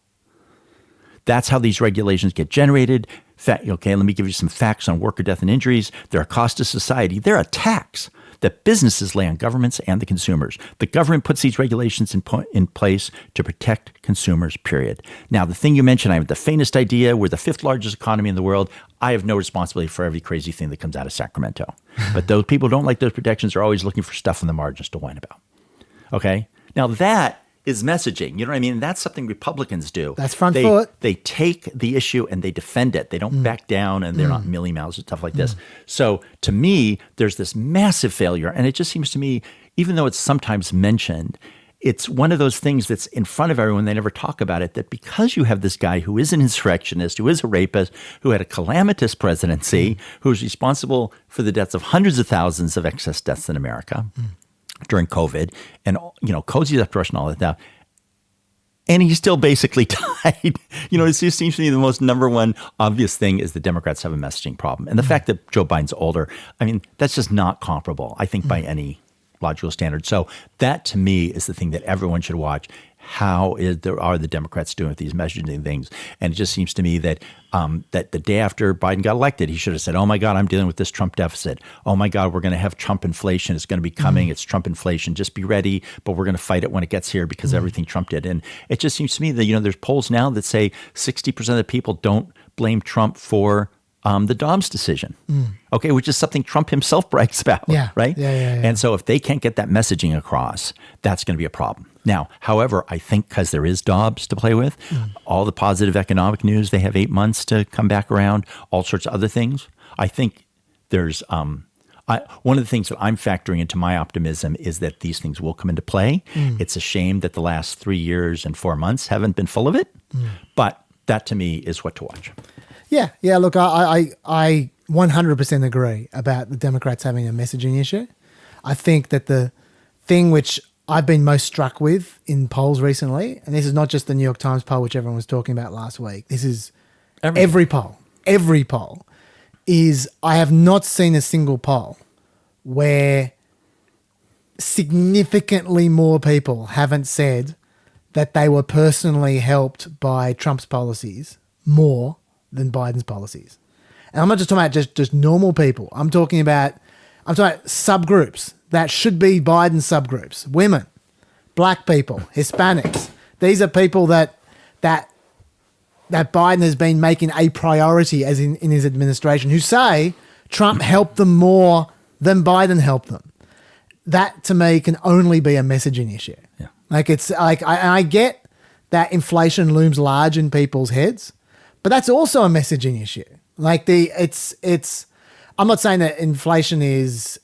That's how these regulations get generated. Okay, let me give you some facts on worker death and injuries. They're a cost to society. They're a tax that businesses lay on governments and the consumers. The government puts these regulations in place to protect consumers, period. Now, the thing you mentioned, I have the faintest idea. We're the 5th largest economy in the world. I have no responsibility for every crazy thing that comes out of Sacramento. But those people who don't like those protections are always looking for stuff in the margins to whine about. Okay? Now, that is messaging. You know what I mean? That's something Republicans do. That's front foot. They take the issue and they defend it. They don't back down, and they're not mealy-mouths and stuff like this. So to me, there's this massive failure. And it just seems to me, even though it's sometimes mentioned, it's one of those things that's in front of everyone. They never talk about it, that because you have this guy who is an insurrectionist, who is a rapist, who had a calamitous presidency, who's responsible for the deaths of hundreds of thousands of excess deaths in America during COVID, and, you know, cozies up to Russia and all that now. And he still basically died. You know, it just seems to me the most number one obvious thing is the Democrats have a messaging problem. And the fact that Joe Biden's older, I mean, that's just not comparable, I think, by any logical standard. So that, to me, is the thing that everyone should watch. How are the Democrats doing with these messaging things? And it just seems to me that that the day after Biden got elected, he should have said, oh, my God, I'm dealing with this Trump deficit. Oh, my God, we're going to have Trump inflation. It's going to be coming. It's Trump inflation. Just be ready. But we're going to fight it when it gets here because everything Trump did. And it just seems to me that, you know, there's polls now that say 60% of the people don't blame Trump for the Dobbs decision, okay, which is something Trump himself brags about, right? Yeah. And so if they can't get that messaging across, that's going to be a problem. Now, however, I think because there is Dobbs to play with, all the positive economic news, they have 8 months to come back around, all sorts of other things. I think there's one of the things that I'm factoring into my optimism is that these things will come into play. It's a shame that the last 3 years and 4 months haven't been full of it, but that to me is what to watch. Yeah. Look, I 100% agree about the Democrats having a messaging issue. I think that the thing which I've been most struck with in polls recently, and this is not just the New York Times poll, which everyone was talking about last week. This is every poll, is I have not seen a single poll where significantly more people haven't said that they were personally helped by Trump's policies more than Biden's policies. And I'm not just talking about just normal people. I'm talking about subgroups that should be Biden subgroups. Women, black people, Hispanics. These are people that Biden has been making a priority as in his administration, who say Trump helped them more than Biden helped them. That to me can only be a messaging issue. Yeah. Like it's like I get that inflation looms large in people's heads, but that's also a messaging issue. Like it's I'm not saying that inflation is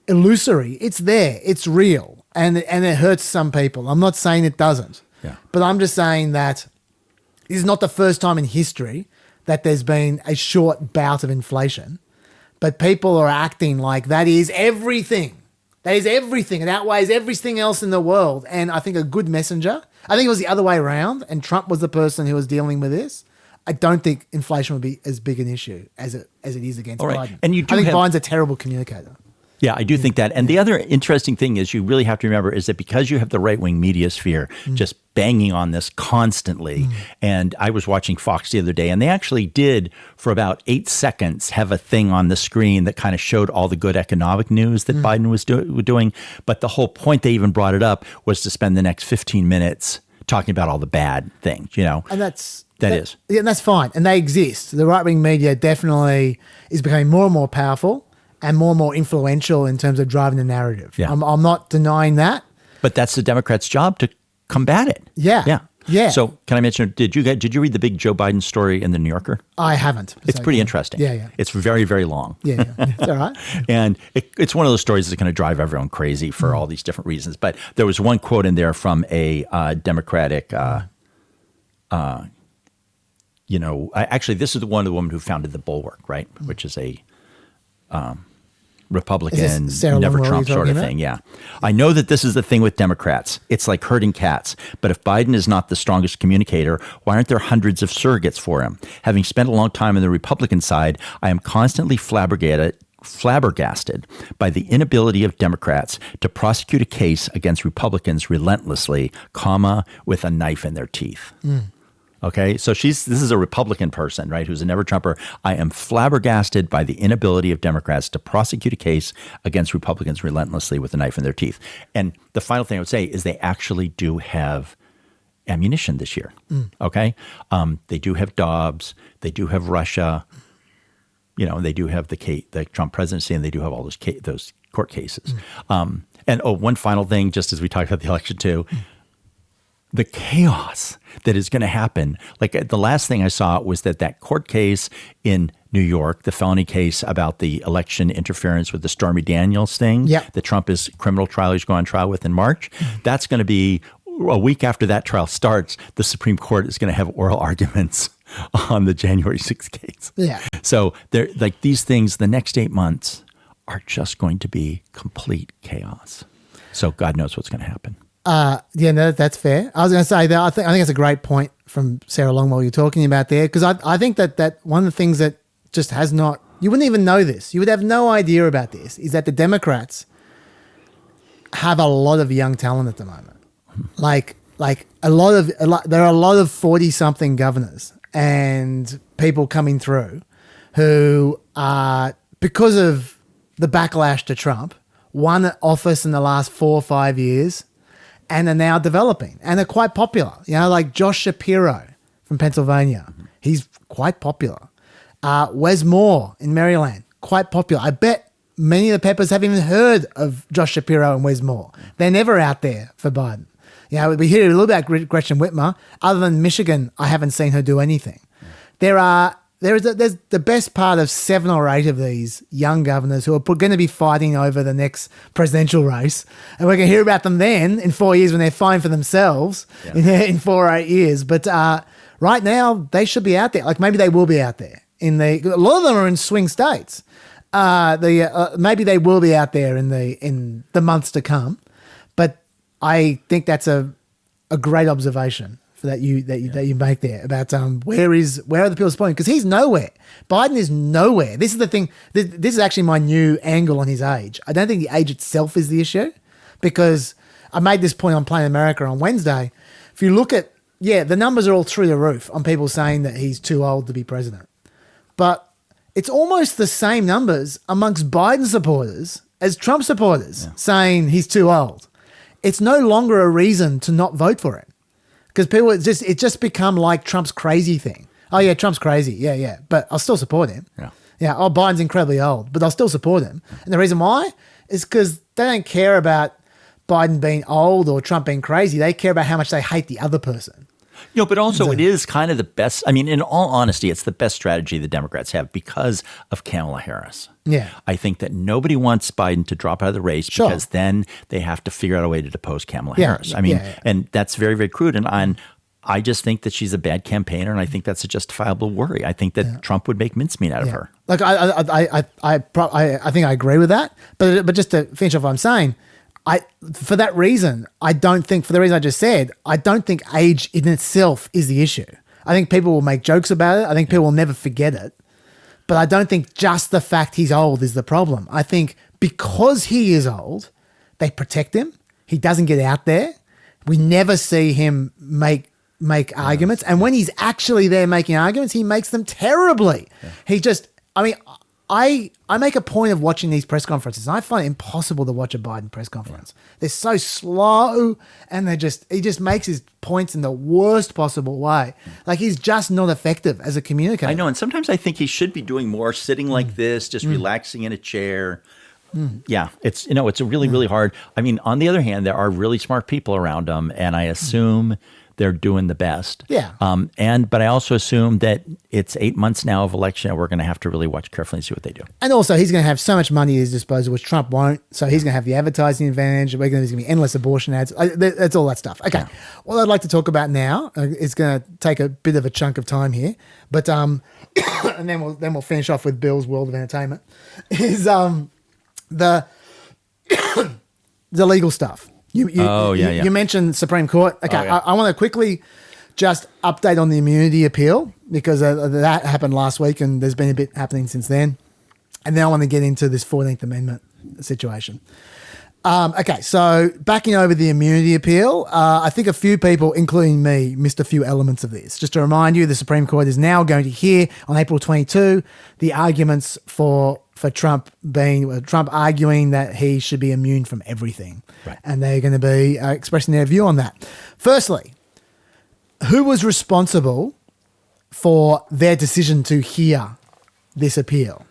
illusory. It's there. It's real. And it hurts some people. I'm not saying it doesn't. Yeah. But I'm just saying that this is not the first time in history that there's been a short bout of inflation. But people are acting like that is everything. That is everything. It outweighs everything else in the world. And I think a good messenger, I think it was the other way around, and Trump was the person who was dealing with this. I don't think inflation would be as big an issue as it is against Biden. And you do I think Biden's a terrible communicator. Yeah, I do think that. And the other interesting thing is you really have to remember is that because you have the right-wing media sphere just banging on this constantly, and I was watching Fox the other day, and they actually did, for about 8 seconds, have a thing on the screen that kind of showed all the good economic news that Biden was doing. But the whole point they even brought it up was to spend the next 15 minutes talking about all the bad things, And that is. Yeah, and that's fine. And they exist. The right-wing media definitely is becoming more and more powerful and more influential in terms of driving the narrative. Yeah. I'm not denying that. But that's the Democrats' job to combat it. Yeah. Yeah. So can I mention, did you read the big Joe Biden story in the New Yorker? I haven't. It's pretty interesting. Yeah. It's very, very long. Yeah. It's all right. And it's one of those stories that's going to drive everyone crazy for all these different reasons. But there was one quote in there from a Democratic, actually, this is the woman who founded the Bulwark, right? Which is a Republican, never Trump sort of thing. Yeah. I know that this is the thing with Democrats. It's like herding cats. But if Biden is not the strongest communicator, why aren't there hundreds of surrogates for him? Having spent a long time on the Republican side, I am constantly flabbergasted by the inability of Democrats to prosecute a case against Republicans relentlessly, with a knife in their teeth. Okay, so this is a Republican person, right, who's a never-Trumper. I am flabbergasted by the inability of Democrats to prosecute a case against Republicans relentlessly with a knife in their teeth. And the final thing I would say is they actually do have ammunition this year, okay? They do have Dobbs. They do have Russia. They do have the Trump presidency, and they do have all those court cases. And one final thing, just as we talked about the election too, the chaos that is going to happen. Like the last thing I saw was that court case in New York, the felony case about the election interference with the Stormy Daniels thing, the Trump criminal trial he's going on trial with in March. That's going to be a week after that trial starts. The Supreme Court is going to have oral arguments on the January 6th case. Yeah. So they're like these things, the next 8 months are just going to be complete chaos. So God knows what's going to happen. That's fair. I was going to say that I think it's a great point from Sarah Longwell you're talking about there, because I think that one of the things that just has not, you wouldn't even know this, you would have no idea about this, is that the Democrats have a lot of young talent at the moment. Like there are a lot of 40-something governors and people coming through who are, because of the backlash to Trump, won office in the last 4 or 5 years and are now developing and are quite popular. Like Josh Shapiro from Pennsylvania. He's quite popular. Wes Moore in Maryland, quite popular. I bet many of the Peppers haven't even heard of Josh Shapiro and Wes Moore. They're never out there for Biden. We hear a little about Gretchen Whitmer. Other than Michigan, I haven't seen her do anything. There's the best part of 7 or 8 of these young governors who are going to be fighting over the next presidential race. And we're going to hear about them then in 4 years when they're fine for themselves in 4 or 8 years. But right now, they should be out there. Like maybe they will be out there. A lot of them are in swing states. Maybe they will be out there in the months to come. But I think that's a great observation that you make there about where are the people's point, because he's nowhere. Biden is nowhere. This is the thing. This is actually my new angle on his age. I don't think the age itself is the issue, because I made this point on Planet America on Wednesday. If you look at the numbers are all through the roof on people saying that he's too old to be president, but it's almost the same numbers amongst Biden supporters as Trump supporters saying he's too old. It's no longer a reason to not vote for him. Because people, it's just become like Trump's crazy thing. Oh, yeah, Trump's crazy. Yeah. But I'll still support him. Yeah. Oh, Biden's incredibly old, but I'll still support him. And the reason why is because they don't care about Biden being old or Trump being crazy. They care about how much they hate the other person. But also it is kind of the best. I mean, in all honesty, it's the best strategy the Democrats have because of Kamala Harris. Yeah. I think that nobody wants Biden to drop out of the race because then they have to figure out a way to depose Kamala Harris. I mean, and that's very, very crude. And I just think that she's a bad campaigner, and I think that's a justifiable worry. I think that Trump would make mincemeat out of her. Like I think I agree with that. But just to finish off what I'm saying, for that reason, I don't think, for the reason I just said, I don't think age in itself is the issue. I think people will make jokes about it. I think people will never forget it. But I don't think just the fact he's old is the problem. I think because he is old, they protect him. He doesn't get out there. We never see him make arguments. And when he's actually there making arguments, he makes them terribly. Yeah. He just, I mean, I make a point of watching these press conferences, and I find it impossible to watch a Biden press conference. Yeah. They're so slow, and he just makes his points in the worst possible way. Like, he's just not effective as a communicator. I know, and sometimes I think he should be doing more, sitting like this, just relaxing in a chair. Yeah, it's it's a really, really hard. I mean, on the other hand, there are really smart people around him, and I assume they're doing the best. Yeah. But I also assume that it's 8 months now of election, and we're going to have to really watch carefully and see what they do. And also, he's going to have so much money at his disposal, which Trump won't. So he's going to have the advertising advantage. There's going to be endless abortion ads. That's all that stuff. Okay. Yeah. What I'd like to talk about now is going to take a bit of a chunk of time here, but and then we'll finish off with Bill's World of Entertainment. Is the legal stuff. You mentioned Supreme Court. Okay, I want to quickly just update on the immunity appeal, because that happened last week and there's been a bit happening since then. And then I want to get into this 14th Amendment situation. Okay, so backing over the immunity appeal, I think a few people, including me, missed a few elements of this. Just to remind you, the Supreme Court is now going to hear on April 22 the arguments for Trump arguing that he should be immune from everything. Right. And they're going to be expressing their view on that. Firstly, who was responsible for their decision to hear this appeal?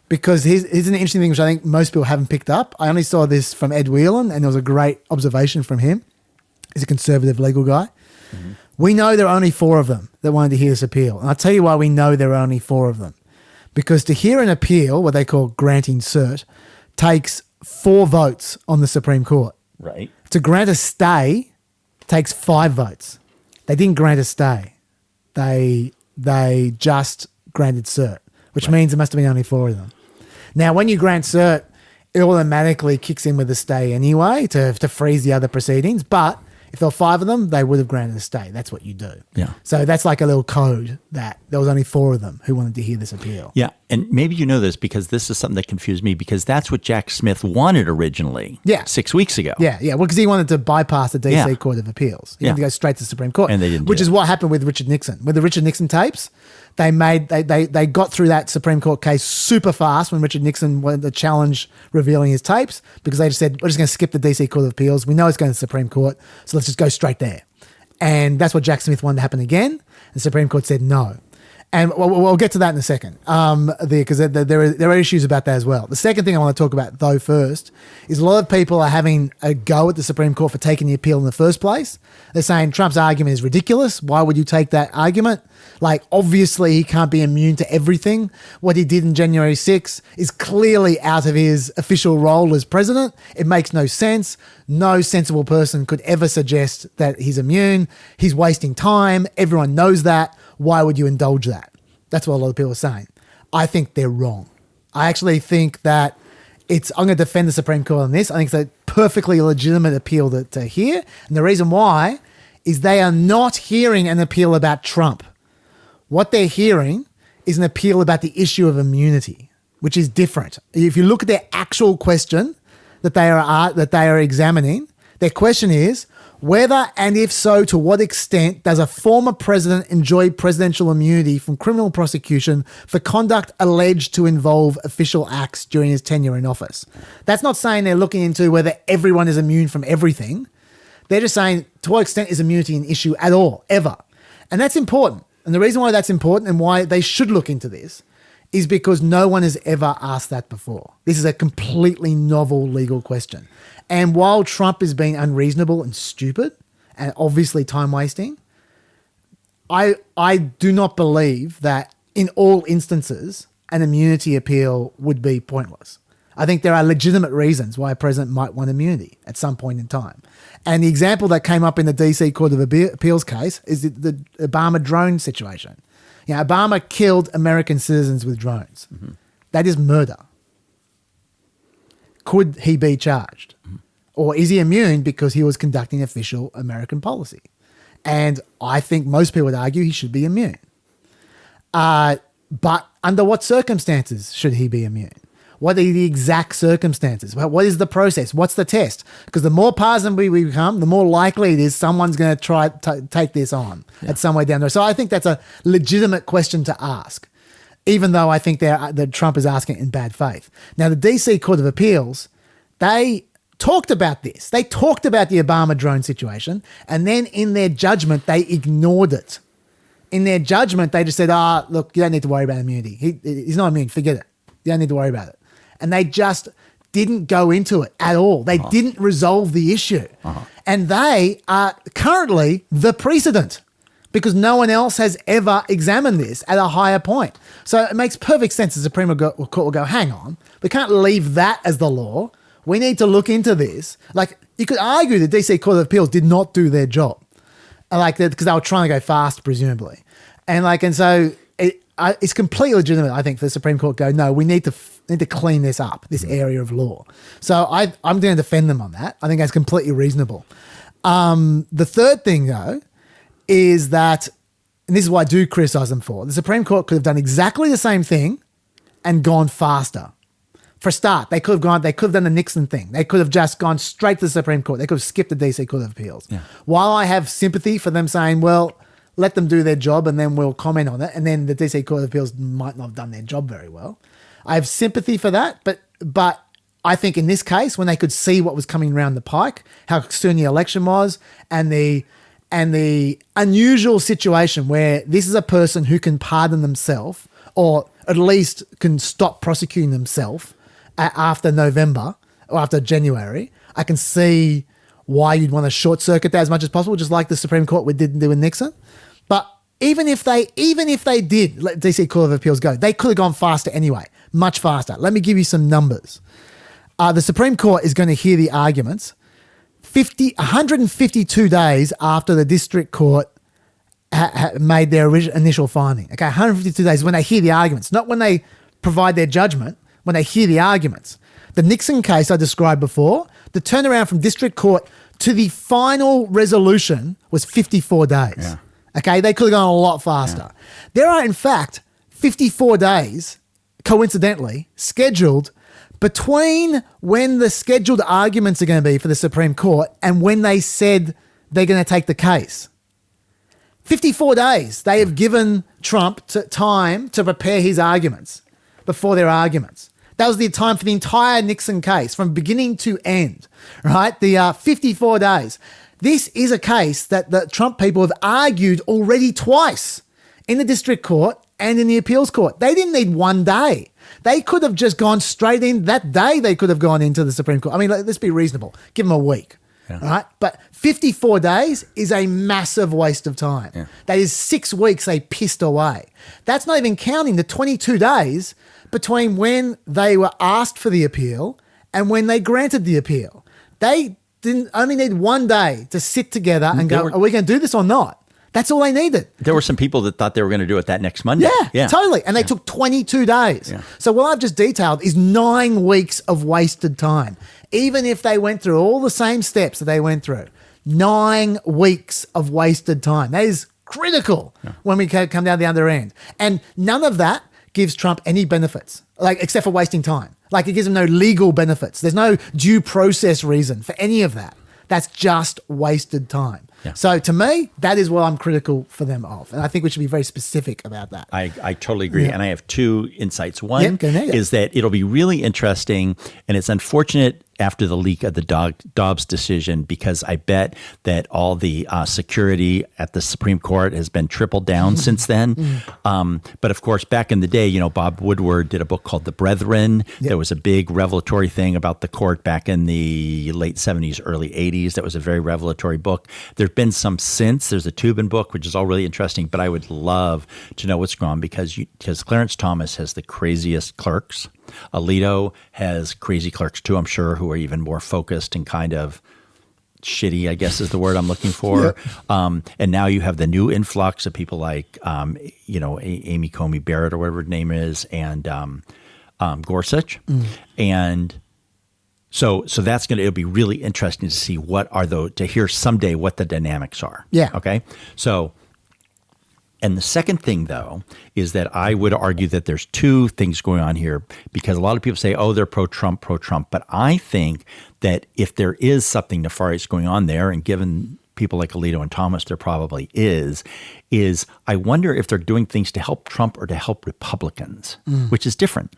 Because here's an interesting thing which I think most people haven't picked up. I only saw this from Ed Whelan, and there was a great observation from him. He's a conservative legal guy. Mm-hmm. We know there are only 4 of them that wanted to hear this appeal. And I'll tell you why we know there are only 4 of them. Because to hear an appeal, what they call granting cert, takes 4 votes on the Supreme Court. Right. To grant a stay takes 5 votes. They didn't grant a stay. They just granted cert, which means there must have been only 4 of them. Now, when you grant cert, it automatically kicks in with a stay anyway to freeze the other proceedings. But if there were 5 of them, they would have granted a stay. That's what you do. Yeah. So that's like a little code that there was only 4 of them who wanted to hear this appeal. Yeah. And maybe you know this because this is something that confused me, because that's what Jack Smith wanted originally 6 weeks ago. Yeah. Well, because he wanted to bypass the DC Court of Appeals. He wanted to go straight to the Supreme Court. And they didn't. Which is what happened with Richard Nixon. With the Richard Nixon tapes, they got through that Supreme Court case super fast when Richard Nixon wanted to challenge revealing his tapes, because they just said, we're just going to skip the DC Court of Appeals. We know it's going to the Supreme Court, so let's just go straight there. And that's what Jack Smith wanted to happen again. The Supreme Court said no. And we'll get to that in a second, because there are issues about that as well. The second thing I want to talk about, though, first, is a lot of people are having a go at the Supreme Court for taking the appeal in the first place. They're saying Trump's argument is ridiculous. Why would you take that argument? Like, obviously, he can't be immune to everything. What he did in January 6 is clearly out of his official role as president. It makes no sense. No sensible person could ever suggest that he's immune. He's wasting time. Everyone knows that. Why would you indulge that? That's what a lot of people are saying. I think they're wrong. I actually think that I'm going to defend the Supreme Court on this. I think it's a perfectly legitimate appeal to hear. And the reason why is they are not hearing an appeal about Trump. What they're hearing is an appeal about the issue of immunity, which is different. If you look at their actual question that they are examining, their question is, whether and if so, to what extent does a former president enjoy presidential immunity from criminal prosecution for conduct alleged to involve official acts during his tenure in office? That's not saying they're looking into whether everyone is immune from everything. They're just saying, to what extent is immunity an issue at all, ever? And that's important. And the reason why that's important and why they should look into this is because no one has ever asked that before. This is a completely novel legal question. And while Trump is being unreasonable and stupid and obviously time-wasting, I do not believe that in all instances an immunity appeal would be pointless. I think there are legitimate reasons why a president might want immunity at some point in time. And the example that came up in the DC Court of Appeals case is the Obama drone situation. You know, Obama killed American citizens with drones. Mm-hmm. That is murder. Could he be charged? Mm-hmm. Or is he immune because he was conducting official American policy? And I think most people would argue he should be immune. But under what circumstances should he be immune? What are the exact circumstances? What is the process? What's the test? Because the more partisan we become, the more likely it is someone's going to try to take this on at somewhere down there. So I think that's a legitimate question to ask, even though I think that Trump is asking it in bad faith. Now, the DC Court of Appeals, they talked about this. They talked about the Obama drone situation, and then in their judgment, they ignored it. In their judgment, they just said, look, you don't need to worry about immunity. He's not immune. Forget it. You don't need to worry about it. And they just didn't go into it at all. They didn't resolve the issue. And they are currently the precedent because no one else has ever examined this at a higher point. So it makes perfect sense the Supreme Court will go, hang on, we can't leave that as the law. We need to look into this. Like, you could argue the DC Court of Appeals did not do their job. Like, because they were trying to go fast, presumably. And so it's completely legitimate, I think, for the Supreme Court to go, no, we need to clean this up, this area of law. So I'm going to defend them on that. I think that's completely reasonable. The third thing, though, is that, and this is what I do criticize them for, the Supreme Court could have done exactly the same thing and gone faster. For a start, they could have done the Nixon thing. They could have just gone straight to the Supreme Court. They could have skipped the DC Court of Appeals. Yeah. While I have sympathy for them saying, well, let them do their job and then we'll comment on it, and then the DC Court of Appeals might not have done their job very well. I have sympathy for that, but I think in this case, when they could see what was coming around the pike, how soon the election was, and the unusual situation where this is a person who can pardon themselves or at least can stop prosecuting themselves after November or after January, I can see why you'd want to short circuit that as much as possible, just like the Supreme Court didn't do with Nixon. But even if they did let DC Court of Appeals go, they could have gone faster anyway, much faster. Let me give you some numbers. The Supreme Court is going to hear the arguments 152 days after the district court made their initial finding. Okay, 152 days when they hear the arguments, not when they provide their judgment, when they hear the arguments. The Nixon case I described before, the turnaround from district court to the final resolution was 54 days. Yeah. Okay, they could have gone a lot faster. Yeah. There are, in fact, 54 days, coincidentally, scheduled between when the scheduled arguments are going to be for the Supreme Court and when they said they're going to take the case. 54 days. They have given Trump time to prepare his arguments before their arguments. That was the time for the entire Nixon case from beginning to end, right? The 54 days. This is a case that the Trump people have argued already twice in the district court and in the appeals court. They didn't need one day. They could have just gone straight in that day. They could have gone into the Supreme Court. I mean, let's be reasonable. Give them a week, right? But 54 days is a massive waste of time. Yeah. That is 6 weeks they pissed away. That's not even counting the 22 days between when they were asked for the appeal and when they granted the appeal. They didn't only need 1 day to sit together and go, are we going to do this or not? That's all they needed. There were some people that thought they were going to do it that next Monday. Yeah. Totally. And they took 22 days. Yeah. So what I've just detailed is 9 weeks of wasted time. Even if they went through all the same steps that they went through, 9 weeks of wasted time. That is critical when we come down the other end. And none of that gives Trump any benefits, like except for wasting time. Like it gives him no legal benefits. There's no due process reason for any of that. That's just wasted time. Yeah. So to me, that is what I'm critical for them of. And I think we should be very specific about that. I totally agree. Yeah. And I have 2 insights. One is that it'll be really interesting, and it's unfortunate after the leak of the Dobbs decision, because I bet that all the security at the Supreme Court has been tripled down since then. But of course, back in the day, Bob Woodward did a book called The Brethren. Yep. There was a big revelatory thing about the court back in the late 70s, early 80s. That was a very revelatory book. There's been some since. There's a Tubin book, which is all really interesting, but I would love to know what's going on because Clarence Thomas has the craziest clerks. Alito has crazy clerks too, I'm sure, who are even more focused and kind of shitty, I guess is the word I'm looking for. And now you have the new influx of people like, Amy Coney Barrett or whatever her name is, and Gorsuch. And so that's it'll be really interesting to see to hear someday what the dynamics are. Yeah. Okay. So, And the second thing, though, is that I would argue that there's two things going on here, because a lot of people say, oh, they're pro-Trump. But I think that if there is something nefarious going on there, and given people like Alito and Thomas, there probably is I wonder if they're doing things to help Trump or to help Republicans, which is different.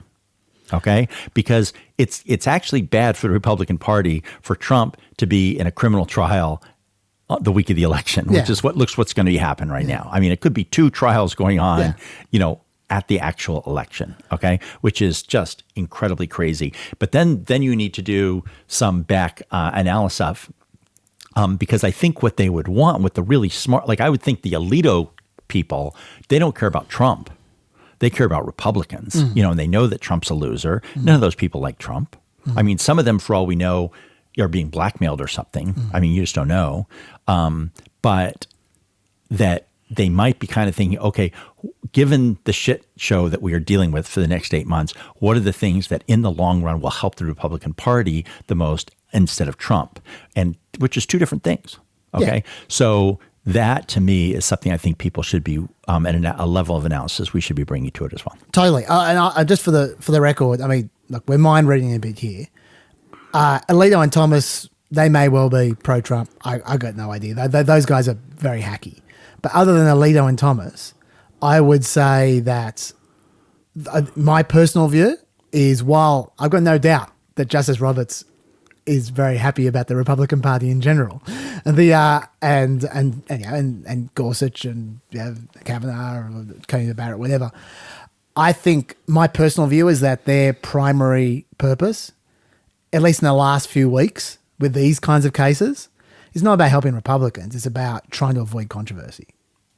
Okay, because it's actually bad for the Republican Party for Trump to be in a criminal trial the week of the election, which is what's going to happen right now. I mean, it could be two trials going on, at the actual election. Okay, which is just incredibly crazy. But then you need to do some back analysis, because I think what they would want with the really smart, like I would think the Alito people, they don't care about Trump. They care about Republicans, and they know that Trump's a loser. None of those people like Trump. I mean, some of them, for all we know, are being blackmailed or something. I mean, you just don't know. But that they might be kind of thinking, okay, given the shit show that we are dealing with for the next 8 months, what are the things that in the long run will help the Republican Party the most instead of Trump? And which is two different things. Okay. Yeah. So that, to me, is something I think people should be at a level of analysis we should be bringing to it as well. Totally. And just for the record, I mean, look, we're mind reading a bit here. Alito and Thomas, they may well be pro-Trump. I got no idea. Those guys are very hacky. But other than Alito and Thomas, I would say that my personal view is, while I've got no doubt that Justice Roberts is very happy about the Republican Party in general, and Gorsuch and Kavanaugh or Coney Barrett, whatever. I think my personal view is that their primary purpose, at least in the last few weeks with these kinds of cases, is not about helping Republicans. It's about trying to avoid controversy.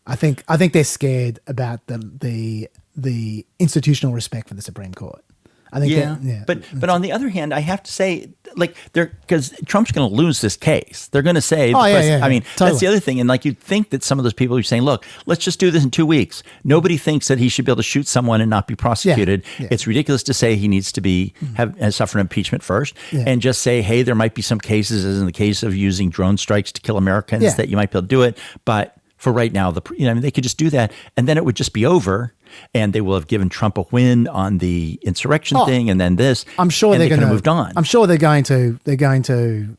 I think they're scared about the institutional respect for the Supreme Court. I think but on the other hand, I have to say, like, because Trump's going to lose this case. They're going to say, I mean, totally. That's the other thing. And like, you'd think that some of those people are saying, look, let's just do this in 2 weeks. Nobody thinks that he should be able to shoot someone and not be prosecuted. Yeah. It's ridiculous to say he needs to be have suffered impeachment first, and just say, hey, there might be some cases, as in the case of using drone strikes to kill Americans, that you might be able to do it. But for right now, they could just do that, and then it would just be over. And they will have given Trump a win on the insurrection thing, and then this. I'm sure they're going to moved on. I'm sure they're going to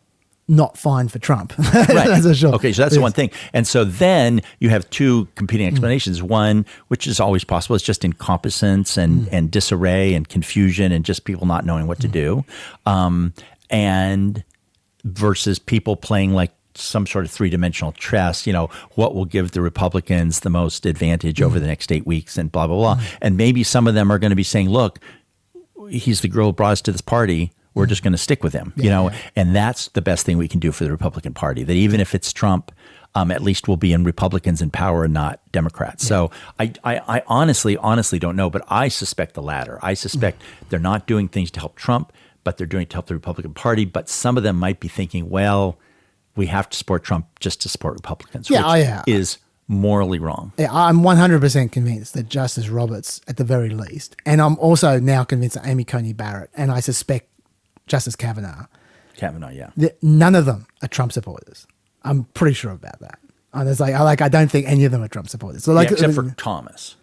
not fine for Trump. Right. That's for sure. Okay, so that's the one thing. And so then you have two competing explanations. One, which is always possible, is just incompetence and disarray and confusion and just people not knowing what to do, and versus people playing like some sort of three-dimensional chess, what will give the Republicans the most advantage over the next 8 weeks and blah, blah, blah. And maybe some of them are going to be saying, look, he's the girl who brought us to this party. We're just going to stick with him, and that's the best thing we can do for the Republican Party, that even if it's Trump, at least we'll be in Republicans in power and not Democrats. So I honestly don't know, but I suspect the latter. I suspect they're not doing things to help Trump, but they're doing it to help the Republican Party. But some of them might be thinking, well, we have to support Trump just to support Republicans, which is morally wrong. Yeah, I'm 100% convinced that Justice Roberts, at the very least, and I'm also now convinced that Amy Coney Barrett, and I suspect Justice Kavanaugh, none of them are Trump supporters. I'm pretty sure about that. And it's I don't think any of them are Trump supporters. So except for Thomas.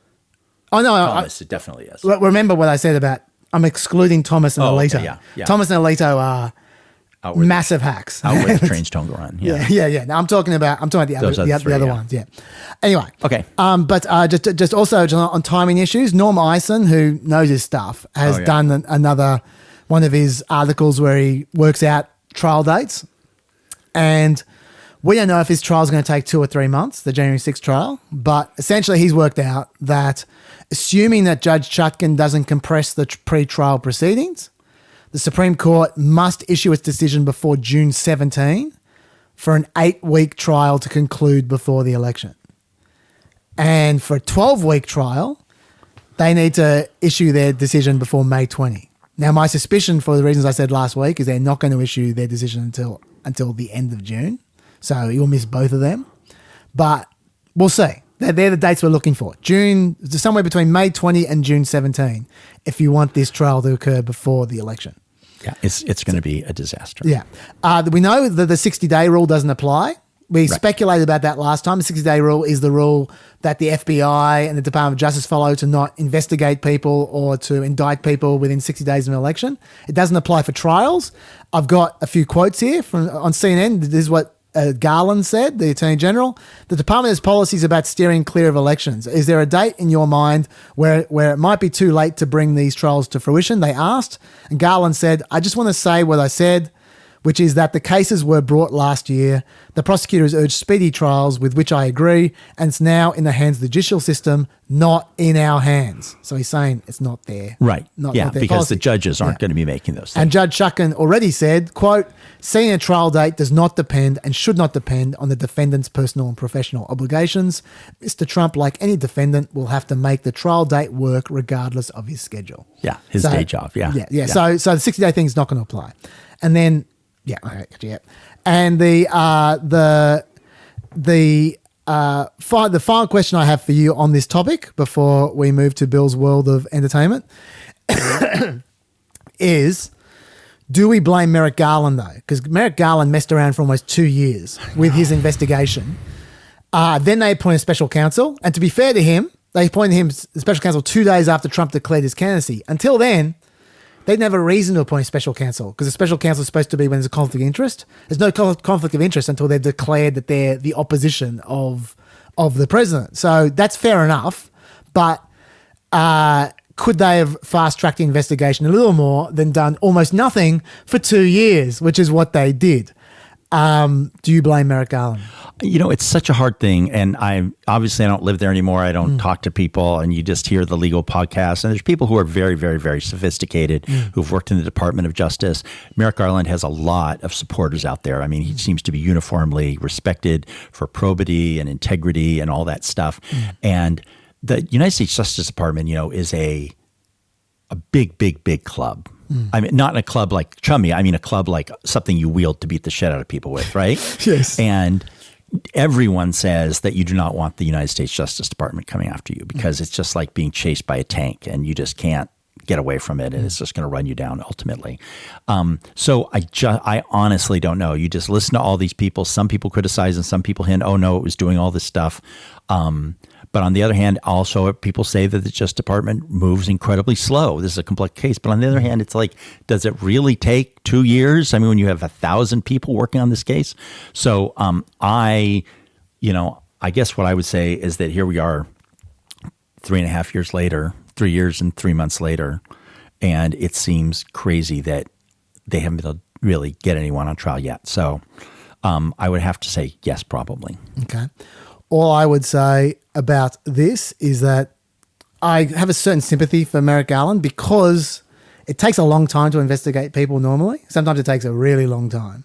Oh no, Thomas, it definitely is. Remember what I said about I'm excluding Thomas and Alito. Yeah. Thomas and Alito are massive hacks. Out where the trains don't go on. Yeah. No, I'm talking about the other ones. Yeah. Anyway. Okay. But just also on timing issues, Norm Eisen, who knows his stuff, has done another one of his articles where he works out trial dates, and we don't know if his trial is going to take 2 or 3 months, the January 6th trial. But essentially, he's worked out that, assuming that Judge Chutkan doesn't compress the pre-trial proceedings, the Supreme Court must issue its decision before June 17 for an 8-week trial to conclude before the election. And for a 12-week trial, they need to issue their decision before May 20. Now, my suspicion, for the reasons I said last week, is they're not going to issue their decision until the end of June. So you'll miss both of them. But we'll see. They're the dates we're looking for. June, somewhere between May 20 and June 17, if you want this trial to occur before the election. Yeah, it's going to be a disaster. Yeah. We know that the 60-day rule doesn't apply We speculated about that last time. The 60-day rule is the rule that the FBI and the Department of Justice follow to not investigate people or to indict people within 60 days of an election. It doesn't apply for trials. I've got a few quotes here on CNN. This is what Garland said, the Attorney General. The department has policies about steering clear of elections. Is there a date in your mind where it might be too late to bring these trials to fruition? They asked. And Garland said, I just want to say what I said, which is that the cases were brought last year. The prosecutors urged speedy trials, with which I agree, and it's now in the hands of the judicial system, not in our hands. So he's saying it's not there. Right. Not because policy. the judges aren't going to be making those things. And Judge Shucken already said, quote, setting a trial date does not depend and should not depend on the defendant's personal and professional obligations. Mr. Trump, like any defendant, will have to make the trial date work regardless of his schedule. Yeah, his day job. Yeah. So the 60-day thing is not going to apply. And then, and the final question I have for you on this topic before we move to Bill's world of entertainment is, do we blame Merrick Garland though? Because Merrick Garland messed around for almost 2 years with his investigation. Then they appointed a special counsel, and to be fair to him, they appointed him the special counsel 2 days after Trump declared his candidacy. Until then, they'd never reason to appoint a special counsel, because a special counsel is supposed to be when there's a conflict of interest. There's no conflict of interest until they've declared that they're the opposition of the president. So that's fair enough, but could they have fast-tracked the investigation a little more than done almost nothing for 2 years, which is what they did? Do you blame Merrick Garland? It's such a hard thing, and I don't live there anymore. I don't talk to people, and you just hear the legal podcasts, and there's people who are very, very, very sophisticated who've worked in the Department of Justice. Merrick Garland has a lot of supporters out there. I mean, he seems to be uniformly respected for probity and integrity and all that stuff. And the United States Justice Department, is a big, big, big club. I mean, not a club like Chummy. I mean, a club like something you wield to beat the shit out of people with, right? Yes. And everyone says that you do not want the United States Justice Department coming after you because it's just like being chased by a tank and you just can't get away from it, and it's just going to run you down ultimately. So I honestly don't know. You just listen to all these people. Some people criticize and some people hint, oh no, it was doing all this stuff. But on the other hand, also people say that the Justice Department moves incredibly slow. This is a complex case. But on the other hand, it's like, does it really take 2 years? I mean, when you have 1,000 people working on this case. So I guess what I would say is that here we are 3.5 years later, 3 years and 3 months later, and it seems crazy that they haven't been able to really get anyone on trial yet. So I would have to say yes, probably. Okay. All I would say about this is that I have a certain sympathy for Merrick Garland because it takes a long time to investigate people normally. Sometimes it takes a really long time.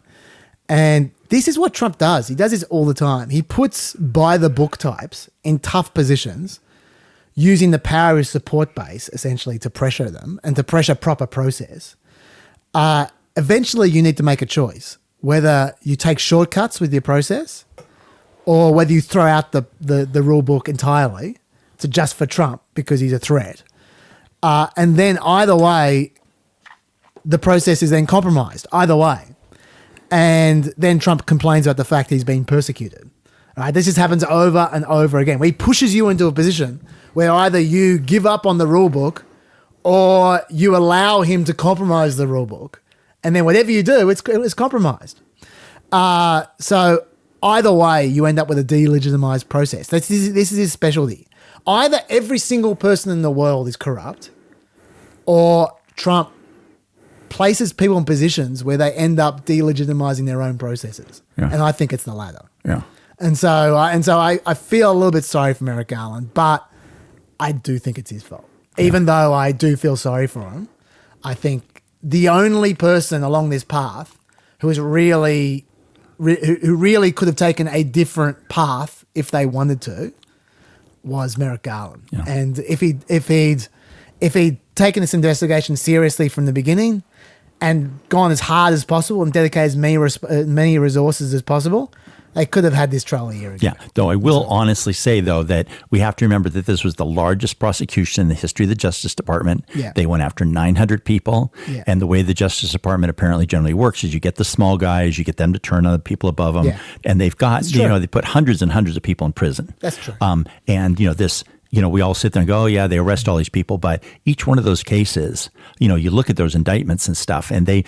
And this is what Trump does. He does this all the time. He puts by-the-book types in tough positions using the power of his support base, essentially, to pressure them and to pressure proper process. Eventually, you need to make a choice, whether you take shortcuts with your process or whether you throw out the rule book entirely to just for Trump because he's a threat. And then either way, the process is then compromised, either way. And then Trump complains about the fact he's being persecuted. Right? This just happens over and over again. Where he pushes you into a position where either you give up on the rule book or you allow him to compromise the rule book. And then whatever you do, it's compromised. So either way, you end up with a delegitimized process. This is his specialty. Either every single person in the world is corrupt or Trump places people in positions where they end up delegitimizing their own processes. Yeah. And I think it's the latter. Yeah. And so I feel a little bit sorry for Merrick Garland, but I do think it's his fault. Yeah. Even though I do feel sorry for him, I think the only person along this path who really could have taken a different path if they wanted to was Merrick Garland. Yeah. And if he'd taken this investigation seriously from the beginning and gone as hard as possible and dedicated as many resources as possible, They could have had this trial a year ago. Yeah, though I will honestly say, though, that we have to remember that this was the largest prosecution in the history of the Justice Department. Yeah. They went after 900 people. Yeah. And the way the Justice Department apparently generally works is you get the small guys, you get them to turn on the people above them. Yeah. And they've got, they put hundreds and hundreds of people in prison. That's true. And, we all sit there and go, oh, yeah, they arrest all these people. But each one of those cases, you look at those indictments and stuff, and they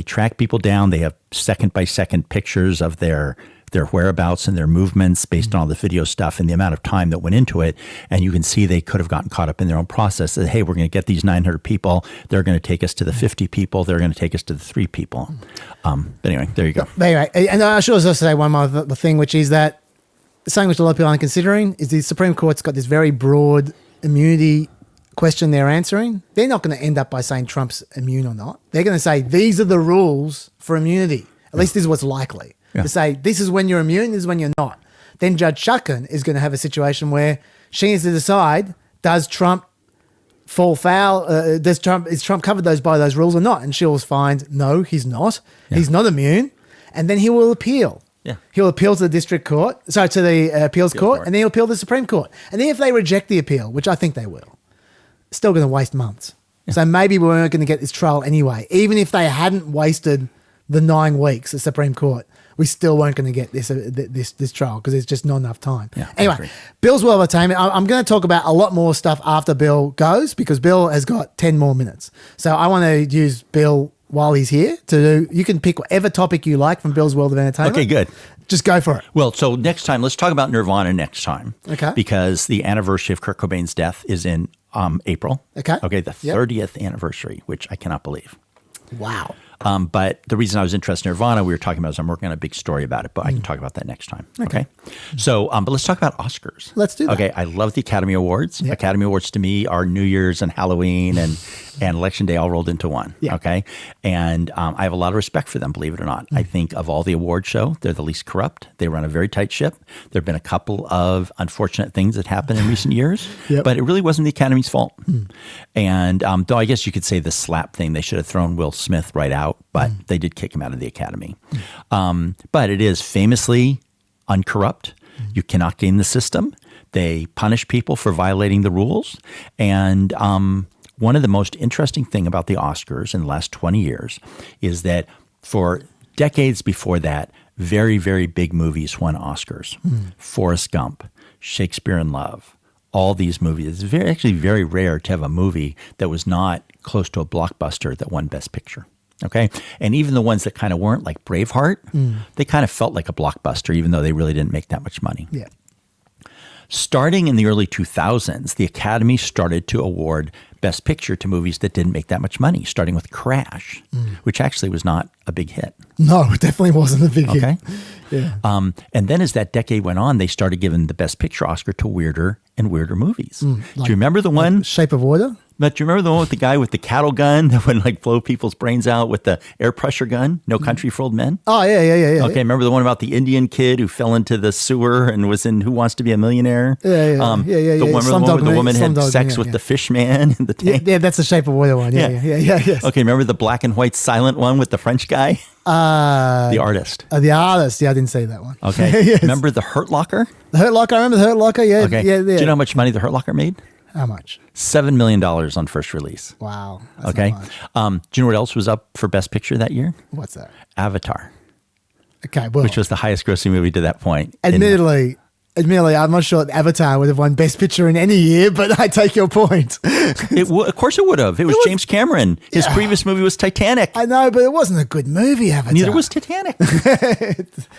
track people down. They have second by second pictures of their whereabouts and their movements based on all the video stuff and the amount of time that went into it. And you can see they could have gotten caught up in their own process that, hey, we're going to get these 900 people. They're going to take us to the 50 people. They're going to take us to the 3 people. But anyway, there you go. Anyway, and I should also say one more thing, which is that something which a lot of people aren't considering is the Supreme Court's got this very broad immunity question they're answering. They're not going to end up by saying Trump's immune or not. They're going to say, these are the rules for immunity. At least this is what's likely. To say, this is when you're immune, this is when you're not. Then Judge Cixin is going to have a situation where she needs to decide, does Trump fall foul? Is Trump covered by those rules or not? And she'll find, no, he's not. Yeah. He's not immune. And then he will appeal. Yeah. He'll appeal to the district court, to the appeals court, and then he'll appeal to the Supreme Court. And then if they reject the appeal, which I think they will, it's still going to waste months. Yeah. So maybe we weren't going to get this trial anyway. Even if they hadn't wasted the 9 weeks, the Supreme Court, we still weren't going to get this trial because there's just not enough time. Yeah, anyway, Bill's World of Entertainment. I'm going to talk about a lot more stuff after Bill goes because Bill has got 10 more minutes. So I want to use Bill while he's here to do. You can pick whatever topic you like from Bill's World of Entertainment. Okay, good. Just go for it. Well, so next time, let's talk about Nirvana next time. Okay. Because the anniversary of Kurt Cobain's death is in April. Okay. Okay, the 30th anniversary, which I cannot believe. Wow. But the reason I was interested in Nirvana, we were talking about is I'm working on a big story about it, but I can talk about that next time. Okay. So, but let's talk about Oscars. Let's do that. Okay. I love the Academy Awards. Yep. Academy Awards to me are New Year's and Halloween and Election Day all rolled into one. Yeah. Okay. And I have a lot of respect for them, believe it or not. I think of all the award show, they're the least corrupt. They run a very tight ship. There have been a couple of unfortunate things that happened in recent years, but it really wasn't the Academy's fault. And though I guess you could say the slap thing, they should have thrown Will Smith right out, but they did kick him out of the Academy. But it is famously uncorrupt. You cannot game the system. They punish people for violating the rules. And one of the most interesting thing about the Oscars in the last 20 years is that for decades before that, very, very big movies won Oscars. Forrest Gump, Shakespeare in Love, all these movies. It's actually very rare to have a movie that was not close to a blockbuster that won Best Picture. Okay. And even the ones that kind of weren't, like Braveheart, they kind of felt like a blockbuster, even though they really didn't make that much money. Yeah. Starting in the early 2000s, the Academy started to award Best Picture to movies that didn't make that much money, starting with Crash, which actually was not a big hit. No, it definitely wasn't a big hit. Okay. Yeah. And then as that decade went on, they started giving the Best Picture Oscar to weirder and weirder movies. Do you remember the one? Shape of Water? But do you remember the one with the guy with the cattle gun that would like blow people's brains out with the air pressure gun? No Country for Old Men? Oh, yeah. Okay, remember the one about the Indian kid who fell into the sewer and was in Who Wants to Be a Millionaire? Yeah. The one where the woman had sex with the fish man in the tank? Yeah, that's the Shape of Water one. Yeah. Yes. Okay, remember the black and white silent one with the French guy? The Artist. The Artist. Yeah, I didn't see that one. Okay. Yes. Remember the Hurt Locker? The Hurt Locker. I remember the Hurt Locker. Yeah. Okay. Yeah. Do you know how much money the Hurt Locker made? How much? $7 million on first release. Wow. Okay. Do you know what else was up for Best Picture that year? What's that? Avatar. Okay, well, which was the highest grossing movie to that point. Admittedly, I'm not sure Avatar would have won Best Picture in any year, but I take your point. Of course it would have. It was James Cameron. His previous movie was Titanic. I know, but it wasn't a good movie, Avatar. Neither was Titanic.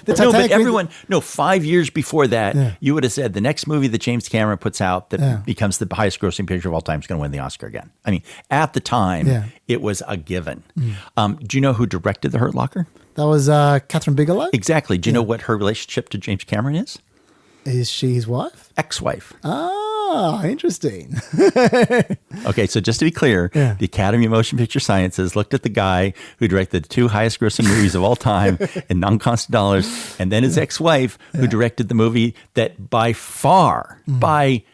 But 5 years before that, you would have said the next movie that James Cameron puts out that becomes the highest grossing picture of all time is going to win the Oscar again. I mean, at the time, it was a given. Do you know who directed The Hurt Locker? That was Catherine Bigelow? Exactly. Do you know what her relationship to James Cameron is? Is she his wife? Ex-wife. Ah, interesting. Okay, so just to be clear, the Academy of Motion Picture Sciences looked at the guy who directed the 2 highest grossing movies of all time in non-constant dollars, and then his ex-wife who directed the movie that by far, by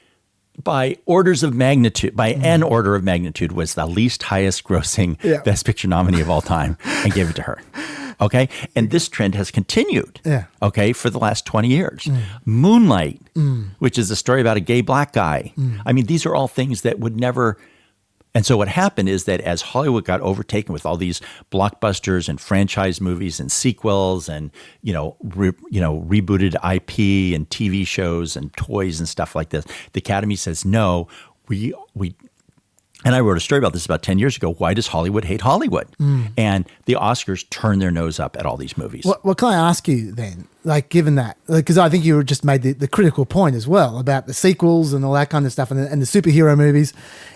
orders of magnitude, by an order of magnitude, was the least highest grossing Best Picture nominee of all time, and gave it to her. Okay. And this trend has continued. Yeah. Okay. For the last 20 years. Moonlight, which is a story about a gay black guy. I mean, these are all things that would never. And so what happened is that as Hollywood got overtaken with all these blockbusters and franchise movies and sequels and, rebooted IP and TV shows and toys and stuff like this, the Academy says, no, we and I wrote a story about this about 10 years ago. Why does Hollywood hate Hollywood? And the Oscars turn their nose up at all these movies. What can I ask you then? Like, given that, because I think you just made the critical point as well about the sequels and all that kind of stuff and the superhero movies.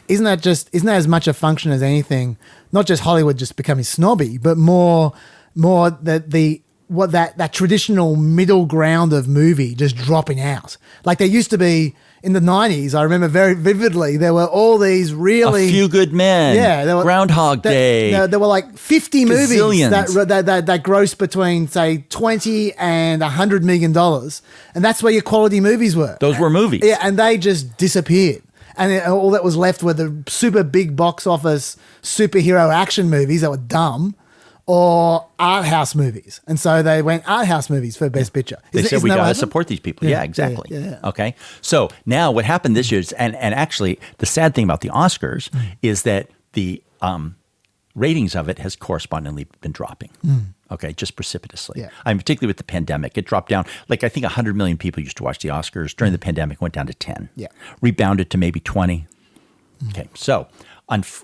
Isn't that as much a function as anything? Not just Hollywood just becoming snobby, but more that traditional middle ground of movie just dropping out. Like there used to be. In the 90s, I remember very vividly, there were all these really... A Few Good Men, Groundhog Day. There were like 50 movies Gazillions. that grossed between, say, $20 and $100 million. And that's where your quality movies were. Those were movies. Yeah, and they just disappeared. And all that was left were the super big box office superhero action movies that were dumb. Or art house movies. And so they went art house movies for Best Picture. They said we got to support these people. Yeah, exactly. Yeah. Okay. So now what happened this year is, and actually the sad thing about the Oscars is that the ratings of it has correspondingly been dropping. Okay, just precipitously. Yeah. I mean, particularly with the pandemic, it dropped down. Like I think 100 million people used to watch the Oscars. During the pandemic, went down to 10. Yeah. Rebounded to maybe 20. Okay, so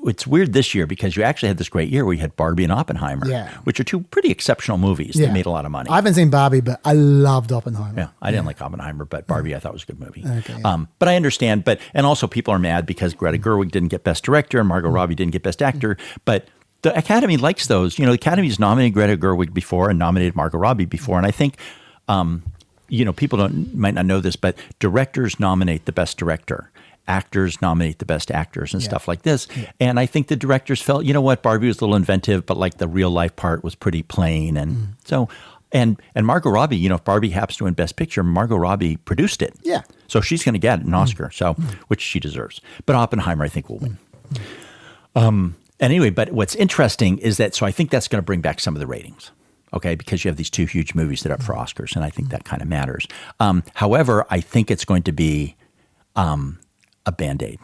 it's weird this year because you actually had this great year where you had Barbie and Oppenheimer, which are two pretty exceptional movies that made a lot of money. I haven't seen Barbie, but I loved Oppenheimer. Yeah, I didn't like Oppenheimer, but Barbie I thought was a good movie. Okay, but I understand. And also people are mad because Greta Gerwig didn't get Best Director and Margot Robbie didn't get Best Actor. But the Academy likes those. The Academy's nominated Greta Gerwig before and nominated Margot Robbie before. And I think, people might not know this, but directors nominate the Best Director. Actors nominate the best actors and stuff like this. Yeah. And I think the directors felt, you know what, Barbie was a little inventive, but like the real life part was pretty plain. And so, and Margot Robbie, if Barbie happens to win Best Picture, Margot Robbie produced it. Yeah. So she's going to get an Oscar, which she deserves. But Oppenheimer, I think, will win. Anyway, but what's interesting is that, so I think that's going to bring back some of the ratings. Okay, because you have these two huge movies that are up for Oscars, and I think that kind of matters. However, I think it's going to be a Band-Aid,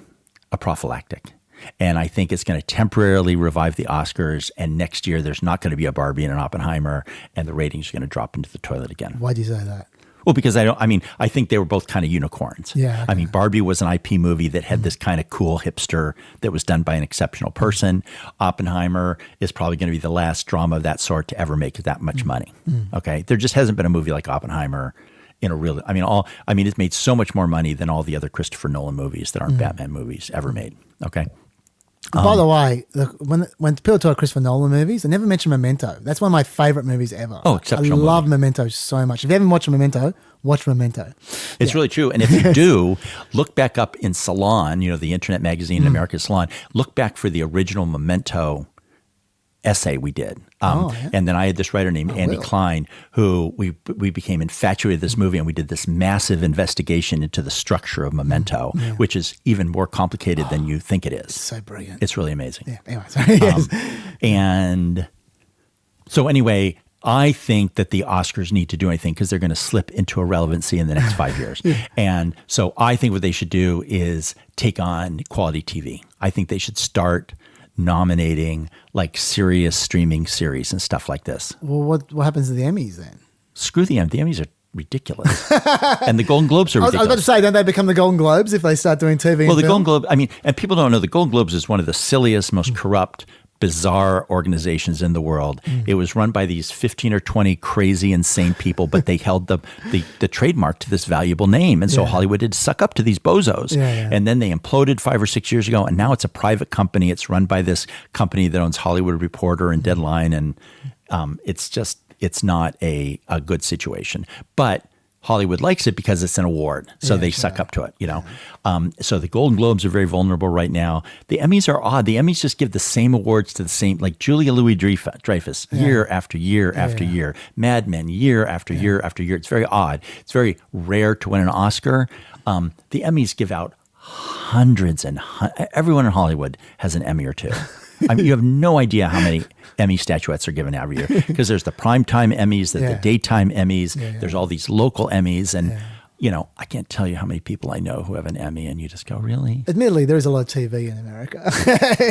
a prophylactic. And I think it's going to temporarily revive the Oscars. And next year, there's not going to be a Barbie and an Oppenheimer, and the ratings are going to drop into the toilet again. Why do you say that? Well, because I think they were both kind of unicorns. Yeah. Okay. I mean, Barbie was an IP movie that had this kind of cool hipster that was done by an exceptional person. Oppenheimer is probably going to be the last drama of that sort to ever make that much money. Okay. There just hasn't been a movie like Oppenheimer in a real, it's made so much more money than all the other Christopher Nolan movies that aren't Batman movies ever made. Okay. By the way, when people talk Christopher Nolan movies, they never mention Memento. That's one of my favorite movies ever. Oh, exceptional I love Memento so much. If you haven't watched Memento, watch Memento. It's really true. And if you do, look back up in Salon, the internet magazine in America's Salon, look back for the original Memento essay we did. And then I had this writer named Andy Klein, who we became infatuated with this movie, and we did this massive investigation into the structure of Memento, which is even more complicated than you think it is. It's so brilliant. It's really amazing. Yeah, anyway, sorry. Yes. And so anyway, I think that the Oscars need to do anything because they're going to slip into irrelevancy in the next 5 years. And so I think what they should do is take on quality TV. I think they should start nominating like serious streaming series and stuff like this. Well, what happens to the Emmys then? Screw the Emmys. The Emmys are ridiculous. And the Golden Globes are ridiculous. I was about to say, don't they become the Golden Globes if they start doing TV? Well, the Golden Globe, and people don't know, the Golden Globes is one of the silliest, most corrupt, bizarre organizations in the world. It was run by these 15 or 20 crazy, insane people, but they held the trademark to this valuable name. And so Hollywood had to suck up to these bozos. And then they imploded 5 or 6 years ago, and now it's a private company. It's run by this company that owns Hollywood Reporter and Deadline, and it's not a good situation. But Hollywood likes it because it's an award, so they suck up to it, So the Golden Globes are very vulnerable right now. The Emmys are odd. The Emmys just give the same awards to the same, like Julia Louis-Dreyfus, year after year after year. Mad Men, year after year after year. It's very odd. It's very rare to win an Oscar. The Emmys give out hundreds and everyone in Hollywood has an Emmy or two. I mean, you have no idea how many Emmy statuettes are given every year because there's the primetime Emmys, the daytime Emmys. There's all these local Emmys, and I can't tell you how many people I know who have an Emmy, and you just go, really? Admittedly, there is a lot of TV in America.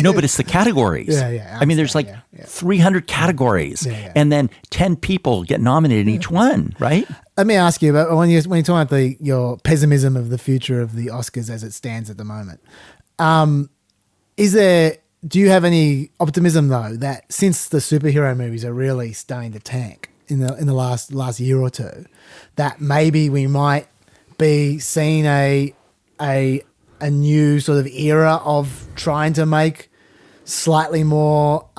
No, but it's the categories. I mean, there's like 300 categories, and then 10 people get nominated in each one, right? Let me ask you about when you're talking about your pessimism of the future of the Oscars as it stands at the moment. Do you have any optimism though that since the superhero movies are really starting to tank in the last year or two, that maybe we might be seeing a new sort of era of trying to make slightly more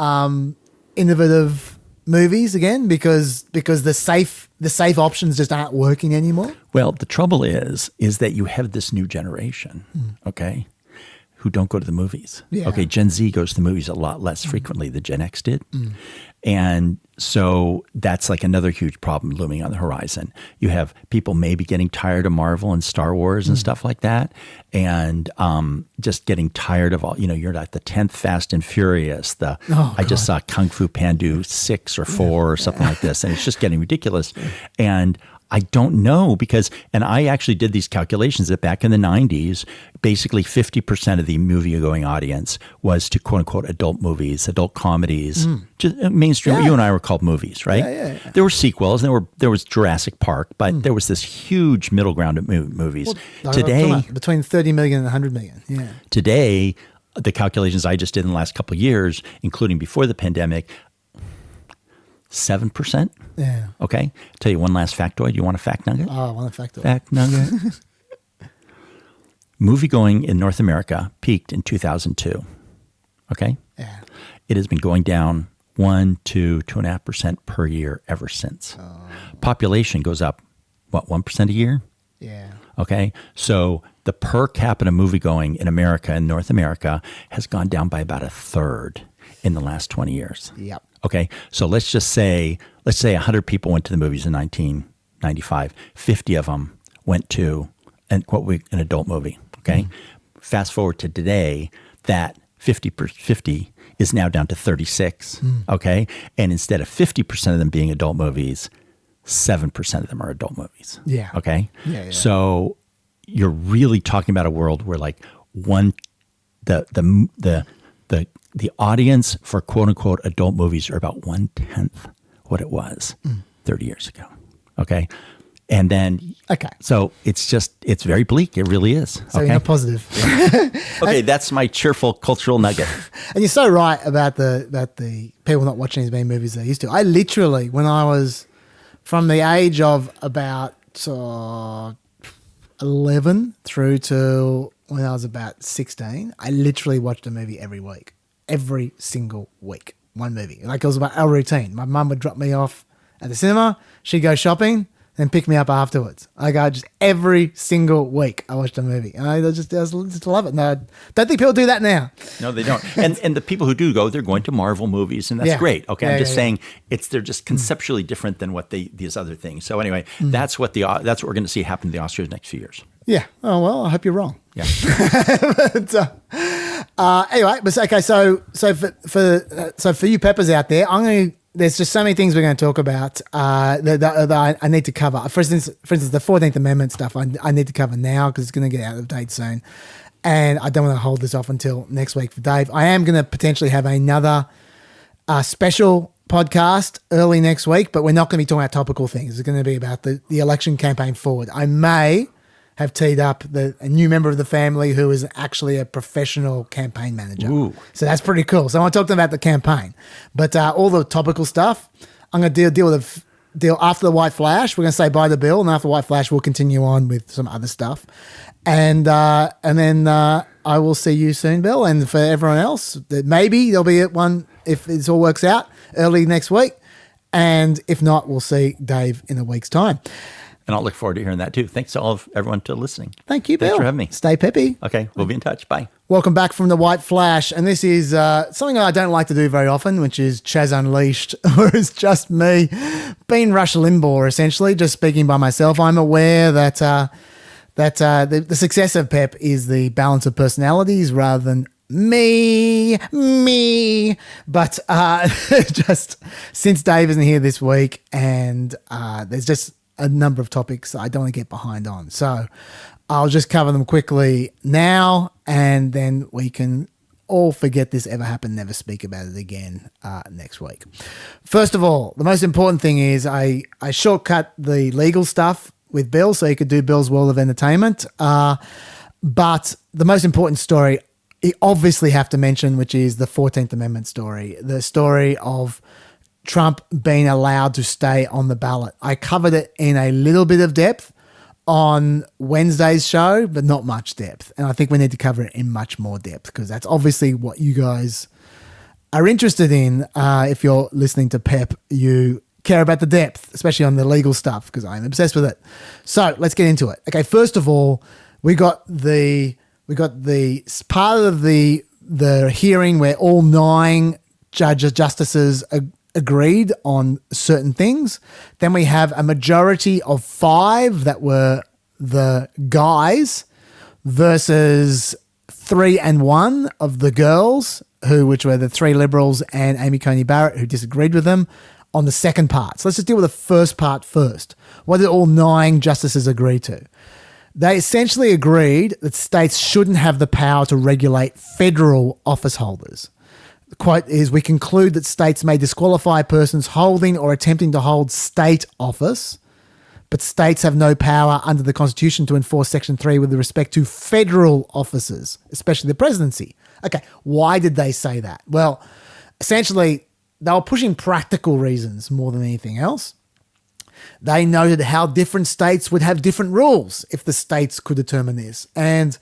innovative movies again because the safe options just aren't working anymore? Well, the trouble is that you have this new generation, okay, who don't go to the movies. Yeah. Okay, Gen Z goes to the movies a lot less frequently than Gen X did. And so that's like another huge problem looming on the horizon. You have people maybe getting tired of Marvel and Star Wars and stuff like that, and just getting tired of all, you're at the 10th Fast and Furious. I just saw Kung Fu Panda 6 or 4 or something like this, and it's just getting ridiculous. And I don't know and I actually did these calculations that back in the 90s, basically 50% of the movie-going audience was to quote-unquote adult movies, adult comedies, just mainstream. You and I were called movies, right? Yeah. There were sequels, and there was Jurassic Park, but there was this huge middle ground of movies. Well, today, between 30 million and 100 million. Yeah. Today, the calculations I just did in the last couple of years, including before the pandemic, 7%. Yeah. Okay. I'll tell you one last factoid. You want a fact nugget? Oh, I want a factoid. Fact nugget. Movie going in North America peaked in 2002. Okay. Yeah. It has been going down 1, 2, 2.5% per year ever since. Population goes up, 1% a year? Yeah. Okay. So the per capita movie going in America and North America has gone down by about a third in the last 20 years. Yep. Okay, so let's say 100 people went to the movies in 1995. 50 of them went to an adult movie. Okay, fast forward to today, that 50 is now down to 36. Okay, and instead of 50% of them being adult movies, 7% of them are adult movies. Yeah. Okay. Yeah. So you're really talking about a world where like the audience for quote unquote adult movies are about 1/10 what it was 30 years ago. Okay. And then, so it's very bleak. It really is. So you're not positive. Okay. That's my cheerful cultural nugget. And you're so right about the people not watching as many movies as they used to. I literally, when I was from the age of about 11 through to when I was about 16, I literally watched a movie every week. Every single week, one movie. Like it was our routine. My mum would drop me off at the cinema. She'd go shopping and pick me up afterwards. I go just every single week. I watched a movie, and I just love it. No, I don't think people do that now. No, they don't. And the people who do go, they're going to Marvel movies, and that's great. Okay, I'm just saying they're just conceptually different than what these other things. So anyway, that's what we're going to see happen to the Oscars next few years. Yeah. Oh well, I hope you're wrong. Yeah. Anyway, but okay. So for you peppers out there, there's just so many things we're going to talk about that I need to cover. For instance, the 14th Amendment stuff I need to cover now because it's going to get out of date soon, and I don't want to hold this off until next week for Dave. I am going to potentially have another special podcast early next week, but we're not going to be talking about topical things. It's going to be about the election campaign forward. I may have teed up a new member of the family who is actually a professional campaign manager. Ooh. So that's pretty cool. So I want to talk to them about the campaign. But all the topical stuff, I'm going to deal after the white flash. We're going to say bye to Bill, and after the white flash, we'll continue on with some other stuff. And then I will see you soon, Bill. And for everyone else, maybe there'll be one, if this all works out, early next week. And if not, we'll see Dave in a week's time. And I'll look forward to hearing that too. Thanks to all of everyone to listening. Thank you, Bill. Thanks for having me. Stay peppy. Okay, we'll be in touch. Bye. Welcome back from the White Flash. And this is something I don't like to do very often, which is Chaz Unleashed, where it's just me being Rush Limbaugh, essentially, just speaking by myself. I'm aware that that the success of PEP is the balance of personalities rather than me. But just since Dave isn't here this week, and there's just a number of topics I don't want to get behind on. So I'll just cover them quickly now, and then we can all forget this ever happened, never speak about it again next week. First of all, the most important thing is I shortcut the legal stuff with Bill so he could do Bill's World of Entertainment. But the most important story you obviously have to mention, which is the 14th Amendment story, the story of Trump being allowed to stay on the ballot. I covered it in a little bit of depth on Wednesday's show, but not much depth. And I think we need to cover it in much more depth because that's obviously what you guys are interested in. If you're listening to PEP, you care about the depth, especially on the legal stuff, because I'm obsessed with it. So let's get into it. Okay, first of all, we got the part of the hearing where all 9 justices agreed on certain things. Then we have a majority of 5 that were the guys versus 3 and 1 of the girls, which were the 3 Liberals and Amy Coney Barrett, who disagreed with them on the second part. So let's just deal with the first part first. What did all 9 justices agree to? They essentially agreed that states shouldn't have the power to regulate federal office holders. The quote is, "We conclude that states may disqualify persons holding or attempting to hold state office, but states have no power under the Constitution to enforce Section 3 with respect to federal officers, especially the presidency." Okay, why did they say that? Well, essentially, they were pushing practical reasons more than anything else. They noted how different states would have different rules if the states could determine this. And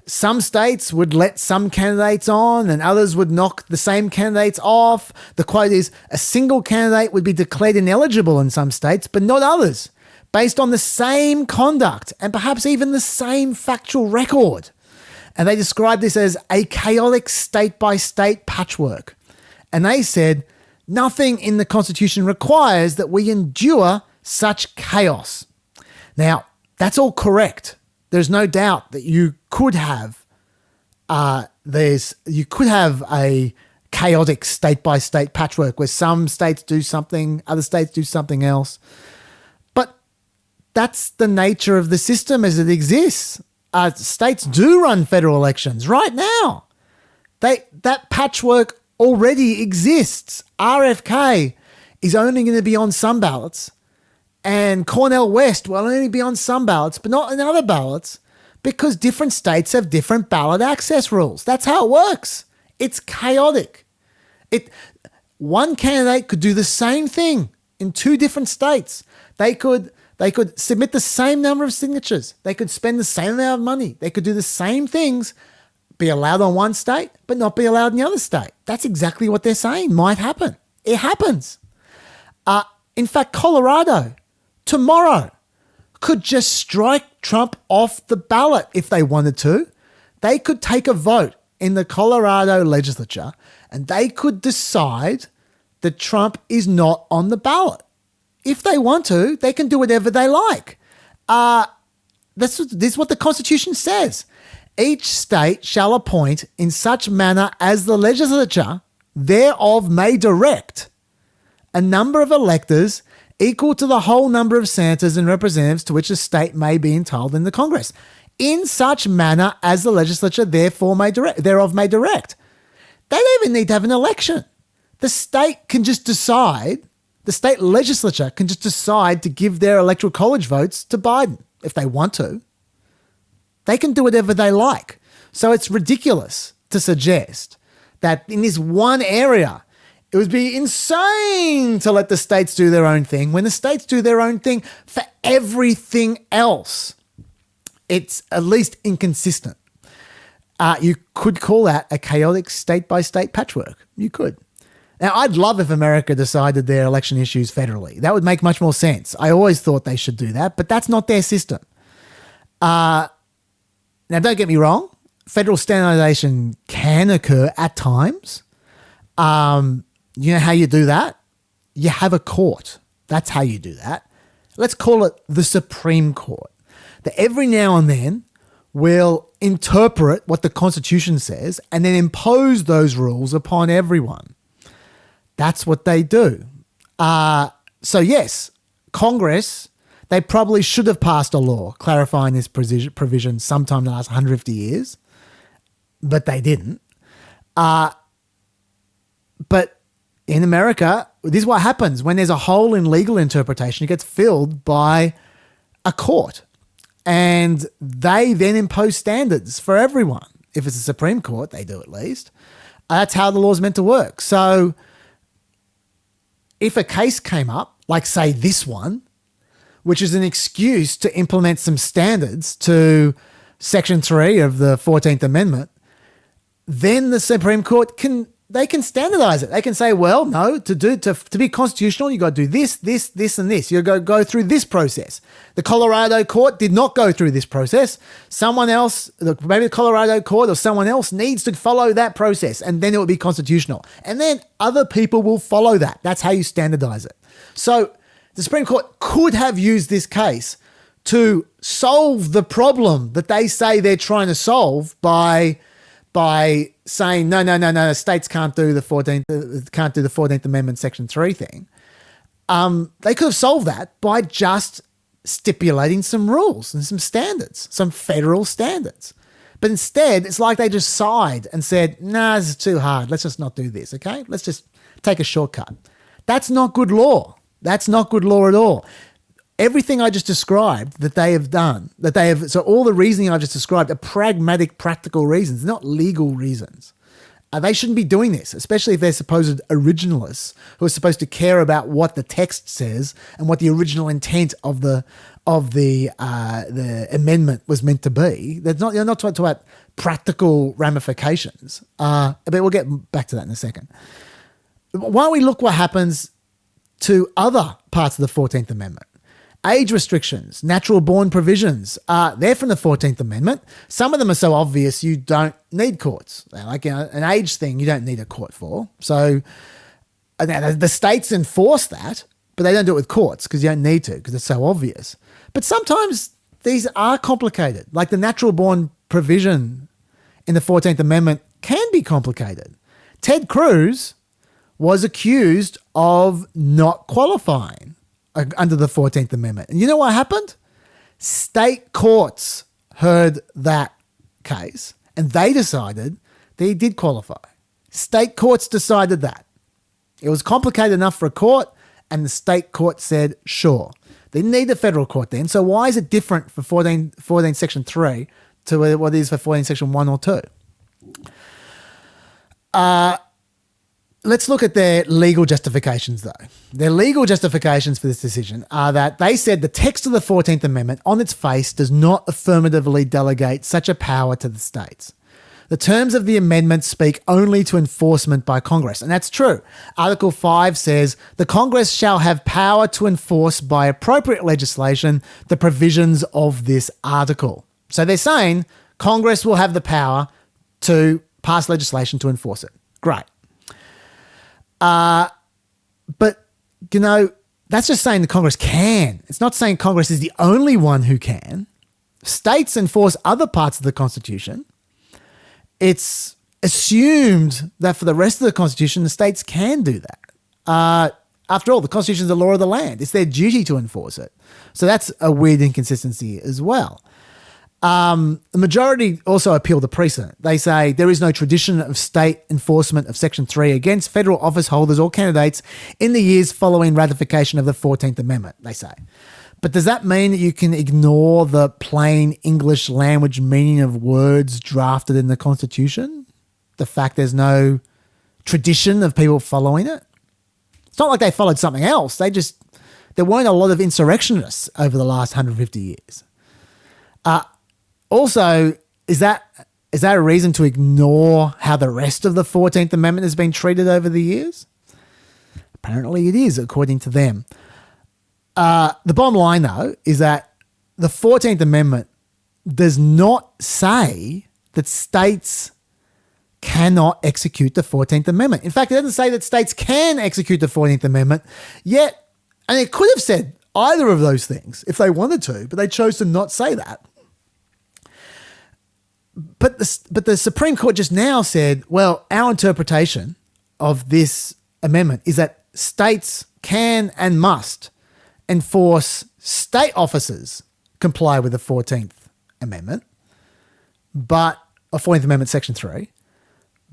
some states would let some candidates on and others would knock the same candidates off. The quote is, "A single candidate would be declared ineligible in some states, but not others, based on the same conduct and perhaps even the same factual record." And they described this as a chaotic state-by-state patchwork. And they said, "Nothing in the Constitution requires that we endure such chaos." Now, that's all correct. There's no doubt that you could have a chaotic state-by-state patchwork where some states do something, other states do something else. But that's the nature of the system as it exists. States do run federal elections right now. That patchwork already exists. RFK is only going to be on some ballots, and Cornel West will only be on some ballots, but not in other ballots, because different states have different ballot access rules. That's how it works. It's chaotic. One candidate could do the same thing in 2 different states. They could submit the same number of signatures. They could spend the same amount of money. They could do the same things, be allowed on one state, but not be allowed in the other state. That's exactly what they're saying might happen. It happens. In fact, Colorado tomorrow could just strike Trump off the ballot if they wanted to. They could take a vote in the Colorado legislature and they could decide that Trump is not on the ballot. If they want to, they can do whatever they like. This is what the Constitution says. Each state shall appoint in such manner as the legislature thereof may direct a number of electors equal to the whole number of senators and representatives to which a state may be entitled in the Congress, in such manner as the legislature thereof may direct. They don't even need to have an election. The state can just decide, the state legislature can just decide to give their electoral college votes to Biden if they want to. They can do whatever they like. So it's ridiculous to suggest that in this one area, it would be insane to let the states do their own thing when the states do their own thing for everything else. It's at least inconsistent. You could call that a chaotic state-by-state patchwork. You could. Now, I'd love if America decided their election issues federally. That would make much more sense. I always thought they should do that, but that's not their system. Now, don't get me wrong. Federal standardization can occur at times. You know how you do that? You have a court. That's how you do that. Let's call it the Supreme Court. that every now and then will interpret what the Constitution says and then impose those rules upon everyone. That's what they do. So yes, Congress, they probably should have passed a law clarifying this provision sometime in the last 150 years, but they didn't. But in America, this is what happens when there's a hole in legal interpretation. It gets filled by a court, and they then impose standards for everyone. If it's the Supreme Court, they do at least. That's how the law's meant to work. So if a case came up, like say this one, which is an excuse to implement some standards to Section 3 of the 14th Amendment, then the Supreme Court can standardize it. They can say, well, no, to be constitutional, you got to do this, and this. You got to go through this process. The Colorado court did not go through this process. Someone else, maybe the Colorado court or someone else needs to follow that process, and then it will be constitutional. And then other people will follow that. That's how you standardize it. So the Supreme Court could have used this case to solve the problem that they say they're trying to solve by saying no, states can't do the 14th Amendment Section 3 thing. They could have solved that by just stipulating some rules and some standards, some federal standards. But instead, it's like they just sighed and said, nah, this is too hard. Let's just not do this, okay? Let's just take a shortcut. That's not good law. That's not good law at all. Everything I just described that they have done, so all the reasoning I just described are pragmatic, practical reasons, not legal reasons. They shouldn't be doing this, especially if they're supposed originalists who are supposed to care about what the text says and what the original intent of the amendment was meant to be. You're not talking about practical ramifications. But we'll get back to that in a second. Why don't we look what happens to other parts of the 14th Amendment? Age restrictions, natural born provisions, they're from the 14th Amendment. Some of them are so obvious you don't need courts. Like an age thing you don't need a court for. So the states enforce that, but they don't do it with courts because you don't need to because it's so obvious. But sometimes these are complicated. Like the natural born provision in the 14th Amendment can be complicated. Ted Cruz was accused of not qualifying under the 14th Amendment. And you know what happened? State courts heard that case and they decided that he did qualify. State courts decided that. It was complicated enough for a court and the state court said, sure. They didn't need the federal court then. So why is it different for 14 Section 3 to what it is for 14 Section 1 or 2? Let's look at their legal justifications, though. Their legal justifications for this decision are that they said the text of the 14th Amendment on its face does not affirmatively delegate such a power to the states. The terms of the amendment speak only to enforcement by Congress, and that's true. Article 5 says, the Congress shall have power to enforce by appropriate legislation the provisions of this article. So they're saying Congress will have the power to pass legislation to enforce it. Great. But, you know, that's just saying the Congress can. It's not saying Congress is the only one who can. States enforce other parts of the Constitution. It's assumed that for the rest of the Constitution, the states can do that. After all, the Constitution is the law of the land. It's their duty to enforce it. So that's a weird inconsistency as well. The majority also appeal the precedent. They say there is no tradition of state enforcement of Section 3 against federal office holders or candidates in the years following ratification of the 14th Amendment, they say. But does that mean that you can ignore the plain English language meaning of words drafted in the Constitution? The fact there's no tradition of people following it? It's not like they followed something else. There weren't a lot of insurrectionists over the last 150 years. Also, is that a reason to ignore how the rest of the 14th Amendment has been treated over the years? Apparently it is, according to them. The bottom line, though, is that the 14th Amendment does not say that states cannot execute the 14th Amendment. In fact, it doesn't say that states can execute the 14th Amendment, yet, and it could have said either of those things if they wanted to, but they chose to not say that. But the Supreme Court just now said, well, our interpretation of this amendment is that states can and must enforce state officers comply with the 14th Amendment, but 14th Amendment Section 3,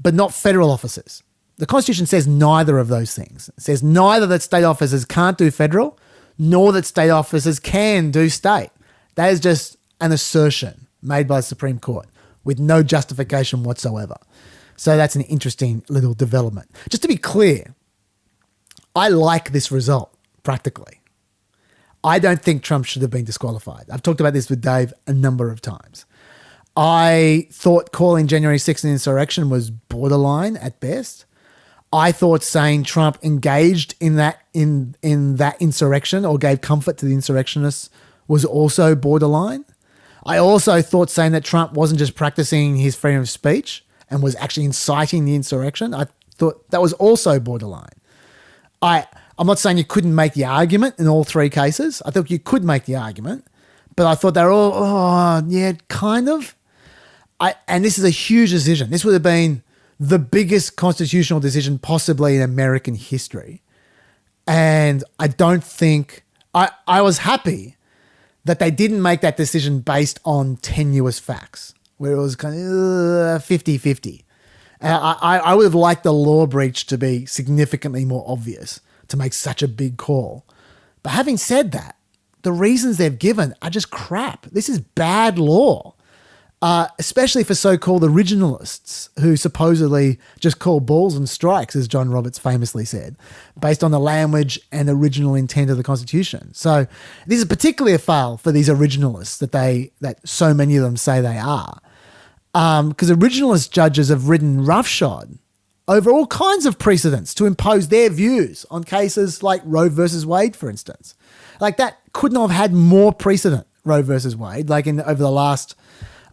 but not federal officers. The Constitution says neither of those things. It says neither that state officers can't do federal, nor that state officers can do state. That is just an assertion made by the Supreme Court with no justification whatsoever. So that's an interesting little development. Just to be clear, I like this result, practically. I don't think Trump should have been disqualified. I've talked about this with Dave a number of times. I thought calling January 6th an insurrection was borderline at best. I thought saying Trump engaged in that insurrection or gave comfort to the insurrectionists was also borderline. I also thought saying that Trump wasn't just practicing his freedom of speech and was actually inciting the insurrection, I thought that was also borderline. I'm not saying you couldn't make the argument in all three cases. I thought you could make the argument, but I thought they're all, kind of. And this is a huge decision. This would have been the biggest constitutional decision possibly in American history. And I don't think, I was happy that they didn't make that decision based on tenuous facts, where it was kind of 50-50. I would have liked the law breach to be significantly more obvious to make such a big call. But having said that, the reasons they've given are just crap. This is bad law, especially for so-called originalists who supposedly just call balls and strikes, as John Roberts famously said, based on the language and original intent of the Constitution. So this is particularly a fail for these originalists that so many of them say they are. Because originalist judges have ridden roughshod over all kinds of precedents to impose their views on cases like Roe versus Wade, for instance. Like that could not have had more precedent, Roe versus Wade, like over the last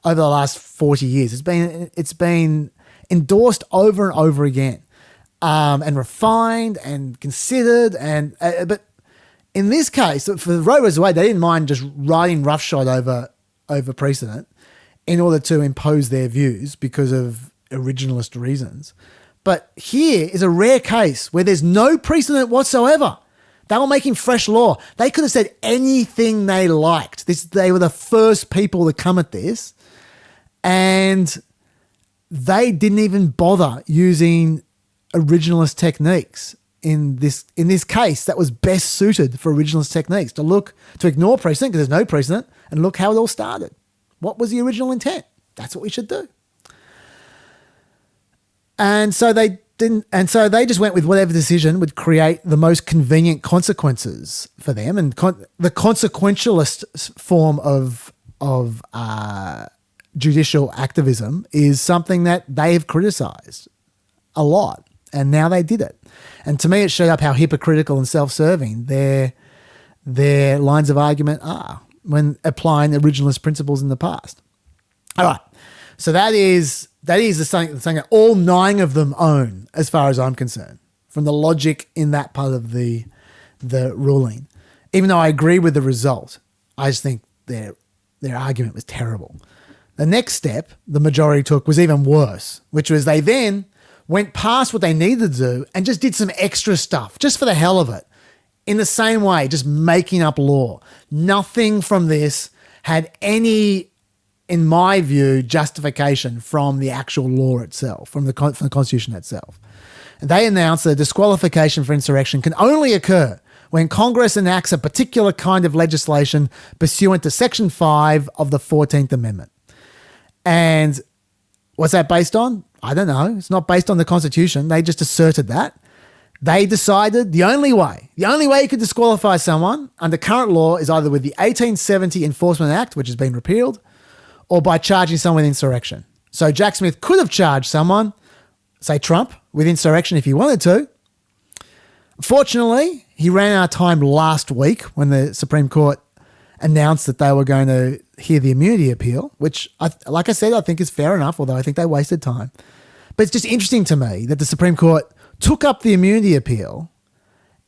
40 years. It's been endorsed over and over again, and refined and considered. But in this case, for Roe versus Wade, they didn't mind just riding roughshod over precedent in order to impose their views because of originalist reasons. But here is a rare case where there's no precedent whatsoever. They were making fresh law. They could have said anything they liked. They were the first people to come at this, and they didn't even bother using originalist techniques in this case that was best suited for originalist techniques, to ignore precedent because there's no precedent, and look how it all started. What was the original intent? That's what we should do. And so they didn't, and so they just went with whatever decision would create the most convenient consequences for them. And the consequentialist form of judicial activism is something that they have criticised a lot, and now they did it. And to me, it showed up how hypocritical and self-serving their lines of argument are when applying originalist principles in the past. All right, so that is something that all 9 of them own, as far as I'm concerned, from the logic in that part of the ruling. Even though I agree with the result, I just think their argument was terrible. The next step the majority took was even worse, which was they then went past what they needed to do and just did some extra stuff, just for the hell of it, in the same way, just making up law. Nothing from this had any, in my view, justification from the actual law itself, from the Constitution itself. And they announced that disqualification for insurrection can only occur when Congress enacts a particular kind of legislation pursuant to Section 5 of the 14th Amendment. And what's that based on? I don't know. It's not based on the Constitution. They just asserted that. They decided the only way you could disqualify someone under current law is either with the 1870 Enforcement Act, which has been repealed, or by charging someone with insurrection. So Jack Smith could have charged someone, say Trump, with insurrection if he wanted to. Fortunately, he ran out of time last week when the Supreme Court announced that they were going to hear the immunity appeal, which, like I said, I think is fair enough, although I think they wasted time. But it's just interesting to me that the Supreme Court took up the immunity appeal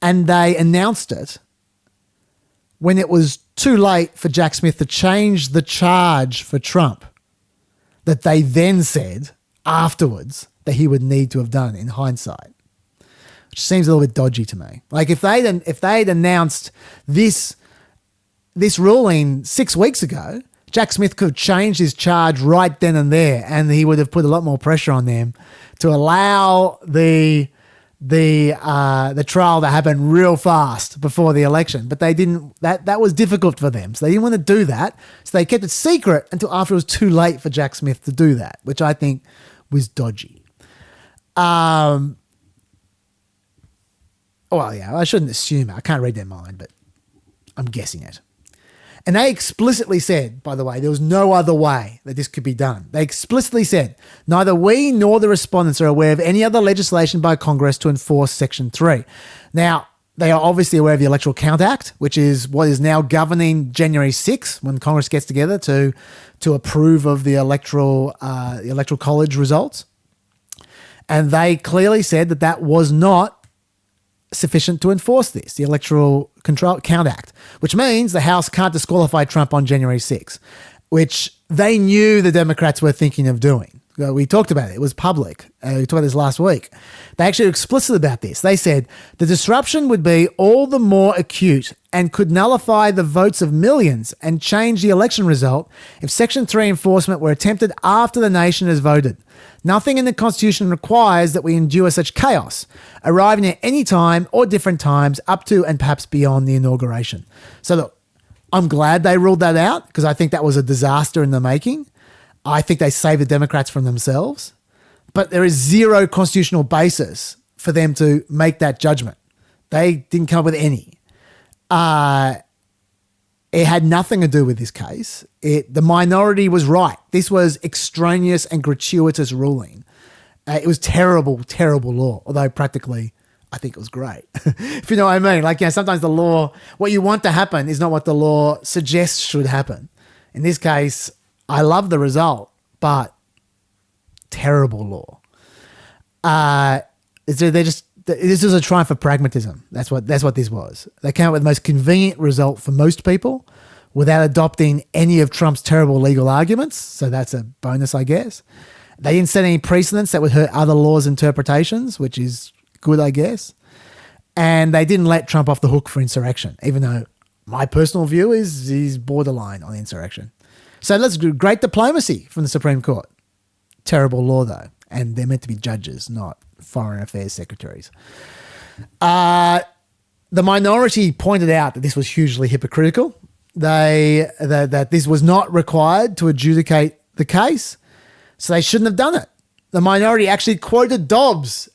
and they announced it when it was too late for Jack Smith to change the charge for Trump that they then said afterwards that he would need to have done in hindsight, which seems a little bit dodgy to me. Like if they'd announced this ruling 6 weeks ago, Jack Smith could have changed his charge right then and there, and he would have put a lot more pressure on them to allow the trial to happen real fast before the election. But they didn't. That was difficult for them, so they didn't want to do that. So they kept it secret until after it was too late for Jack Smith to do that, which I think was dodgy. Well, yeah, I shouldn't assume it. I can't read their mind, but I'm guessing it. And they explicitly said, by the way, there was no other way that this could be done. They explicitly said, neither we nor the respondents are aware of any other legislation by Congress to enforce Section 3. Now, they are obviously aware of the Electoral Count Act, which is what is now governing January 6th when Congress gets together to approve of the electoral college results. And they clearly said that that was not sufficient to enforce this, the Electoral Count Act, which means the House can't disqualify Trump on January 6th, which they knew the Democrats were thinking of doing. We talked about it. It was public. We talked about this last week. They actually were explicit about this. They said the disruption would be all the more acute and could nullify the votes of millions and change the election result if Section 3 enforcement were attempted after the nation has voted. Nothing in the Constitution requires that we endure such chaos, arriving at any time or different times up to and perhaps beyond the inauguration. So look, I'm glad they ruled that out because I think that was a disaster in the making. I think they saved the Democrats from themselves. But there is zero constitutional basis for them to make that judgment. They didn't come up with any. It had nothing to do with this case. The minority was right. This was extraneous and gratuitous ruling. It was terrible, terrible law, although practically I think it was great. If you know what I mean. Like, sometimes the law, what you want to happen is not what the law suggests should happen. In this case, I love the result, but terrible law. This is a triumph of pragmatism. That's what this was. They came up with the most convenient result for most people without adopting any of Trump's terrible legal arguments. So that's a bonus, I guess. They didn't set any precedents that would hurt other laws' interpretations, which is good, I guess. And they didn't let Trump off the hook for insurrection, even though my personal view is he's borderline on insurrection. So that's great diplomacy from the Supreme Court. Terrible law, though. And they're meant to be judges, not foreign affairs secretaries. The minority pointed out that this was hugely hypocritical. That this was not required to adjudicate the case, so they shouldn't have done it. The minority actually quoted Dobbs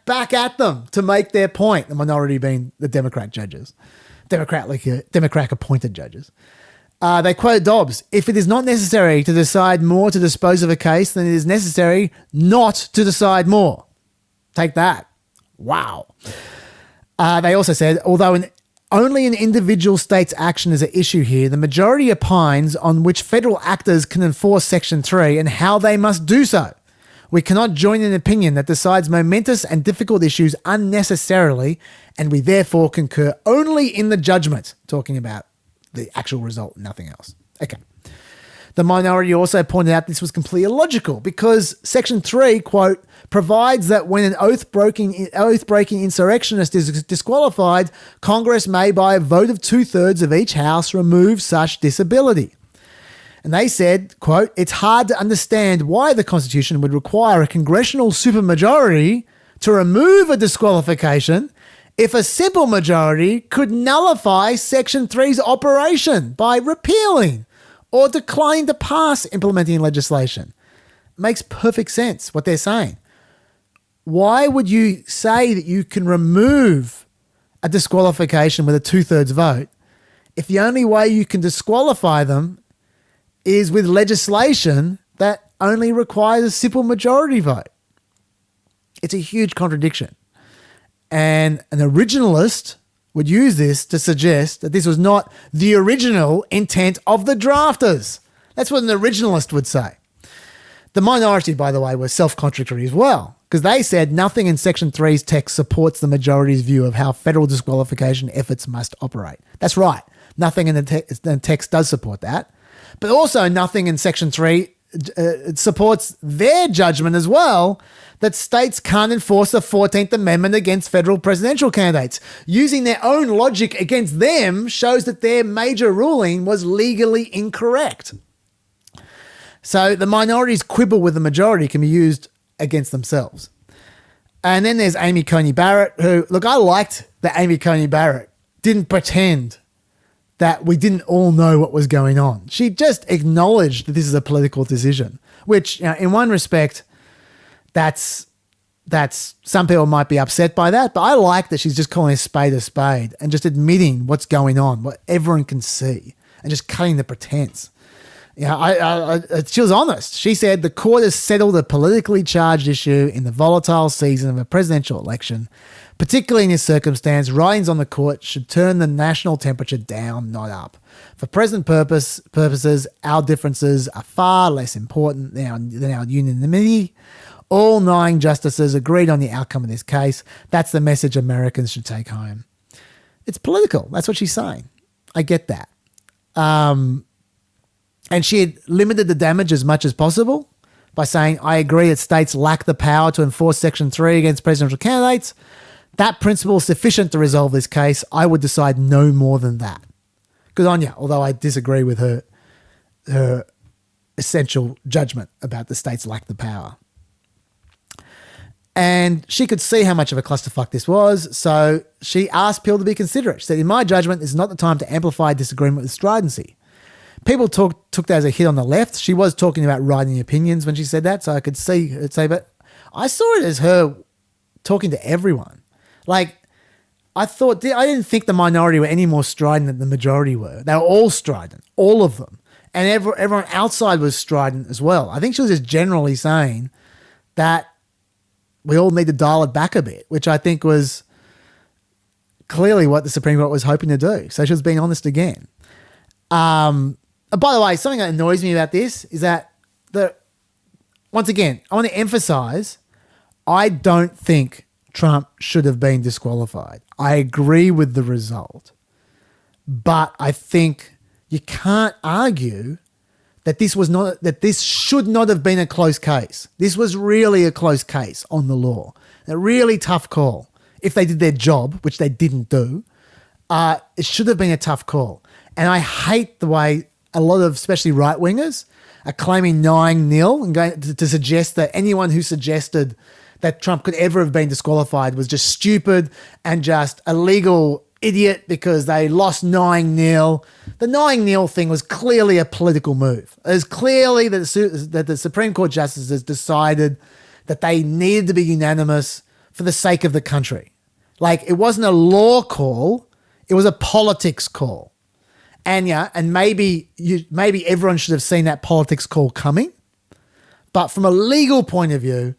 back at them to make their point. The minority being the Democrat judges, Democrat appointed judges. They quoted Dobbs, if it is not necessary to decide more to dispose of a case, then it is necessary not to decide more. Take that. Wow. They also said, although only an individual state's action is an issue here, the majority opines on which federal actors can enforce Section 3 and how they must do so. We cannot join an opinion that decides momentous and difficult issues unnecessarily, and we therefore concur only in the judgment, talking about the actual result, nothing else. Okay. The minority also pointed out this was completely illogical because Section 3, quote, provides that when an oath-breaking insurrectionist is disqualified, Congress may, by a vote of 2/3 of each house, remove such disability. And they said, quote, it's hard to understand why the Constitution would require a congressional supermajority to remove a disqualification if a simple majority could nullify Section 3's operation by repealing or declining to pass implementing legislation. It makes perfect sense what they're saying. Why would you say that you can remove a disqualification with a 2/3 vote if the only way you can disqualify them is with legislation that only requires a simple majority vote? It's a huge contradiction. And an originalist would use this to suggest that this was not the original intent of the drafters. That's what an originalist would say. The minority, by the way, were self-contradictory as well, because they said nothing in Section 3's text supports the majority's view of how federal disqualification efforts must operate. That's right. Nothing in the text does support that. But also nothing in Section 3 supports their judgment as well that states can't enforce the 14th Amendment against federal presidential candidates. Using their own logic against them shows that their major ruling was legally incorrect. So the minority's quibble with the majority can be used against themselves. And then there's Amy Coney Barrett, who, look, I liked that Amy Coney Barrett didn't pretend that we didn't all know what was going on. She just acknowledged that this is a political decision, which, in one respect, that's some people might be upset by that, but I like that she's just calling a spade and just admitting what's going on, what everyone can see, and just cutting the pretense. She was honest. She said the court has settled a politically charged issue in the volatile season of a presidential election. Particularly in this circumstance, writings on the court should turn the national temperature down, not up. For present purposes, our differences are far less important than our unanimity. All 9 justices agreed on the outcome of this case. That's the message Americans should take home. It's political. That's what she's saying. I get that. And she had limited the damage as much as possible by saying, I agree that states lack the power to enforce Section 3 against presidential candidates. That principle is sufficient to resolve this case. I would decide no more than that. Good on you, although I disagree with her essential judgment about the states lack the power. And she could see how much of a clusterfuck this was, so she asked people to be considerate. She said, in my judgment, this is not the time to amplify disagreement with stridency. People took that as a hit on the left. She was talking about writing opinions when she said that, so I could see her say, but I saw it as her talking to everyone. Like, I didn't think the minority were any more strident than the majority were. They were all strident, all of them. And everyone outside was strident as well. I think she was just generally saying that we all need to dial it back a bit, which I think was clearly what the Supreme Court was hoping to do. So she was being honest again. By the way, something that annoys me about this is that once again, I want to emphasize, I don't think Trump should have been disqualified. I agree with the result, but I think you can't argue that this should not have been a close case. This was really a close case on the law. A really tough call. If they did their job, which they didn't do, it should have been a tough call. And I hate the way a lot of, especially right-wingers, are claiming 9-0 and going to suggest that anyone who suggested that Trump could ever have been disqualified was just stupid and just a legal idiot because they lost 9-0. The 9-0 thing was clearly a political move. It was clearly that the Supreme Court justices decided that they needed to be unanimous for the sake of the country. Like, it wasn't a law call, it was a politics call. And maybe everyone should have seen that politics call coming. But from a legal point of view,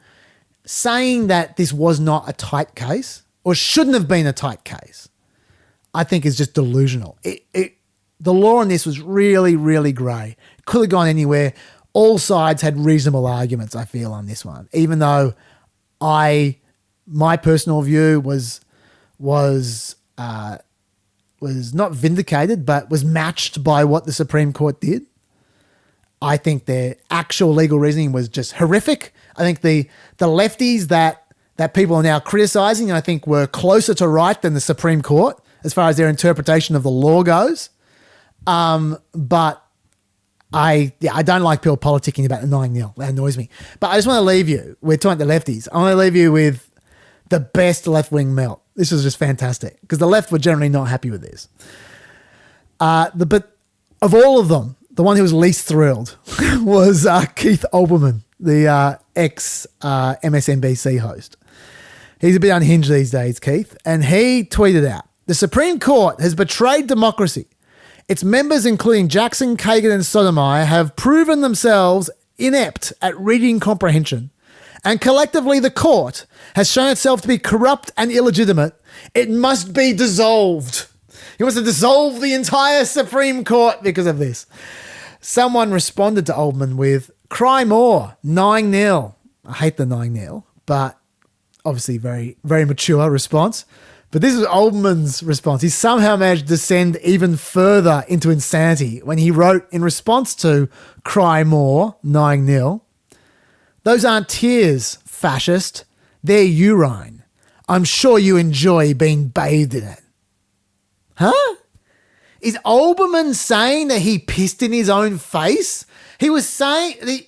saying that this was not a tight case or shouldn't have been a tight case, I think is just delusional. The law on this was really, really grey. Could have gone anywhere. All sides had reasonable arguments, I feel, on this one, even though my personal view was not vindicated, but was matched by what the Supreme Court did. I think their actual legal reasoning was just horrific. I think the lefties that people are now criticising, I think, were closer to right than the Supreme Court as far as their interpretation of the law goes. But I don't like people politicking about the 9-0. That annoys me. But I just want to leave you. We're talking about the lefties. I want to leave you with the best left-wing melt. This was just fantastic because the left were generally not happy with this. But of all of them, the one who was least thrilled was Keith Olbermann, the ex-MSNBC host. He's a bit unhinged these days, Keith, and he tweeted out, "The Supreme Court has betrayed democracy. Its members, including Jackson, Kagan, and Sotomayor, have proven themselves inept at reading comprehension. And collectively, the court has shown itself to be corrupt and illegitimate. It must be dissolved." He wants to dissolve the entire Supreme Court because of this. Someone responded to Olbermann with, "Cry more, 9-0. I hate the 9-0, but obviously very, very mature response. But this is Oldman's response. He somehow managed to descend even further into insanity when he wrote in response to Cry More, 9-0, "Those aren't tears, fascist. They're urine. I'm sure you enjoy being bathed in it." Huh? Is Olbermann saying that he pissed in his own face? He was saying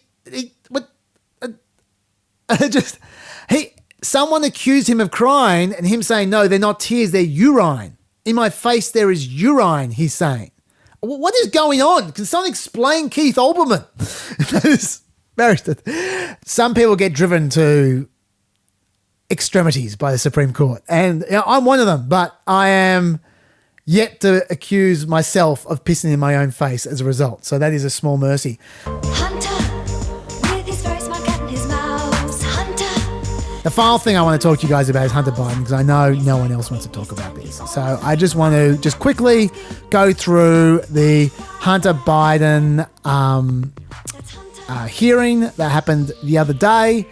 someone accused him of crying and him saying, no, they're not tears, they're urine. In my face, there is urine, he's saying. What is going on? Can someone explain Keith Olbermann? That is very... Some people get driven to extremities by the Supreme Court. And I'm one of them, but I am yet to accuse myself of pissing in my own face as a result. So that is a small mercy. The final thing I want to talk to you guys about is Hunter Biden, because I know no one else wants to talk about this. So I just want to just quickly go through the Hunter Biden hearing that happened the other day.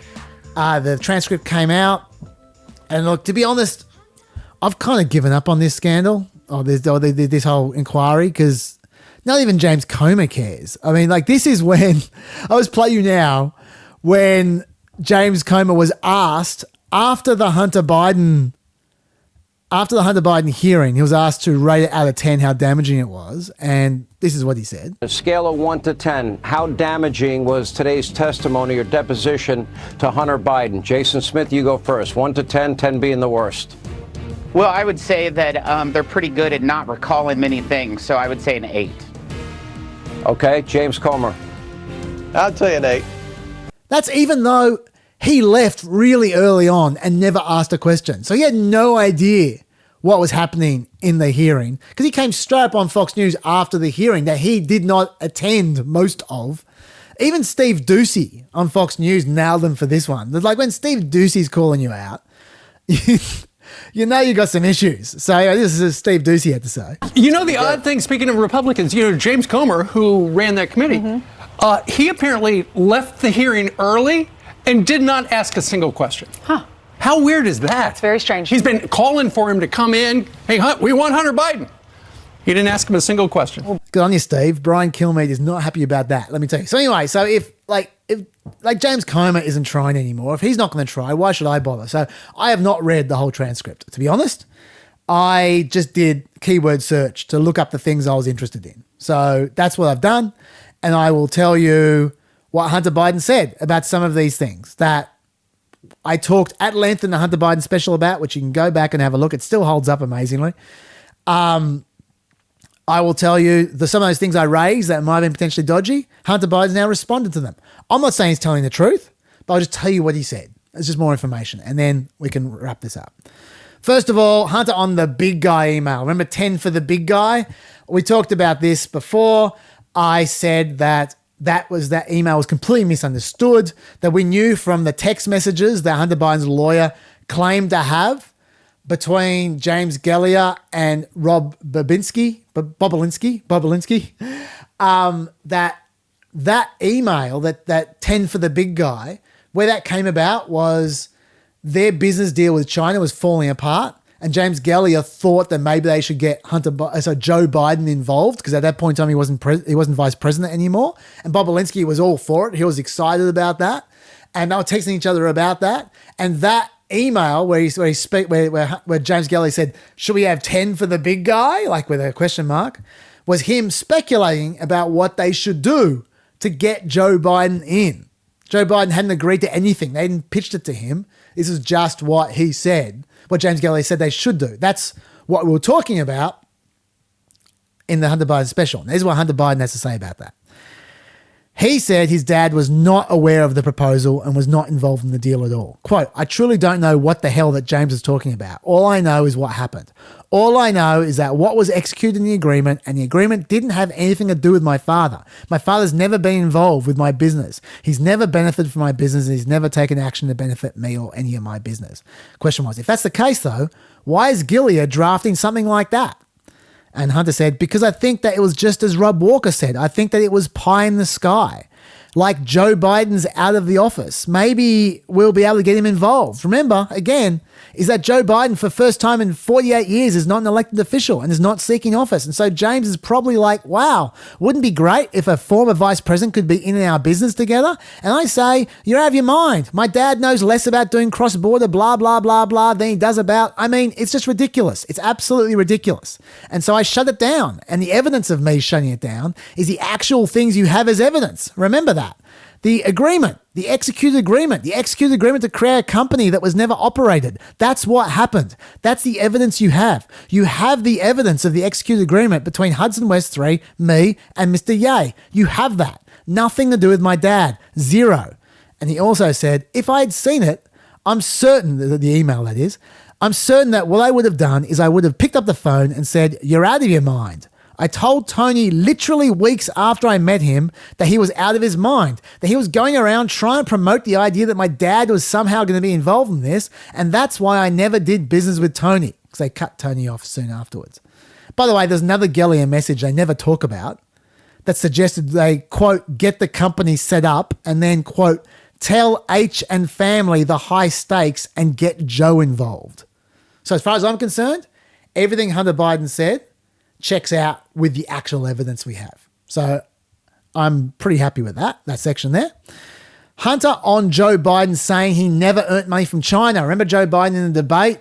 The transcript came out. And look, to be honest, I've kind of given up on this scandal, this whole inquiry, because not even James Comer cares. I mean, like, this is when, I'll just play you now, when James Comer was asked after the Hunter Biden hearing, he was asked to rate it out of 10 how damaging it was, and this is what he said. A scale of 1 to 10, how damaging was today's testimony or deposition to Hunter Biden? Jason Smith, you go first. 1 to 10, 10 being the worst. Well, I would say that they're pretty good at not recalling many things, so I would say an 8. Okay, James Comer. I'll tell you an 8. That's even though he left really early on and never asked a question. So he had no idea what was happening in the hearing, because he came straight up on Fox News after the hearing that he did not attend most of. Even Steve Doocy on Fox News nailed him for this one. Like, when Steve Doocy's calling you out, you know you got some issues. So this is Steve Doocy had to say. You know, the odd thing, speaking of Republicans, James Comer, who ran that committee, he apparently left the hearing early and did not ask a single question. Huh. How weird is that? That's very strange. He's been calling for him to come in. Hey, we want Hunter Biden. He didn't ask him a single question. Good on you, Steve. Brian Kilmeade is not happy about that, let me tell you. So anyway, so if James Comer isn't trying anymore, if he's not going to try, why should I bother? So I have not read the whole transcript, to be honest. I just did keyword search to look up the things I was interested in. So that's what I've done. And I will tell you what Hunter Biden said about some of these things that I talked at length in the Hunter Biden special about, which you can go back and have a look. It still holds up amazingly. I will tell you some of those things I raised that might have been potentially dodgy. Hunter Biden's now responded to them. I'm not saying he's telling the truth, but I'll just tell you what he said. It's just more information, and then we can wrap this up. First of all, Hunter on the big guy email. Remember 10 for the big guy? We talked about this before. I said that email was completely misunderstood, that we knew from the text messages that Hunter Biden's lawyer claimed to have between James Gellier and Rob Bobulinski, that email, that 10 for the big guy, where that came about was their business deal with China was falling apart, and James Gellier thought that maybe they should get Joe Biden involved, because at that point in time he wasn't vice president anymore, and Bobulinski was all for it. He was excited about that, and they were texting each other about that. And that email where James Gellier said, "Should we have 10 for the big guy?" like with a question mark, was him speculating about what they should do to get Joe Biden in. Joe Biden hadn't agreed to anything. They hadn't pitched it to him. This is just what he said, what James Gellier said they should do. That's what we were talking about in the Hunter Biden special. And this is what Hunter Biden has to say about that. He said his dad was not aware of the proposal and was not involved in the deal at all. Quote, "I truly don't know what the hell that James is talking about. All I know is what happened. All I know is that what was executed in the agreement, and the agreement didn't have anything to do with my father. My father's never been involved with my business. He's never benefited from my business, and he's never taken action to benefit me or any of my business." Question was, if that's the case though, why is Gellier drafting something like that? And Hunter said, "Because I think that it was just as Rob Walker said. I think that it was pie in the sky. like Joe Biden's out of the office. Maybe we'll be able to get him involved. Remember, again, is that Joe Biden, for the first time in 48 years, is not an elected official and is not seeking office. And so James is probably like, wow, wouldn't it be great if a former vice president could be in our business together? And I say, you're out of your mind. My dad knows less about doing cross-border blah, blah, blah, blah than he does about, it's just ridiculous. It's absolutely ridiculous. And so I shut it down. And the evidence of me shutting it down is the actual things you have as evidence. Remember that. The agreement, the executed agreement to create a company that was never operated. That's what happened. That's the evidence you have. You have the evidence of the executed agreement between Hudson West 3, me, and Mr. Ye. You have that. Nothing to do with my dad. Zero. And he also said, if I had seen it, I'm certain, the email that is, I'm certain that what I would have done is I would have picked up the phone and said, you're out of your mind. I told Tony literally weeks after I met him that he was out of his mind, that he was going around trying to promote the idea that my dad was somehow going to be involved in this, and that's why I never did business with Tony, because they cut Tony off soon afterwards. By the way, there's another Gellier message they never talk about that suggested they, quote, get the company set up and then, quote, tell H and family the high stakes and get Joe involved. So as far as I'm concerned, everything Hunter Biden said checks out with the actual evidence we have. So I'm pretty happy with that section there. Hunter on Joe Biden saying he never earned money from China. Remember Joe Biden in the debate,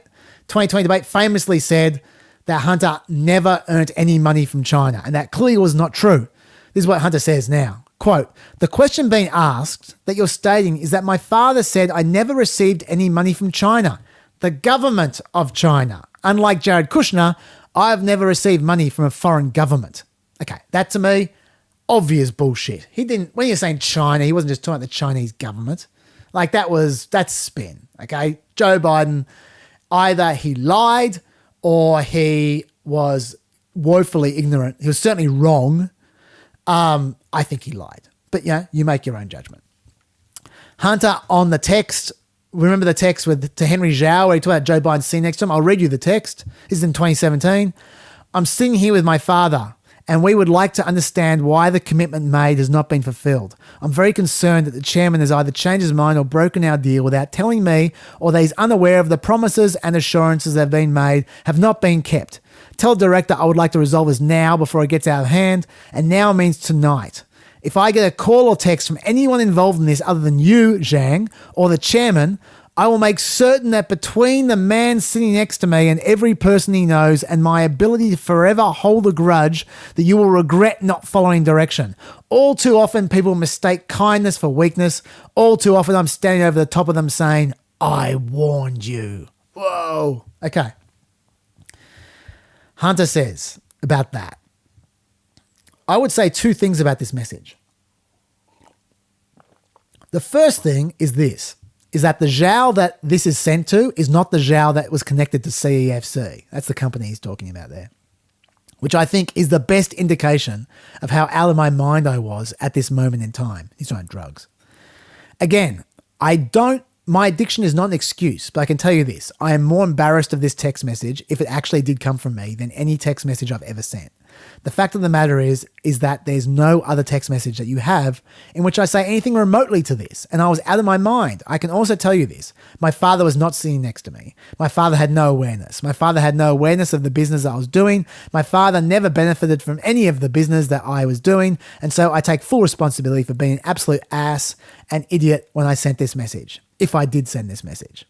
2020 debate, famously said that Hunter never earned any money from China. And that clearly was not true. This is what Hunter says now. Quote, the question being asked that you're stating is that my father said I never received any money from China, the government of China. Unlike Jared Kushner, I've never received money from a foreign government. Okay, that to me, obvious bullshit. He didn't, when you're saying China, he wasn't just talking about the Chinese government. Like that's spin, okay? Joe Biden, either he lied or he was woefully ignorant. He was certainly wrong. I think he lied. But yeah, you make your own judgment. Hunter on the text, remember the text to Henry Zhao where he talked about Joe Biden sitting next to him? I'll read you the text. This is in 2017. I'm sitting here with my father and we would like to understand why the commitment made has not been fulfilled. I'm very concerned that the chairman has either changed his mind or broken our deal without telling me, or that he's unaware of the promises and assurances that have been made have not been kept. Tell the director I would like to resolve this now before it gets out of hand, and now means tonight. If I get a call or text from anyone involved in this other than you, Zhang, or the chairman, I will make certain that between the man sitting next to me and every person he knows and my ability to forever hold a grudge, that you will regret not following direction. All too often people mistake kindness for weakness. All too often I'm standing over the top of them saying, I warned you. Whoa. Okay. Hunter says about that. I would say two things about this message. The first thing is this, is that the Zhao that this is sent to is not the Zhao that was connected to CEFC. That's the company he's talking about there, which I think is the best indication of how out of my mind I was at this moment in time. He's on drugs. Again, my addiction is not an excuse, but I can tell you this. I am more embarrassed of this text message if it actually did come from me than any text message I've ever sent. The fact of the matter is that there's no other text message that you have in which I say anything remotely to this. And I was out of my mind. I can also tell you this. My father was not sitting next to me. My father had no awareness. My father had no awareness of the business that I was doing. My father never benefited from any of the business that I was doing. And so I take full responsibility for being an absolute ass and idiot when I sent this message, if I did send this message.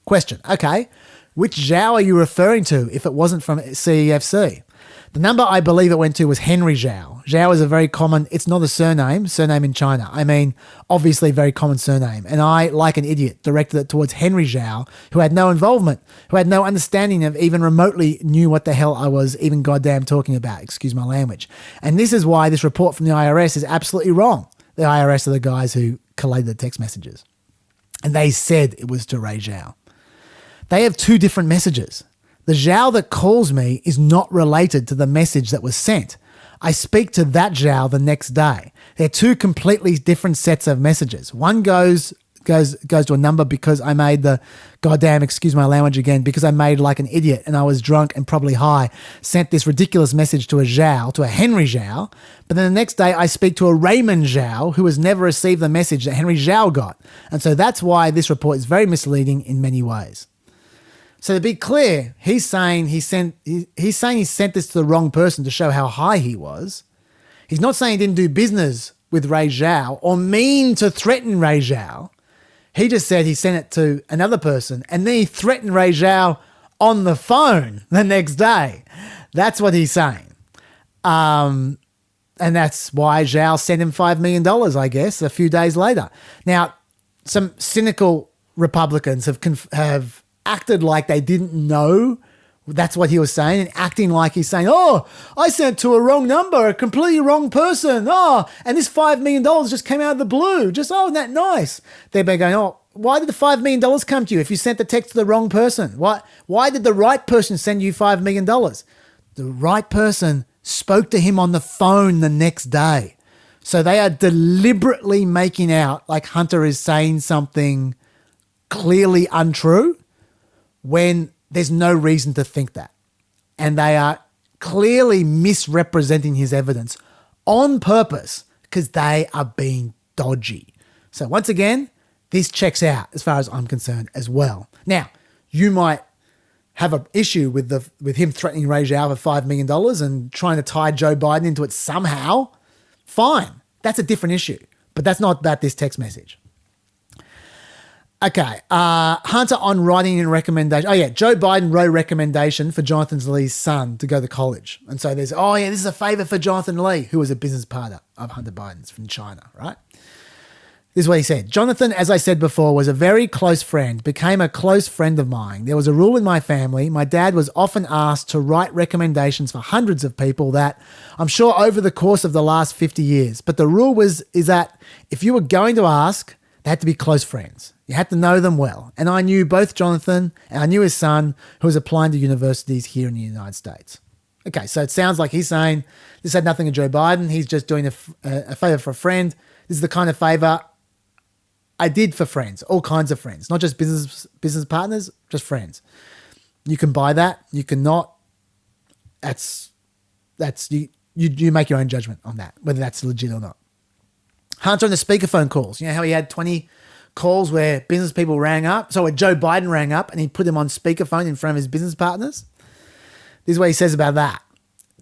Question. Okay. Which Zhao are you referring to if it wasn't from CEFC? The number I believe it went to was Henry Zhao. Zhao is a very common, it's not a surname in China. I mean, obviously very common surname. And I, like an idiot, directed it towards Henry Zhao, who had no involvement, who had no understanding of even remotely knew what the hell I was even goddamn talking about, excuse my language. And this is why this report from the IRS is absolutely wrong. The IRS are the guys who collated the text messages. And they said it was to Ray Zhao. They have two different messages. The Zhao that calls me is not related to the message that was sent. I speak to that Zhao the next day. They're two completely different sets of messages. One goes goes to a number because I made the goddamn, excuse my language again, because I made like an idiot and I was drunk and probably high, sent this ridiculous message to a Henry Zhao, but then the next day I speak to a Raymond Zhao who has never received the message that Henry Zhao got. And so that's why this report is very misleading in many ways. So to be clear, he's saying he sent this to the wrong person to show how high he was. He's not saying he didn't do business with Ray Zhao or mean to threaten Ray Zhao. He just said he sent it to another person and then he threatened Ray Zhao on the phone the next day. That's what he's saying. And that's why Zhao sent him $5 million, I guess, a few days later. Now, some cynical Republicans have acted like they didn't know that's what he was saying, and acting like he's saying, oh, I sent to a wrong number, a completely wrong person. Oh, and this $5 million just came out of the blue. Just, oh, isn't that nice? They've been going, oh, why did the $5 million come to you if you sent the text to the wrong person? Why did the right person send you $5 million? The right person spoke to him on the phone the next day. So they are deliberately making out like Hunter is saying something clearly untrue when there's no reason to think that. And they are clearly misrepresenting his evidence on purpose because they are being dodgy. So once again, this checks out as far as I'm concerned as well. Now, you might have an issue with him threatening Ray Zhao for $5 million and trying to tie Joe Biden into it somehow. Fine. That's a different issue. But that's not about this text message. Okay, Hunter on writing and recommendation. Oh yeah, Joe Biden wrote a recommendation for Jonathan Lee's son to go to college. And so there's, oh yeah, this is a favor for Jonathan Lee, who was a business partner of Hunter Biden's from China, right? This is what he said. Jonathan, as I said before, was a very close friend, became a close friend of mine. There was a rule in my family. My dad was often asked to write recommendations for hundreds of people that I'm sure over the course of the last 50 years. But the rule is that if you were going to ask, they had to be close friends. You had to know them well. And I knew both Jonathan and I knew his son who was applying to universities here in the United States. Okay, so it sounds like he's saying this had nothing to Joe Biden. He's just doing a favor for a friend. This is the kind of favor I did for friends, all kinds of friends, not just business partners, just friends. You can buy that. You cannot. That's you make your own judgment on that, whether that's legit or not. Hunter on the speakerphone calls. You know how he had 20 calls where business people rang up? So where Joe Biden rang up and he put them on speakerphone in front of his business partners? This is what he says about that.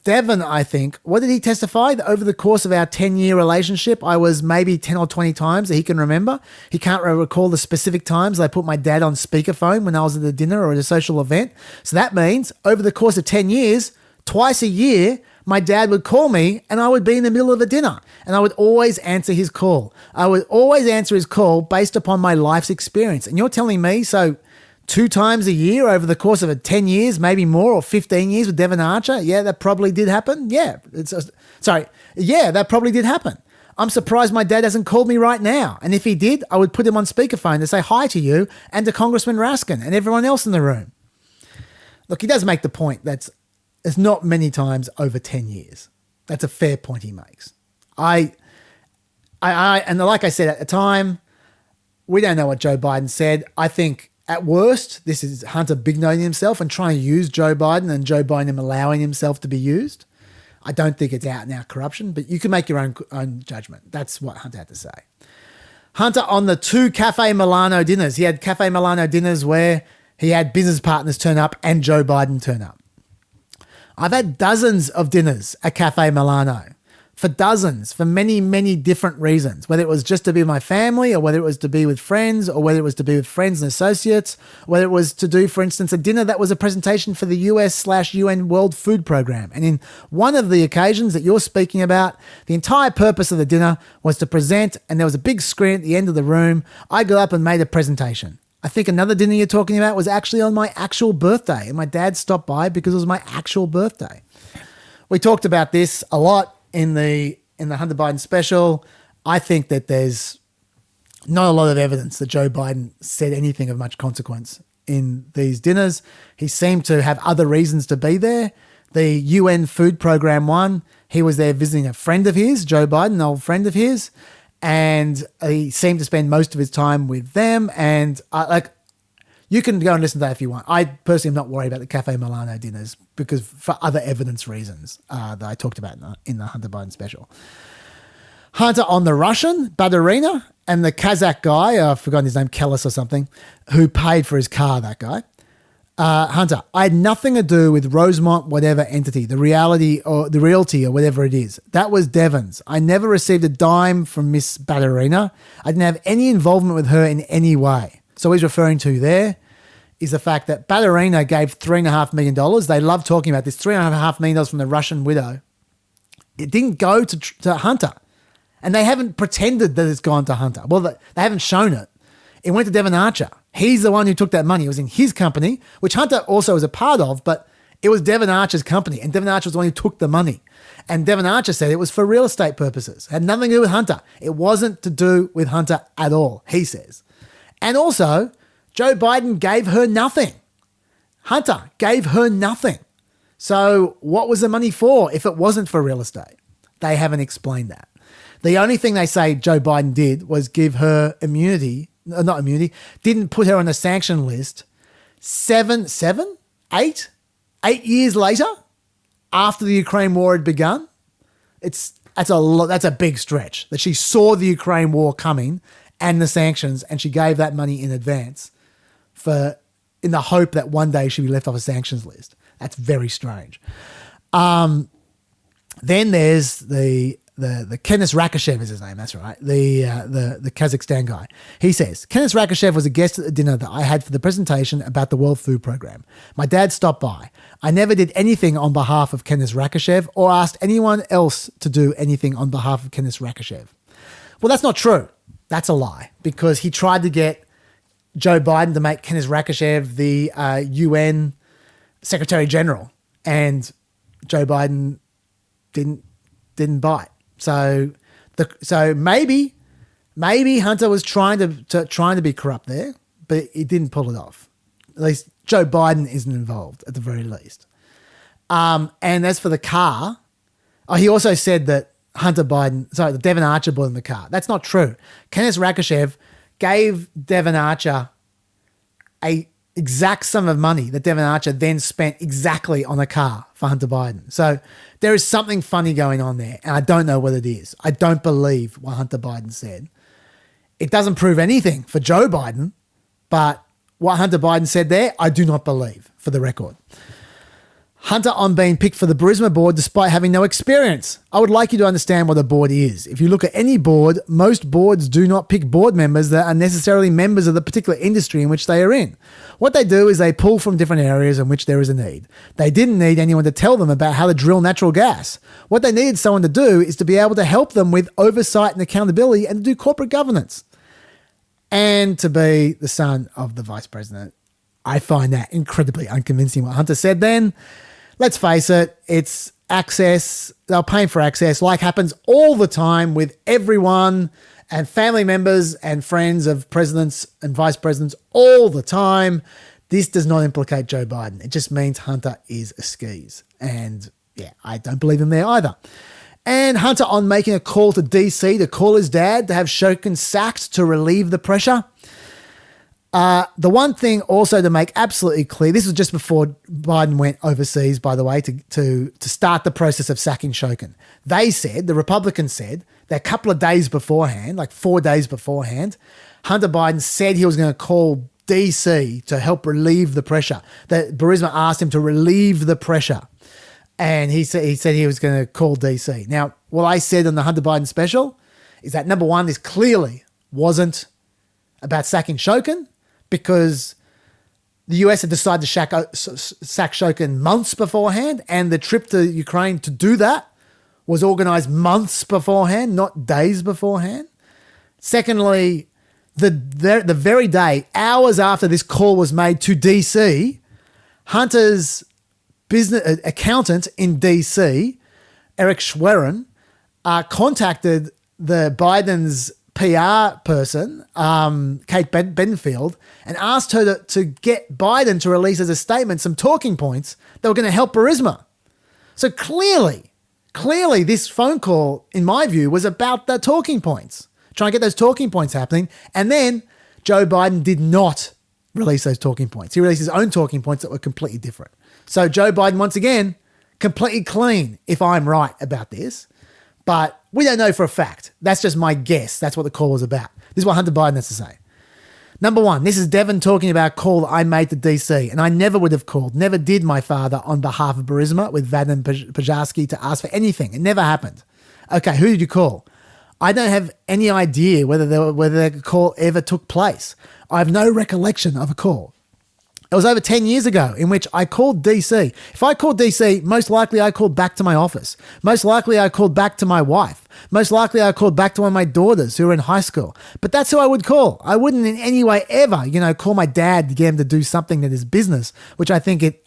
Devon, I think, what did he testify? That over the course of our 10-year relationship, I was maybe 10 or 20 times that he can remember. He can't recall the specific times I put my dad on speakerphone when I was at a dinner or at a social event. So that means over the course of 10 years, twice a year, my dad would call me and I would be in the middle of a dinner and I would always answer his call. I would always answer his call based upon my life's experience. And you're telling me, so 2 times a year over the course of 10 years, maybe more, or 15 years with Devon Archer? Yeah, that probably did happen. Yeah, that probably did happen. I'm surprised my dad hasn't called me right now. And if he did, I would put him on speakerphone to say hi to you and to Congressman Raskin and everyone else in the room. Look, he does make the point that's it's not many times over 10 years. That's a fair point he makes. And like I said at the time, we don't know what Joe Biden said. I think at worst, this is Hunter big-noting himself and trying to use Joe Biden and Joe Biden allowing himself to be used. I don't think it's out and out corruption, but you can make your own judgment. That's what Hunter had to say. Hunter on the 2 Cafe Milano dinners. He had Cafe Milano dinners where he had business partners turn up and Joe Biden turn up. I've had dozens of dinners at Cafe Milano, for many, many different reasons, whether it was just to be with my family or whether it was to be with friends or whether it was to be with friends and associates, whether it was to do, for instance, a dinner that was a presentation for the US/UN World Food Program. And in one of the occasions that you're speaking about, the entire purpose of the dinner was to present, and there was a big screen at the end of the room. I got up and made a presentation. I think another dinner you're talking about was actually on my actual birthday, and my dad stopped by because it was my actual birthday. We talked about this a lot in the Hunter Biden special. I think that there's not a lot of evidence that Joe Biden said anything of much consequence in these dinners. He seemed to have other reasons to be there. The UN Food Program one, he was there visiting a friend of his, Joe Biden, an old friend of his, and he seemed to spend most of his time with them. And you can go and listen to that if you want. I personally am not worried about the Cafe Milano dinners because for other evidence reasons that I talked about in the Hunter Biden special. Hunter on the Russian, Badarina, and the Kazakh guy, I've forgotten his name, Kellis or something, who paid for his car, that guy. Hunter, I had nothing to do with Rosemont, whatever entity, the reality or the realty or whatever it is. That was Devon's. I never received a dime from Miss Badarina. I didn't have any involvement with her in any way. So he's referring to there is the fact that Badarina gave $3.5 million. They love talking about this, $3.5 million from the Russian widow. It didn't go to Hunter. And they haven't pretended that it's gone to Hunter. Well, they haven't shown it. It went to Devon Archer. He's the one who took that money. It was in his company, which Hunter also was a part of, but it was Devon Archer's company, and Devon Archer was the one who took the money. And Devon Archer said it was for real estate purposes. It had nothing to do with Hunter. It wasn't to do with Hunter at all, he says. And also, Joe Biden gave her nothing. Hunter gave her nothing. So what was the money for if it wasn't for real estate? They haven't explained that. The only thing they say Joe Biden did was give her immunity, not immunity, didn't put her on the sanction list 8 years later after the Ukraine war had begun. That's a big stretch that she saw the Ukraine war coming and the sanctions, and she gave that money in advance in the hope that one day she'd be left off a sanctions list. That's very strange. Then there's the Kenes Rakashev is his name, that's right, the Kazakhstan guy. He says, Kenes Rakashev was a guest at the dinner that I had for the presentation about the World Food Program. My dad stopped by. I never did anything on behalf of Kenes Rakashev or asked anyone else to do anything on behalf of Kenes Rakashev. Well, that's not true. That's a lie, because he tried to get Joe Biden to make Kenes Rakashev the UN Secretary General, and Joe Biden didn't bite. So maybe Hunter was trying to be corrupt there, but he didn't pull it off. At least Joe Biden isn't involved at the very least. And as for the car, he also said that the Devon Archer bought him the car. That's not true. Kenes Rakashev gave Devon Archer a exact sum of money that Devon Archer then spent exactly on a car for Hunter Biden. So there is something funny going on there, and I don't know what it is. I don't believe what Hunter Biden said. It doesn't prove anything for Joe Biden, but what Hunter Biden said there, I do not believe, for the record. Hunter on being picked for the Burisma board despite having no experience. I would like you to understand what a board is. If you look at any board, most boards do not pick board members that are necessarily members of the particular industry in which they are in. What they do is they pull from different areas in which there is a need. They didn't need anyone to tell them about how to drill natural gas. What they needed someone to do is to be able to help them with oversight and accountability and to do corporate governance. And to be the son of the vice president. I find that incredibly unconvincing what Hunter said then. Let's face it, it's access. They're paying for access, like happens all the time with everyone and family members and friends of presidents and vice presidents all the time. This does not implicate Joe Biden. It just means Hunter is a skis. And yeah, I don't believe him there either. And Hunter on making a call to DC to call his dad to have Shokin sacked to relieve the pressure. The one thing also to make absolutely clear, this was just before Biden went overseas, by the way, to start the process of sacking Shokin. They said, the Republicans said, that a couple of days beforehand, like 4 days beforehand, Hunter Biden said he was going to call DC to help relieve the pressure. That Burisma asked him to relieve the pressure. And he said he was going to call DC. Now, what I said on the Hunter Biden special is that, number one, this clearly wasn't about sacking Shokin, because the US had decided to sack Shokin months beforehand, and the trip to Ukraine to do that was organized months beforehand, not days beforehand. Secondly, the very day, hours after this call was made to DC, Hunter's business accountant in DC, Eric Schwerin, contacted the Biden's PR person, Kate Bedingfield, and asked her to get Biden to release as a statement some talking points that were going to help Burisma. So clearly this phone call, in my view, was about the talking points. trying to get those talking points happening. And then Joe Biden did not release those talking points. He released his own talking points that were completely different. So Joe Biden, once again, completely clean, if I'm right about this. But we don't know for a fact. That's just my guess. That's what the call was about. This is what Hunter Biden has to say. Number one, this is Devon talking about a call that I made to DC, and I never would have called, never did, my father, on behalf of Burisma with Vadim Pajarski to ask for anything. It never happened. Okay, who did you call? I don't have any idea whether the call ever took place. I have no recollection of a call. It was over 10 years ago in which I called DC. If I called DC, most likely I called back to my office. Most likely I called back to my wife. Most likely I called back to one of my daughters who were in high school. But that's who I would call. I wouldn't in any way ever, call my dad to get him to do something that is business, which I think it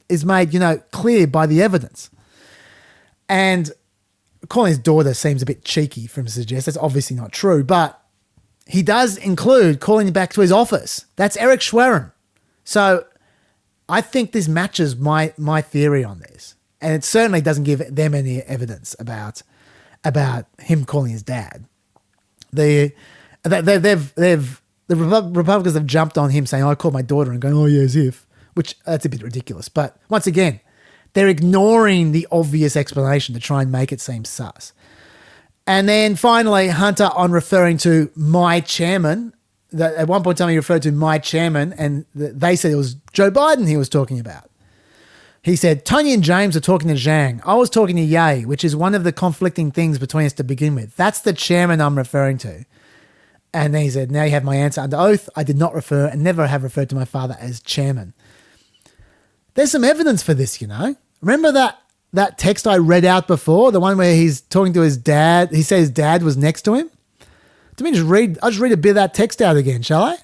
is made, clear by the evidence. And calling his daughter seems a bit cheeky for him to suggest. That's obviously not true, but he does include calling back to his office. That's Eric Schwerin. So I think this matches my theory on this. And it certainly doesn't give them any evidence about him calling his dad. The Republicans have jumped on him saying, I called my daughter, and going, oh yeah, as if, which that's a bit ridiculous. But once again, they're ignoring the obvious explanation to try and make it seem sus. And then finally, Hunter, on referring to my chairman, that at one point in time he referred to my chairman, and they said it was Joe Biden he was talking about. He said, Tony and James are talking to Zhang. I was talking to Ye, which is one of the conflicting things between us to begin with. That's the chairman I'm referring to. And then he said, now you have my answer under oath. I did not refer and never have referred to my father as chairman. There's some evidence for this, Remember that text I read out before, the one where he's talking to his dad? He said his dad was next to him. I'll just read a bit of that text out again, shall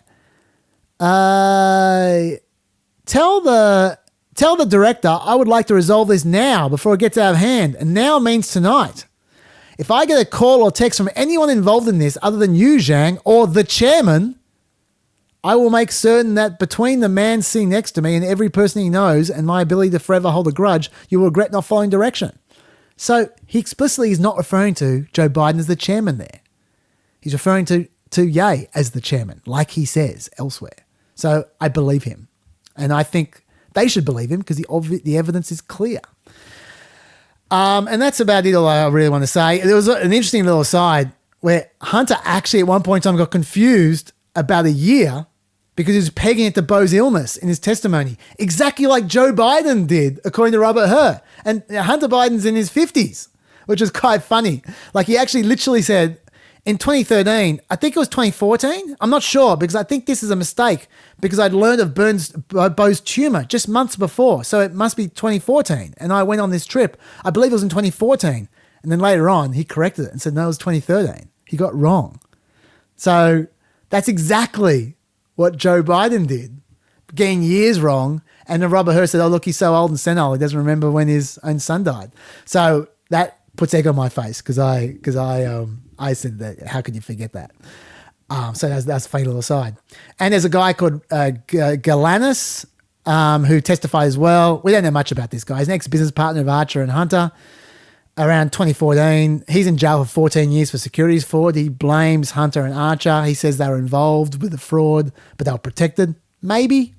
I? Tell the director I would like to resolve this now before it gets out of hand. And now means tonight. If I get a call or text from anyone involved in this other than you, Zhang, or the chairman, I will make certain that between the man sitting next to me and every person he knows and my ability to forever hold a grudge, you will regret not following direction. So he explicitly is not referring to Joe Biden as the chairman there. He's referring to Ye as the chairman, like he says elsewhere. So I believe him. And I think they should believe him because the evidence is clear. And that's about it all I really want to say. There was an interesting little aside where Hunter actually at one point in time got confused about a year because he was pegging it to Bo's illness in his testimony, exactly like Joe Biden did, according to Robert Hur. And Hunter Biden's in his 50s, which is quite funny. Like he actually literally said, in 2013, I think it was 2014. I'm not sure because I think this is a mistake because I'd learned of Bo's tumor just months before. So it must be 2014. And I went on this trip. I believe it was in 2014. And then later on, he corrected it and said, no, it was 2013. He got wrong. So that's exactly what Joe Biden did, getting years wrong. And then Robert Hur said, oh, look, he's so old and senile. He doesn't remember when his own son died. So that puts egg on my face because I said that, how could you forget that? So that's a funny little aside. And there's a guy called Galanis who testified as well. We don't know much about this guy. He's an ex-business partner of Archer and Hunter. Around 2014, he's in jail for 14 years for securities fraud. He blames Hunter and Archer. He says they were involved with the fraud, but they were protected. Maybe.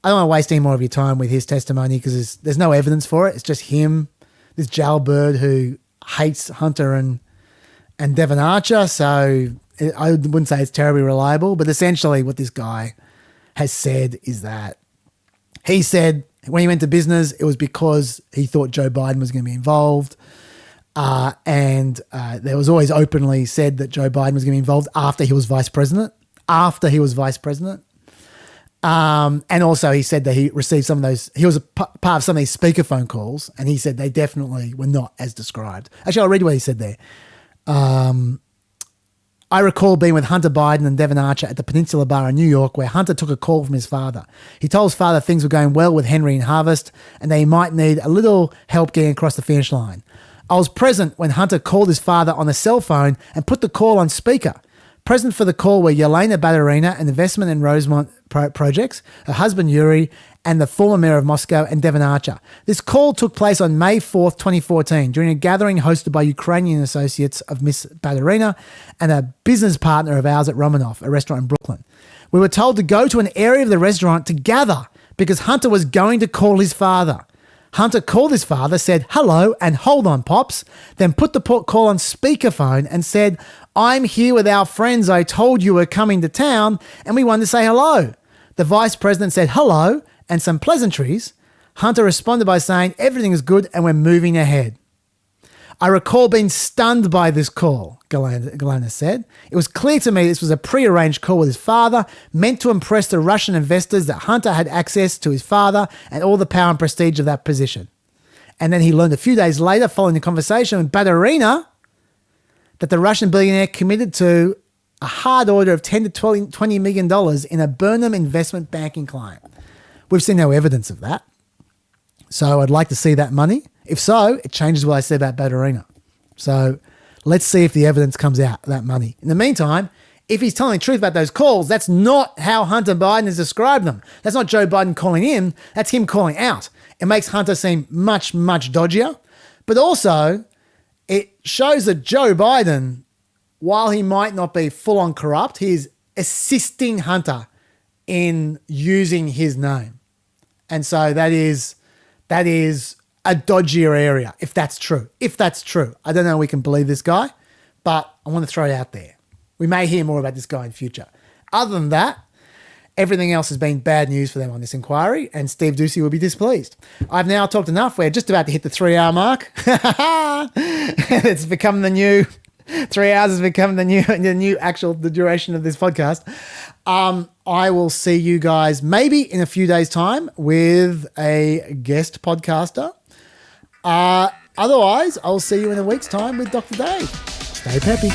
I don't want to waste any more of your time with his testimony because there's no evidence for it. It's just him, this jailbird who hates Hunter and Devon Archer, so I wouldn't say it's terribly reliable, but essentially what this guy has said is that he said when he went to business, it was because he thought Joe Biden was going to be involved, and there was always openly said that Joe Biden was going to be involved after he was vice president. And also he said that he received some of those, he was a part of some of these speakerphone calls, and he said they definitely were not as described. Actually, I'll read what he said there. I recall being with Hunter Biden and Devon Archer at the Peninsula Bar in New York where Hunter took a call from his father. He told his father things were going well with Henry and Harvest and that he might need a little help getting across the finish line. I was present when Hunter called his father on a cell phone and put the call on speaker. Present for the call were Yelena Baturina, an investment in Rosemont projects, her husband Yuri, and the former mayor of Moscow and Devon Archer. This call took place on May 4th, 2014, during a gathering hosted by Ukrainian associates of Miss Baturina and a business partner of ours at Romanov, a restaurant in Brooklyn. We were told to go to an area of the restaurant to gather because Hunter was going to call his father. Hunter called his father, said, "Hello," and "Hold on, Pops," then put the call on speakerphone and said, "I'm here with our friends I told you were coming to town and we wanted to say hello." The vice president said hello and some pleasantries. Hunter responded by saying, "Everything is good and we're moving ahead." "I recall being stunned by this call," Galena said. "It was clear to me this was a prearranged call with his father, meant to impress the Russian investors that Hunter had access to his father and all the power and prestige of that position." And then he learned a few days later, following the conversation with Baturina, that the Russian billionaire committed to a hard order of $10 to $20 million in a Burnham investment banking client. We've seen no evidence of that. So I'd like to see that money. If so, it changes what I said about Baturina. So let's see if the evidence comes out, that money. In the meantime, if he's telling the truth about those calls, that's not how Hunter Biden has described them. That's not Joe Biden calling in. That's him calling out. It makes Hunter seem much, much dodgier. But also, it shows that Joe Biden, while he might not be full-on corrupt, he is assisting Hunter in using his name. And so that is a dodgier area, if that's true. If that's true. I don't know if we can believe this guy, but I want to throw it out there. We may hear more about this guy in future. Other than that, everything else has been bad news for them on this inquiry, and Steve Doocy will be displeased. I've now talked enough. We're just about to hit the 3-hour mark. It's become the new... 3 hours has become the duration of this podcast. I will see you guys maybe in a few days' time with a guest podcaster. Otherwise, I'll see you in a week's time with Dr. Dave. Stay peppy.